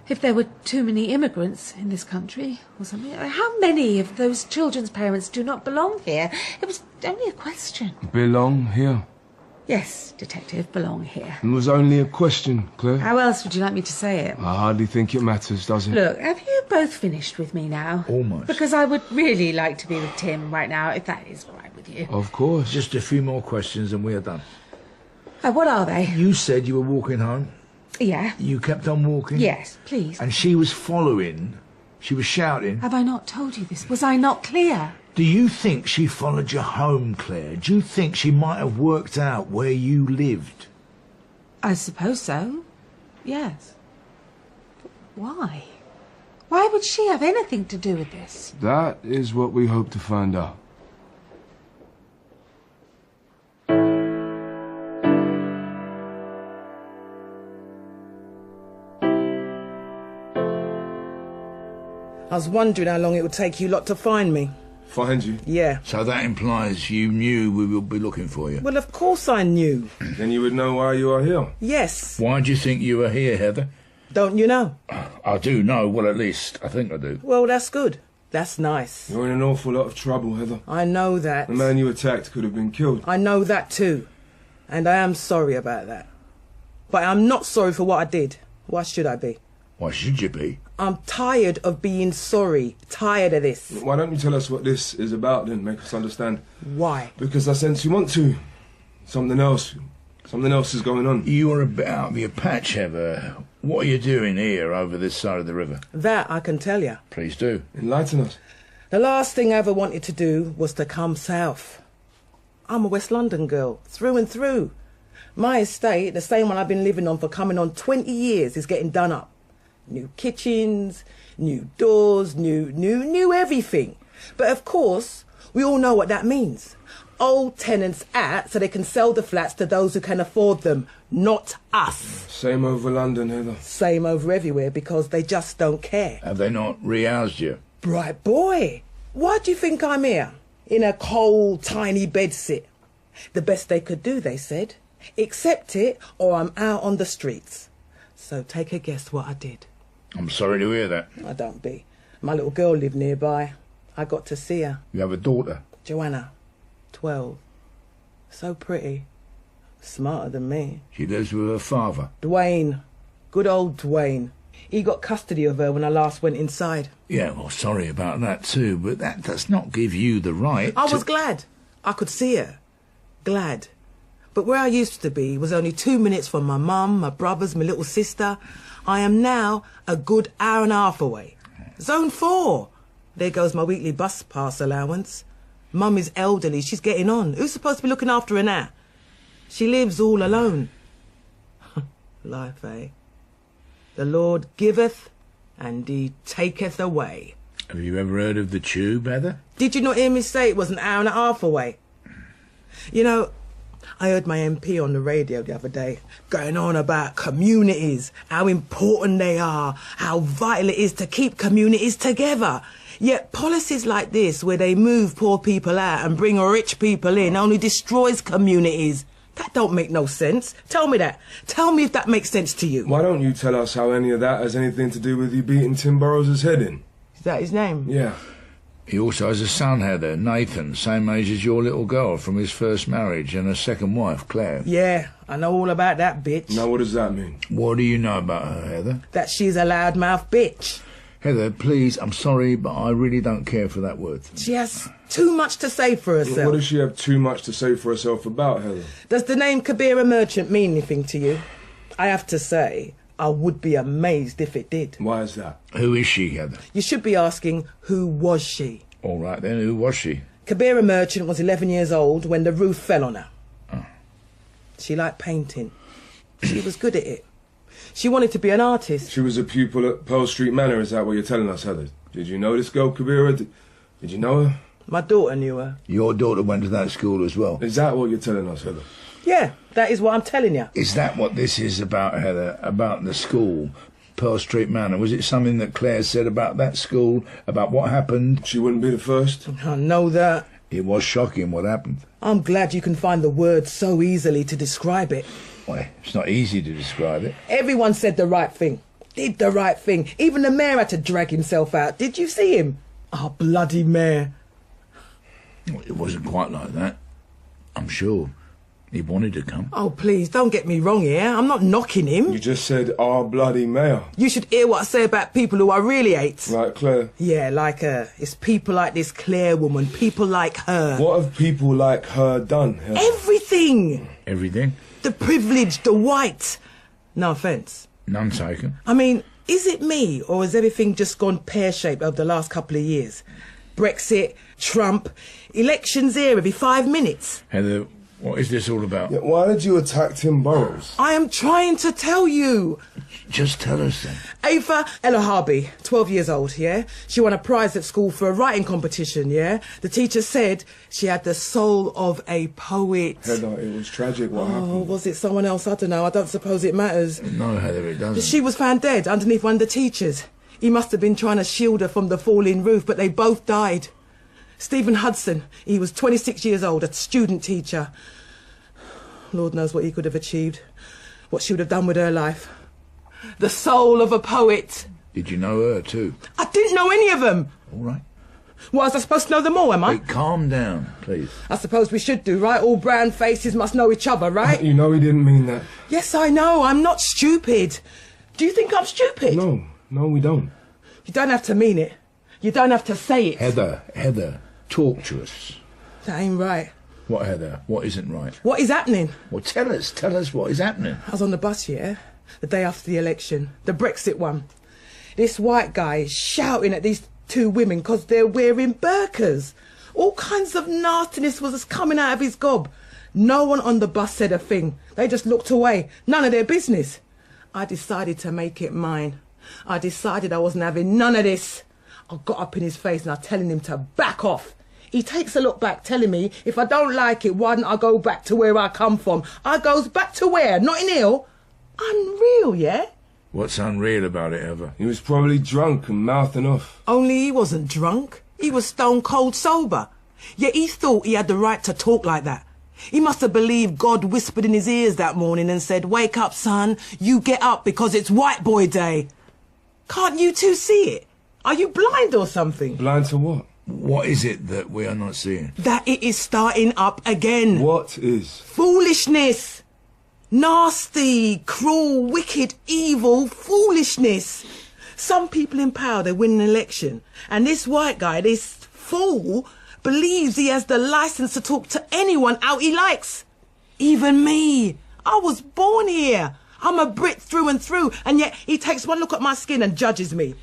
if there were too many immigrants in this country or something. How many of those children's parents do not belong here? It was only a question. Belong here? Yes, Detective, belong here. It was only a question, Claire. How else would you like me to say it? I hardly think it matters, does it? Look, have you both finished with me now? Almost. Because I would really like to be with Tim right now, if that is all right with you. Of course. Just a few more questions and we are done. What are they? You said you were walking home. Yeah. You kept on walking? Yes, please. And she was following. She was shouting. Have I not told you this? Was I not clear? Do you think she followed you home, Claire? Do you think she might have worked out where you lived? I suppose so. Yes. But why? Why would she have anything to do with this? That is what we hope to find out. I was wondering how long it would take you lot to find me. Find you? Yeah. So that implies you knew we would be looking for you. Well, of course I knew. Then you would know why you are here. Yes. Why do you think you were here, Heather? Don't you know? I do know. Well, at least I think I do. Well, that's good. That's nice. You're in an awful lot of trouble, Heather. I know that. The man you attacked could have been killed. I know that too. And I am sorry about that. But I'm not sorry for what I did. Why should I be? Why should you be? I'm tired of being sorry. Tired of this. Why don't you tell us what this is about then? Make us understand. Why? Because I sense you want to. Something else. Something else is going on. You are a bit out of your patch, Heather. What are you doing here over this side of the river? That I can tell you. Please do. Enlighten us. The last thing I ever wanted to do was to come south. I'm a West London girl, through and through. My estate, the same one I've been living on for coming on 20 years, is getting done up. New kitchens, new doors, new everything. But of course, we all know what that means. Old tenants out so they can sell the flats to those who can afford them, not us. Same over London, Heather. Same over everywhere because they just don't care. Have they not re-housed you? Bright boy, why do you think I'm here? In a cold, tiny bedsit. The best they could do, they said. Accept it or I'm out on the streets. So take a guess what I did. I'm sorry to hear that. I don't be. My little girl lived nearby. I got to see her. You have a daughter? Joanna, 12. So pretty. Smarter than me. She lives with her father? Dwayne. Good old Dwayne. He got custody of her when I last went inside. Yeah, well, sorry about that too, but that does not give you the right I was glad. I could see her. Glad. But where I used to be was only 2 minutes from my mum, my brothers, my little sister. I am now a good hour and a half away. Zone 4. There goes my weekly bus pass allowance. Mum is elderly. She's getting on. Who's supposed to be looking after her now? She lives all alone. Life, eh? The Lord giveth and he taketh away. Have you ever heard of the Tube, Heather? Did you not hear me say it was an hour and a half away? You know, I heard my MP on the radio the other day going on about communities, how important they are, how vital it is to keep communities together. Yet policies like this, where they move poor people out and bring rich people in, only destroys communities. That don't make no sense. Tell me that. Tell me if that makes sense to you. Why don't you tell us how any of that has anything to do with you beating Tim Burrows' head in? Is that his name? Yeah. He also has a son, Heather, Nathan, same age as your little girl from his first marriage, and a second wife, Claire. Yeah, I know all about that bitch. Now what does that mean? What do you know about her, Heather? That she's a loudmouth bitch. Heather, please, I'm sorry, but I really don't care for that word. She has too much to say for herself. What does she have too much to say for herself about, Heather? Does the name Kabira Merchant mean anything to you? I have to say, I would be amazed if it did. Why is that? Who is she, Heather? You should be asking, who was she? All right then, who was she? Kabira Merchant was 11 years old when the roof fell on her. Oh. She liked painting. She was good at it. She wanted to be an artist. She was a pupil at Pearl Street Manor, is that what you're telling us, Heather? Did you know this girl, Kabira? Did you know her? My daughter knew her. Your daughter went to that school as well? Is that what you're telling us, Heather? Yeah, that is what I'm telling you. Is that what this is about, Heather? About the school, Pearl Street Manor? Was it something that Claire said about that school, about what happened? She wouldn't be the first? I know that. It was shocking what happened. I'm glad you can find the words so easily to describe it. Well, it's not easy to describe it. Everyone said the right thing. Did the right thing. Even the mayor had to drag himself out. Did you see him? Oh, bloody mayor. Well, it wasn't quite like that. I'm sure. He wanted to come. Oh, please, don't get me wrong here. I'm not knocking him. You just said, our bloody mayor. You should hear what I say about people who I really hate. Like Claire? Yeah, like her. It's people like this Claire woman. People like her. What have people like her done? Heather? Everything. Everything? The privileged, the white. No offence. None taken. I mean, is it me, or has everything just gone pear-shaped over the last couple of years? Brexit, Trump, elections here every 5 minutes. Heather, what is this all about? Yeah, why did you attack Tim Burrows? I am trying to tell you. Just tell us then. Ava Elahabi, 12 years old, yeah? She won a prize at school for a writing competition, yeah? The teacher said she had the soul of a poet. Heather, it was tragic what happened. Oh, was it someone else? I don't know. I don't suppose it matters. No, Heather, it doesn't. She was found dead underneath one of the teachers. He must have been trying to shield her from the falling roof, but they both died. Stephen Hudson, he was 26 years old, a student teacher. Lord knows what he could have achieved, what she would have done with her life. The soul of a poet. Did you know her too? I didn't know any of them. All right. Was I supposed to know them all, am I? Hey, calm down, please. I suppose we should do, right? All brown faces must know each other, right? You know he didn't mean that. Yes, I know. I'm not stupid. Do you think I'm stupid? No, we don't. You don't have to mean it. You don't have to say it. Heather, talk to us. That ain't right. What, Heather? What isn't right? What is happening? Well, tell us what is happening. I was on the bus, yeah, the day after the election, the Brexit one. This white guy is shouting at these two women because they're wearing burqas. All kinds of nastiness was coming out of his gob. No one on the bus said a thing. They just looked away. None of their business. I decided to make it mine. I decided I wasn't having none of this. I got up in his face and I telling him to back off. He takes a look back, telling me if I don't like it, why don't I go back to where I come from? I goes back to where? Notting Hill? Unreal, yeah? What's unreal about it, Heather? He was probably drunk and mouthing off. Only he wasn't drunk. He was stone cold sober. Yet he thought he had the right to talk like that. He must have believed God whispered in his ears that morning and said, "Wake up, son. You get up because it's White Boy Day." Can't you two see it? Are you blind or something? Blind to what? What is it that we are not seeing? That it is starting up again. What is? Foolishness. Nasty, cruel, wicked, evil foolishness. Some people in power, they win an election. And this white guy, this fool, believes he has the license to talk to anyone out he likes. Even me. I was born here. I'm a Brit through and through, and yet he takes one look at my skin and judges me.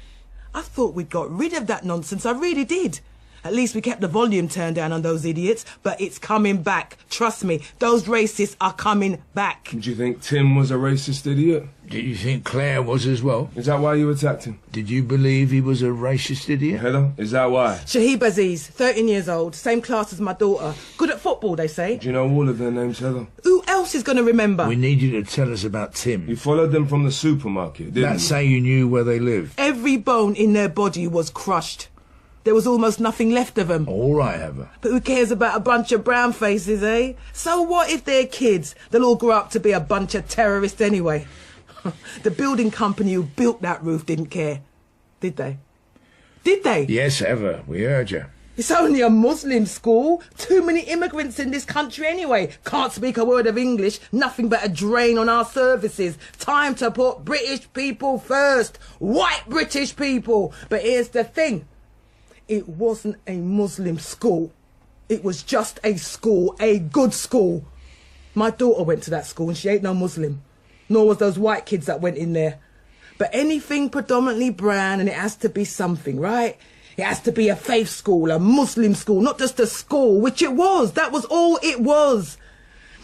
I thought we'd got rid of that nonsense, I really did. At least we kept the volume turned down on those idiots, but it's coming back. Trust me, those racists are coming back. Did you think Tim was a racist idiot? Did you think Claire was as well? Is that why you attacked him? Did you believe he was a racist idiot? Heather, is that why? Shahib Aziz, 13 years old, same class as my daughter. Good at football, they say. Do you know all of their names, Heather? Who else is going to remember? We need you to tell us about Tim. You followed them from the supermarket, didn't you? That's say you knew where they lived. Every bone in their body was crushed. There was almost nothing left of them. All right, Heather. But who cares about a bunch of brown faces, eh? So what if they're kids? They'll all grow up to be a bunch of terrorists anyway. The building company who built that roof didn't care. Did they? Did they? Yes, Heather, we heard you. It's only a Muslim school. Too many immigrants in this country anyway. Can't speak a word of English. Nothing but a drain on our services. Time to put British people first. White British people. But here's the thing. It wasn't a Muslim school. It was just a school, a good school. My daughter went to that school and she ain't no Muslim. Nor was those white kids that went in there. But anything predominantly brown, and it has to be something, right? It has to be a faith school, a Muslim school, not just a school, which it was. That was all it was.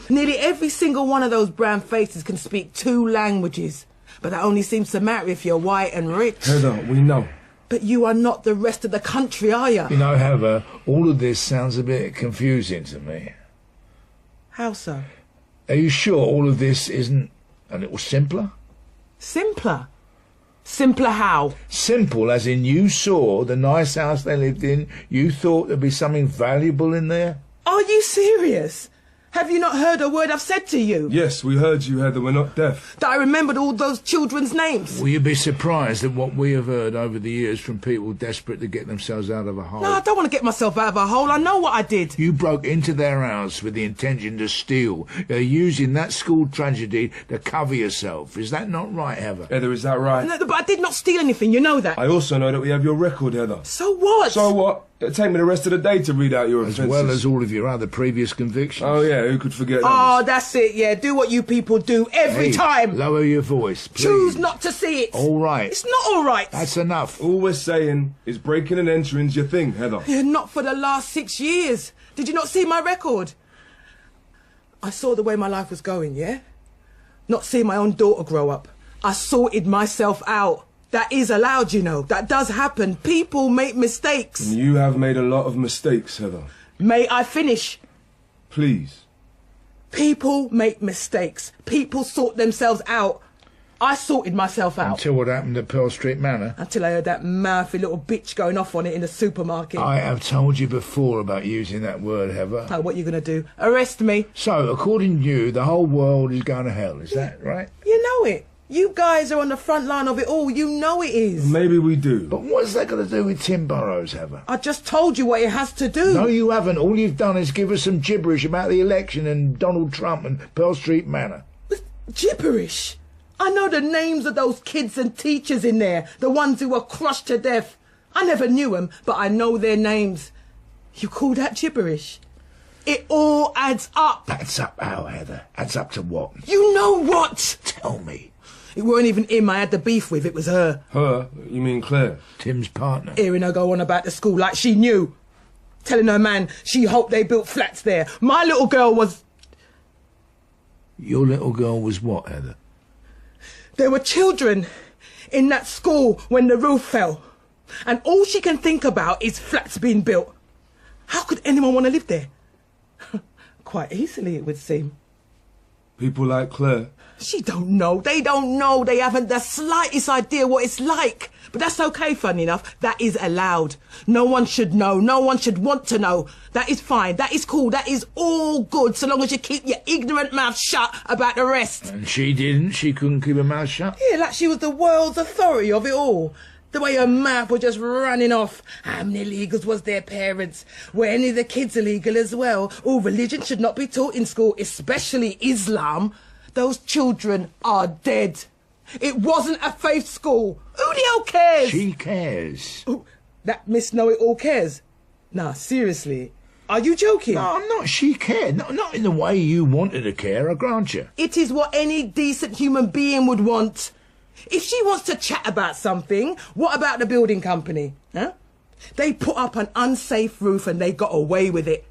Nearly every single one of those brown faces can speak 2 languages. But that only seems to matter if you're white and rich. Heather, we know. But you are not the rest of the country, are you? You know, Heather, all of this sounds a bit confusing to me. How so? Are you sure all of this isn't a little simpler? Simpler? Simpler how? Simple as in you saw the nice house they lived in, you thought there'd be something valuable in there? Are you serious? Have you not heard a word I've said to you? Yes, we heard you, Heather. We're not deaf. That I remembered all those children's names. Will you be surprised at what we have heard over the years from people desperate to get themselves out of a hole? No, I don't want to get myself out of a hole. I know what I did. You broke into their house with the intention to steal. You're using that school tragedy to cover yourself. Is that not right, Heather? Heather, is that right? No, but I did not steal anything, you know that. I also know that we have your record, Heather. So what? So what? It'll take me the rest of the day to read out your offences. As well as all of your other previous convictions. Oh, yeah, who could forget those? Oh, that's it, yeah. Do what you people do every time. Lower your voice, please. Choose not to see it. All right. It's not all right. That's enough. All we're saying is breaking and entering's your thing, Heather. Yeah, not for the last 6 years. Did you not see my record? I saw the way my life was going, yeah? Not seeing my own daughter grow up. I sorted myself out. That is allowed, you know. That does happen. People make mistakes. And you have made a lot of mistakes, Heather. May I finish? Please. People make mistakes. People sort themselves out. I sorted myself out. Until what happened at Pearl Street Manor? Until I heard that mouthy little bitch going off on it in the supermarket. I have told you before about using that word, Heather. Oh, what are you going to do? Arrest me? So, according to you, the whole world is going to hell, is that right? You know it. You guys are on the front line of it all. You know it is. Maybe we do. But what's that got to do with Tim Burrows, Heather? I just told you what it has to do. No, you haven't. All you've done is give us some gibberish about the election and Donald Trump and Pearl Street Manor. Gibberish? I know the names of those kids and teachers in there, the ones who were crushed to death. I never knew them, but I know their names. You call that gibberish? It all adds up. Adds up how, Heather? Adds up to what? You know what? Tell me. It weren't even him I had the beef with, it was her. Her? You mean Claire? Tim's partner. Hearing her go on about the school like she knew. Telling her man she hoped they built flats there. My little girl was... Your little girl was what, Heather? There were children in that school when the roof fell. And all she can think about is flats being built. How could anyone want to live there? Quite easily, it would seem. People like Claire? She don't know. They don't know. They haven't the slightest idea what it's like. But that's okay, funny enough. That is allowed. No one should know. No one should want to know. That is fine. That is cool. That is all good, so long as you keep your ignorant mouth shut about the rest. And she didn't? She couldn't keep her mouth shut? Yeah, like she was the world's authority of it all. The way her mouth was just running off. How many illegals was their parents? Were any of the kids illegal as well? All religion should not be taught in school, especially Islam. Those children are dead. It wasn't a faith school. Who the hell cares? She cares. Ooh, that Miss Know-It-All cares? Nah, seriously. Are you joking? No, I'm not. She cared. Not in the way you wanted to care, I grant you. It is what any decent human being would want. If she wants to chat about something, what about the building company? Huh? They put up an unsafe roof and they got away with it.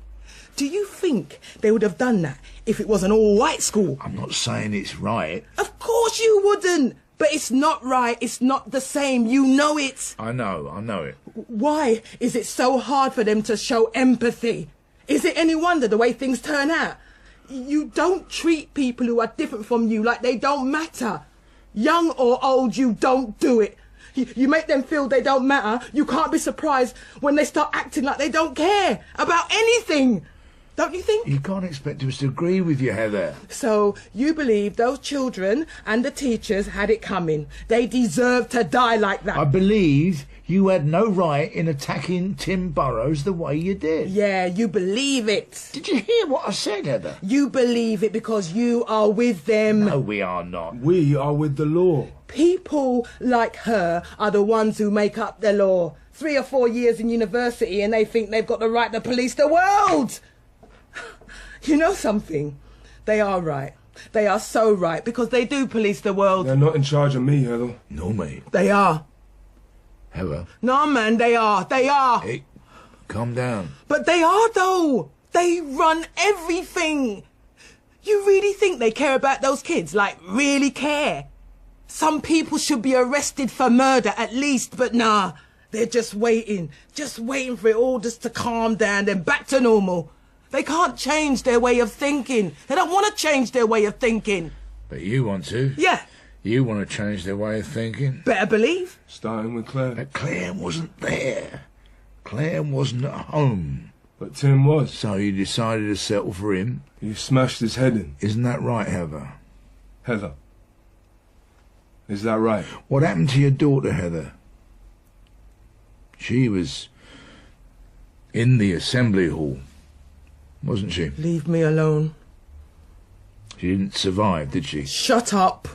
Do you think they would have done that if it was an all-white school? I'm not saying it's right. Of course you wouldn't. But it's not right. It's not the same. You know it. I know it. Why is it so hard for them to show empathy? Is it any wonder the way things turn out? You don't treat people who are different from you like they don't matter. Young or old, you don't do it. You make them feel they don't matter. You can't be surprised when they start acting like they don't care about anything. Don't you think? You can't expect us to agree with you, Heather. So you believe those children and the teachers had it coming. They deserve to die like that. I believe you had no right in attacking Tim Burrows the way you did. Yeah, you believe it. Did you hear what I said, Heather? You believe it because you are with them. No, we are not. We are with the law. People like her are the ones who make up the law. 3 or 4 years in university and they think they've got the right to police the world. You know something? They are right. They are so right because they do police the world. They're not in charge of me, Heather. No, mate. They are. Heather. No, man, they are. They are. Hey, calm down. But they are, though. They run everything. You really think they care about those kids? Like, really care? Some people should be arrested for murder at least, but nah. They're just waiting for it all just to calm down, then back to normal. They can't change their way of thinking. They don't want to change their way of thinking. But you want to. Yeah. You want to change their way of thinking. Better believe. Starting with Claire. But Claire wasn't there. Claire wasn't at home. But Tim was. So you decided to settle for him. You smashed his head in. Isn't that right, Heather? Heather. Is that right? What happened to your daughter, Heather? She was in the assembly hall, wasn't she? Leave me alone. She didn't survive, did she? Shut up.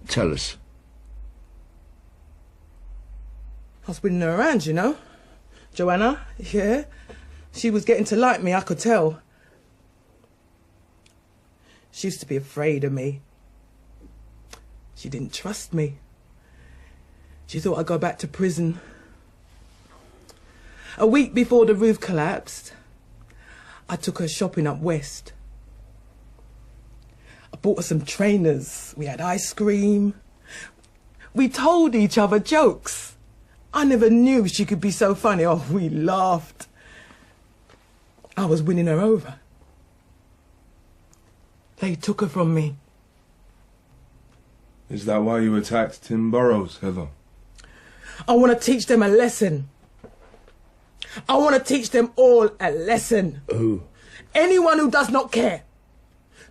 Tell us. I was winning her around, you know. Joanna, yeah. She was getting to like me, I could tell. She used to be afraid of me. She didn't trust me. She thought I'd go back to prison. A week before the roof collapsed, I took her shopping up west. I bought her some trainers. We had ice cream. We told each other jokes. I never knew she could be so funny. Oh, we laughed. I was winning her over. They took her from me. Is that why you attacked Tim Burrows, Heather? I want to teach them a lesson. I want to teach them all a lesson. Who? Anyone who does not care.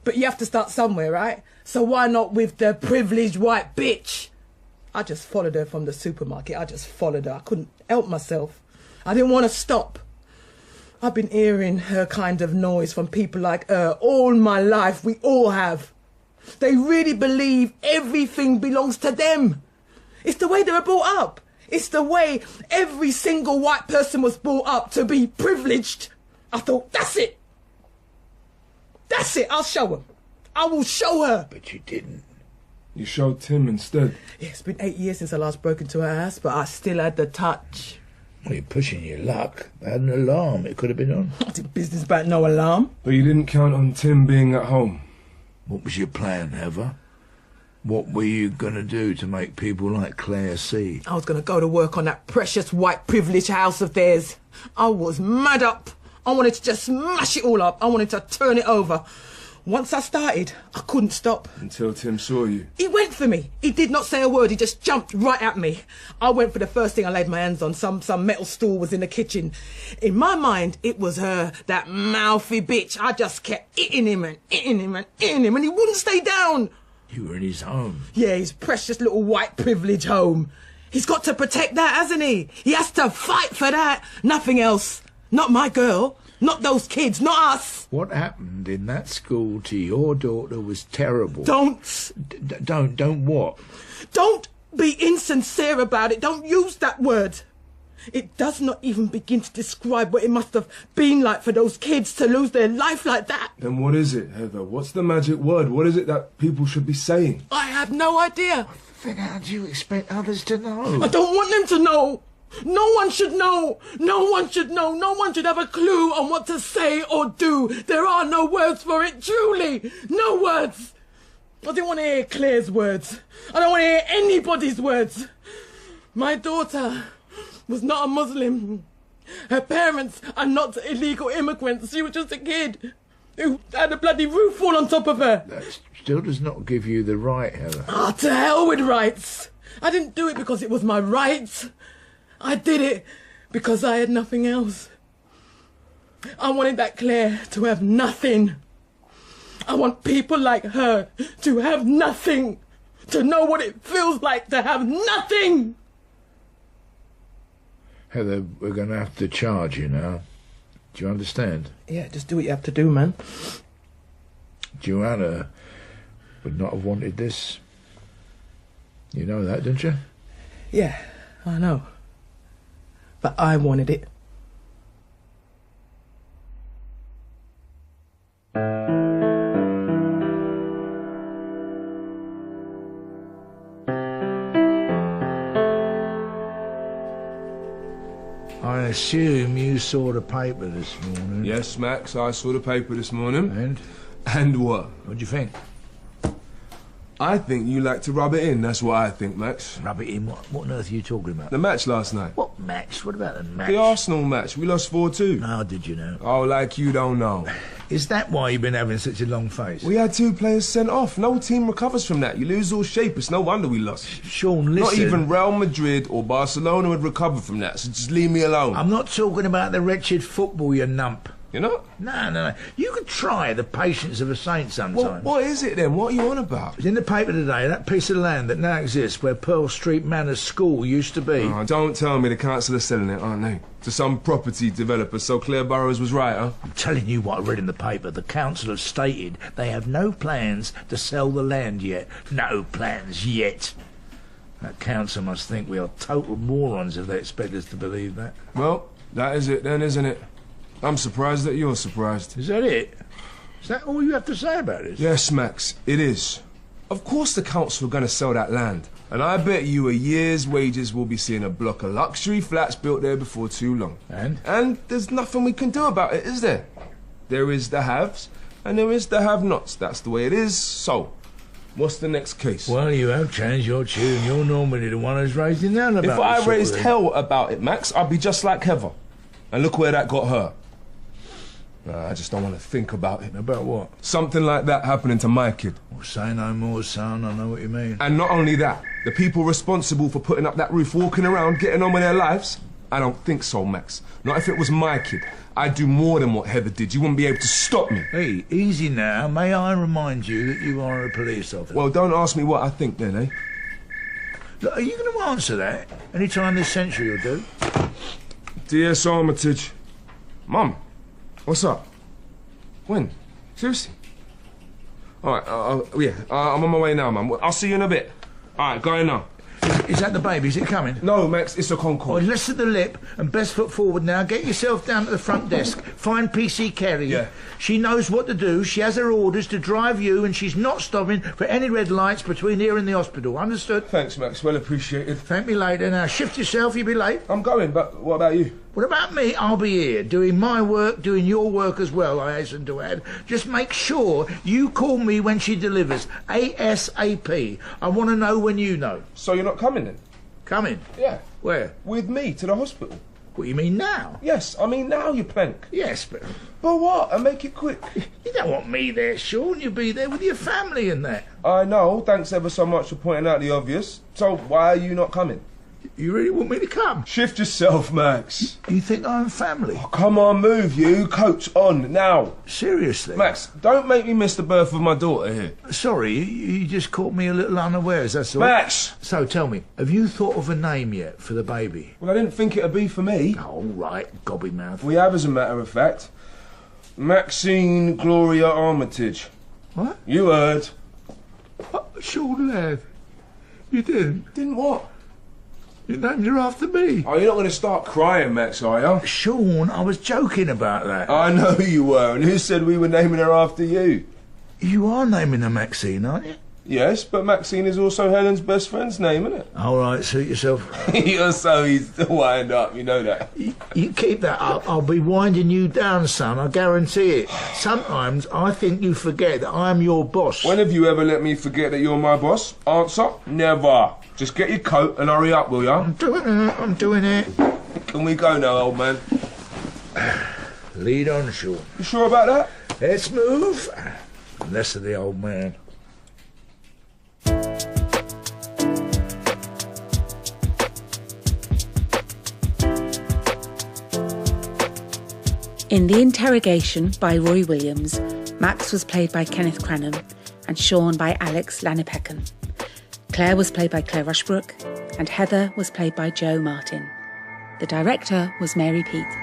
But you have to start somewhere, right? So why not with the privileged white bitch? I just followed her from the supermarket. I just followed her. I couldn't help myself. I didn't want to stop. I've been hearing her kind of noise from people like her all my life. We all have. They really believe everything belongs to them. It's the way they were brought up. It's the way every single white person was brought up, to be privileged. I thought, that's it. That's it. I'll show her. I will show her. But you didn't. You showed Tim instead. Yeah, it's been 8 years since I last broke into her house, but I still had the touch. Well, you're pushing your luck. They had an alarm. It could have been on. I did business about no alarm. But you didn't count on Tim being at home. What was your plan, Heather? What were you going to do to make people like Claire see? I was going to go to work on that precious white privileged house of theirs. I was mad up. I wanted to just smash it all up. I wanted to turn it over. Once I started, I couldn't stop. Until Tim saw you. He went for me. He did not say a word. He just jumped right at me. I went for the first thing I laid my hands on. Some metal stool was in the kitchen. In my mind, it was her, that mouthy bitch. I just kept hitting him and hitting him and hitting him, and he wouldn't stay down. You were in his home. Yeah, his precious little white privilege home. He's got to protect that, hasn't he? He has to fight for that. Nothing else. Not my girl. Not those kids, not us. What happened in that school to your daughter was terrible. Don't. Don't what? Don't be insincere about it. Don't use that word. It does not even begin to describe what it must have been like for those kids to lose their life like that. Then what is it, Heather? What's the magic word? What is it that people should be saying? I have no idea. Then how do you expect others to know? I don't want them to know. No one should know. No one should know. No one should have a clue on what to say or do. There are no words for it, truly. No words. I don't want to hear Claire's words. I don't want to hear anybody's words. My daughter was not a Muslim. Her parents are not illegal immigrants. She was just a kid who had a bloody roof fall on top of her. That still does not give you the right, Heather. Ah, to hell with rights. I didn't do it because it was my right. I did it because I had nothing else. I wanted that Claire to have nothing. I want people like her to have nothing. To know what it feels like to have nothing. Heather, we're going to have to charge you now. Do you understand? Yeah, just do what you have to do, man. Joanna would not have wanted this. You know that, don't you? Yeah, I know. But I wanted it. I assume you saw the paper this morning. Yes, Max, I saw the paper this morning. And? And what? What'd you think? I think you like to rub it in, that's what I think, Max. Rub it in? What on earth are you talking about? The match last night. What match? What about the match? The Arsenal match. We lost 4-2. How did you know? Oh, like you don't know. Is that why you've been having such a long face? We had 2 players sent off. No team recovers from that. You lose all shape. It's no wonder we lost. Sean, listen. Not even Real Madrid or Barcelona would recover from that, so just leave me alone. I'm not talking about the wretched football, you nump. You're not? No. You could try the patience of a saint sometimes. What is it then? What are you on about? It's in the paper today, that piece of land that now exists where Pearl Street Manor School used to be. Oh, don't tell me the council are selling it, aren't they? To some property developer, so Claire Burrows was right, huh? I'm telling you what I read in the paper. The council have stated they have no plans to sell the land yet. No plans yet. That council must think we are total morons if they expect us to believe that. Well, that is it then, isn't it? I'm surprised that you're surprised. Is that it? Is that all you have to say about it? Yes, Max, it is. Of course the council are going to sell that land. And I bet you a year's wages will be seeing a block of luxury flats built there before too long. And there's nothing we can do about it, is there? There is the haves, and there is the have-nots. That's the way it is. So, what's the next case? Well, you have changed your tune. You're normally the one who's raising hell about it. If I raised hell about it, Max, I'd be just like Heather. And look where that got her. I just don't want to think about it. About what? Something like that happening to my kid. Well, say no more, son. I know what you mean. And not only that, the people responsible for putting up that roof, walking around, getting on with their lives, I don't think so, Max. Not if it was my kid. I'd do more than what Heather did. You wouldn't be able to stop me. Hey, easy now. May I remind you that you are a police officer? Well, don't ask me what I think then, eh? Look, are you going to answer that any time this century will do? Dear Armitage. Mum, what's up? When? Seriously? All right, I'm on my way now, Mum. I'll see you in a bit. All right, going now. Is that the baby? Is it coming? No, Max, it's a Concord. Well, listen to the lip and best foot forward now. Get yourself down to the front desk. Find PC Kerry. Yeah. She knows what to do. She has her orders to drive you and she's not stopping for any red lights between here and the hospital. Understood? Thanks, Max. Well appreciated. Thank me later. Now, shift yourself. You'll be late. I'm going, but what about you? What about me? I'll be here, doing my work, doing your work as well, I hasten to add. Just make sure you call me when she delivers. ASAP. I want to know when you know. So you're not coming then? Coming? Yeah. Where? With me to the hospital. What, you mean now? Yes, I mean now, you plank. Yes, but... But what? And make it quick. You don't want me there, Sean. You'll be there with your family and that. I know. Thanks ever so much for pointing out the obvious. So why are you not coming? You really want me to come? Shift yourself, Max. You think I'm family? Oh, come on, move you. Coach on, now. Seriously? Max, don't make me miss the birth of my daughter here. Sorry, you just caught me a little unawares, that's all. Max! So tell me, have you thought of a name yet for the baby? Well, I didn't think it'd be for me. All right, gobbymouth. We have, as a matter of fact. Maxine Gloria Armitage. What? You heard. What? Sean lad. You didn't? Didn't what? You named her after me. Oh, you're not going to start crying, Max, are you? Sean, I was joking about that. I know you were, and who said we were naming her after you? You are naming her Maxine, aren't you? Yes, but Maxine is also Helen's best friend's name, isn't it? All right, suit yourself. You're so easy to wind up, you know that. You keep that up, I'll be winding you down, son, I guarantee it. Sometimes I think you forget that I'm your boss. When have you ever let me forget that you're my boss? Answer, never. Just get your coat and hurry up, will ya? I'm doing it. Can we go now, old man? Lead on, Sean. You sure about that? Let's move. Less of the old man. In The Interrogation by Roy Williams, Max was played by Kenneth Cranham and Sean by Alex Lanipekun. Claire was played by Claire Rushbrook and Heather was played by Jo Martin. The director was Mary Peate.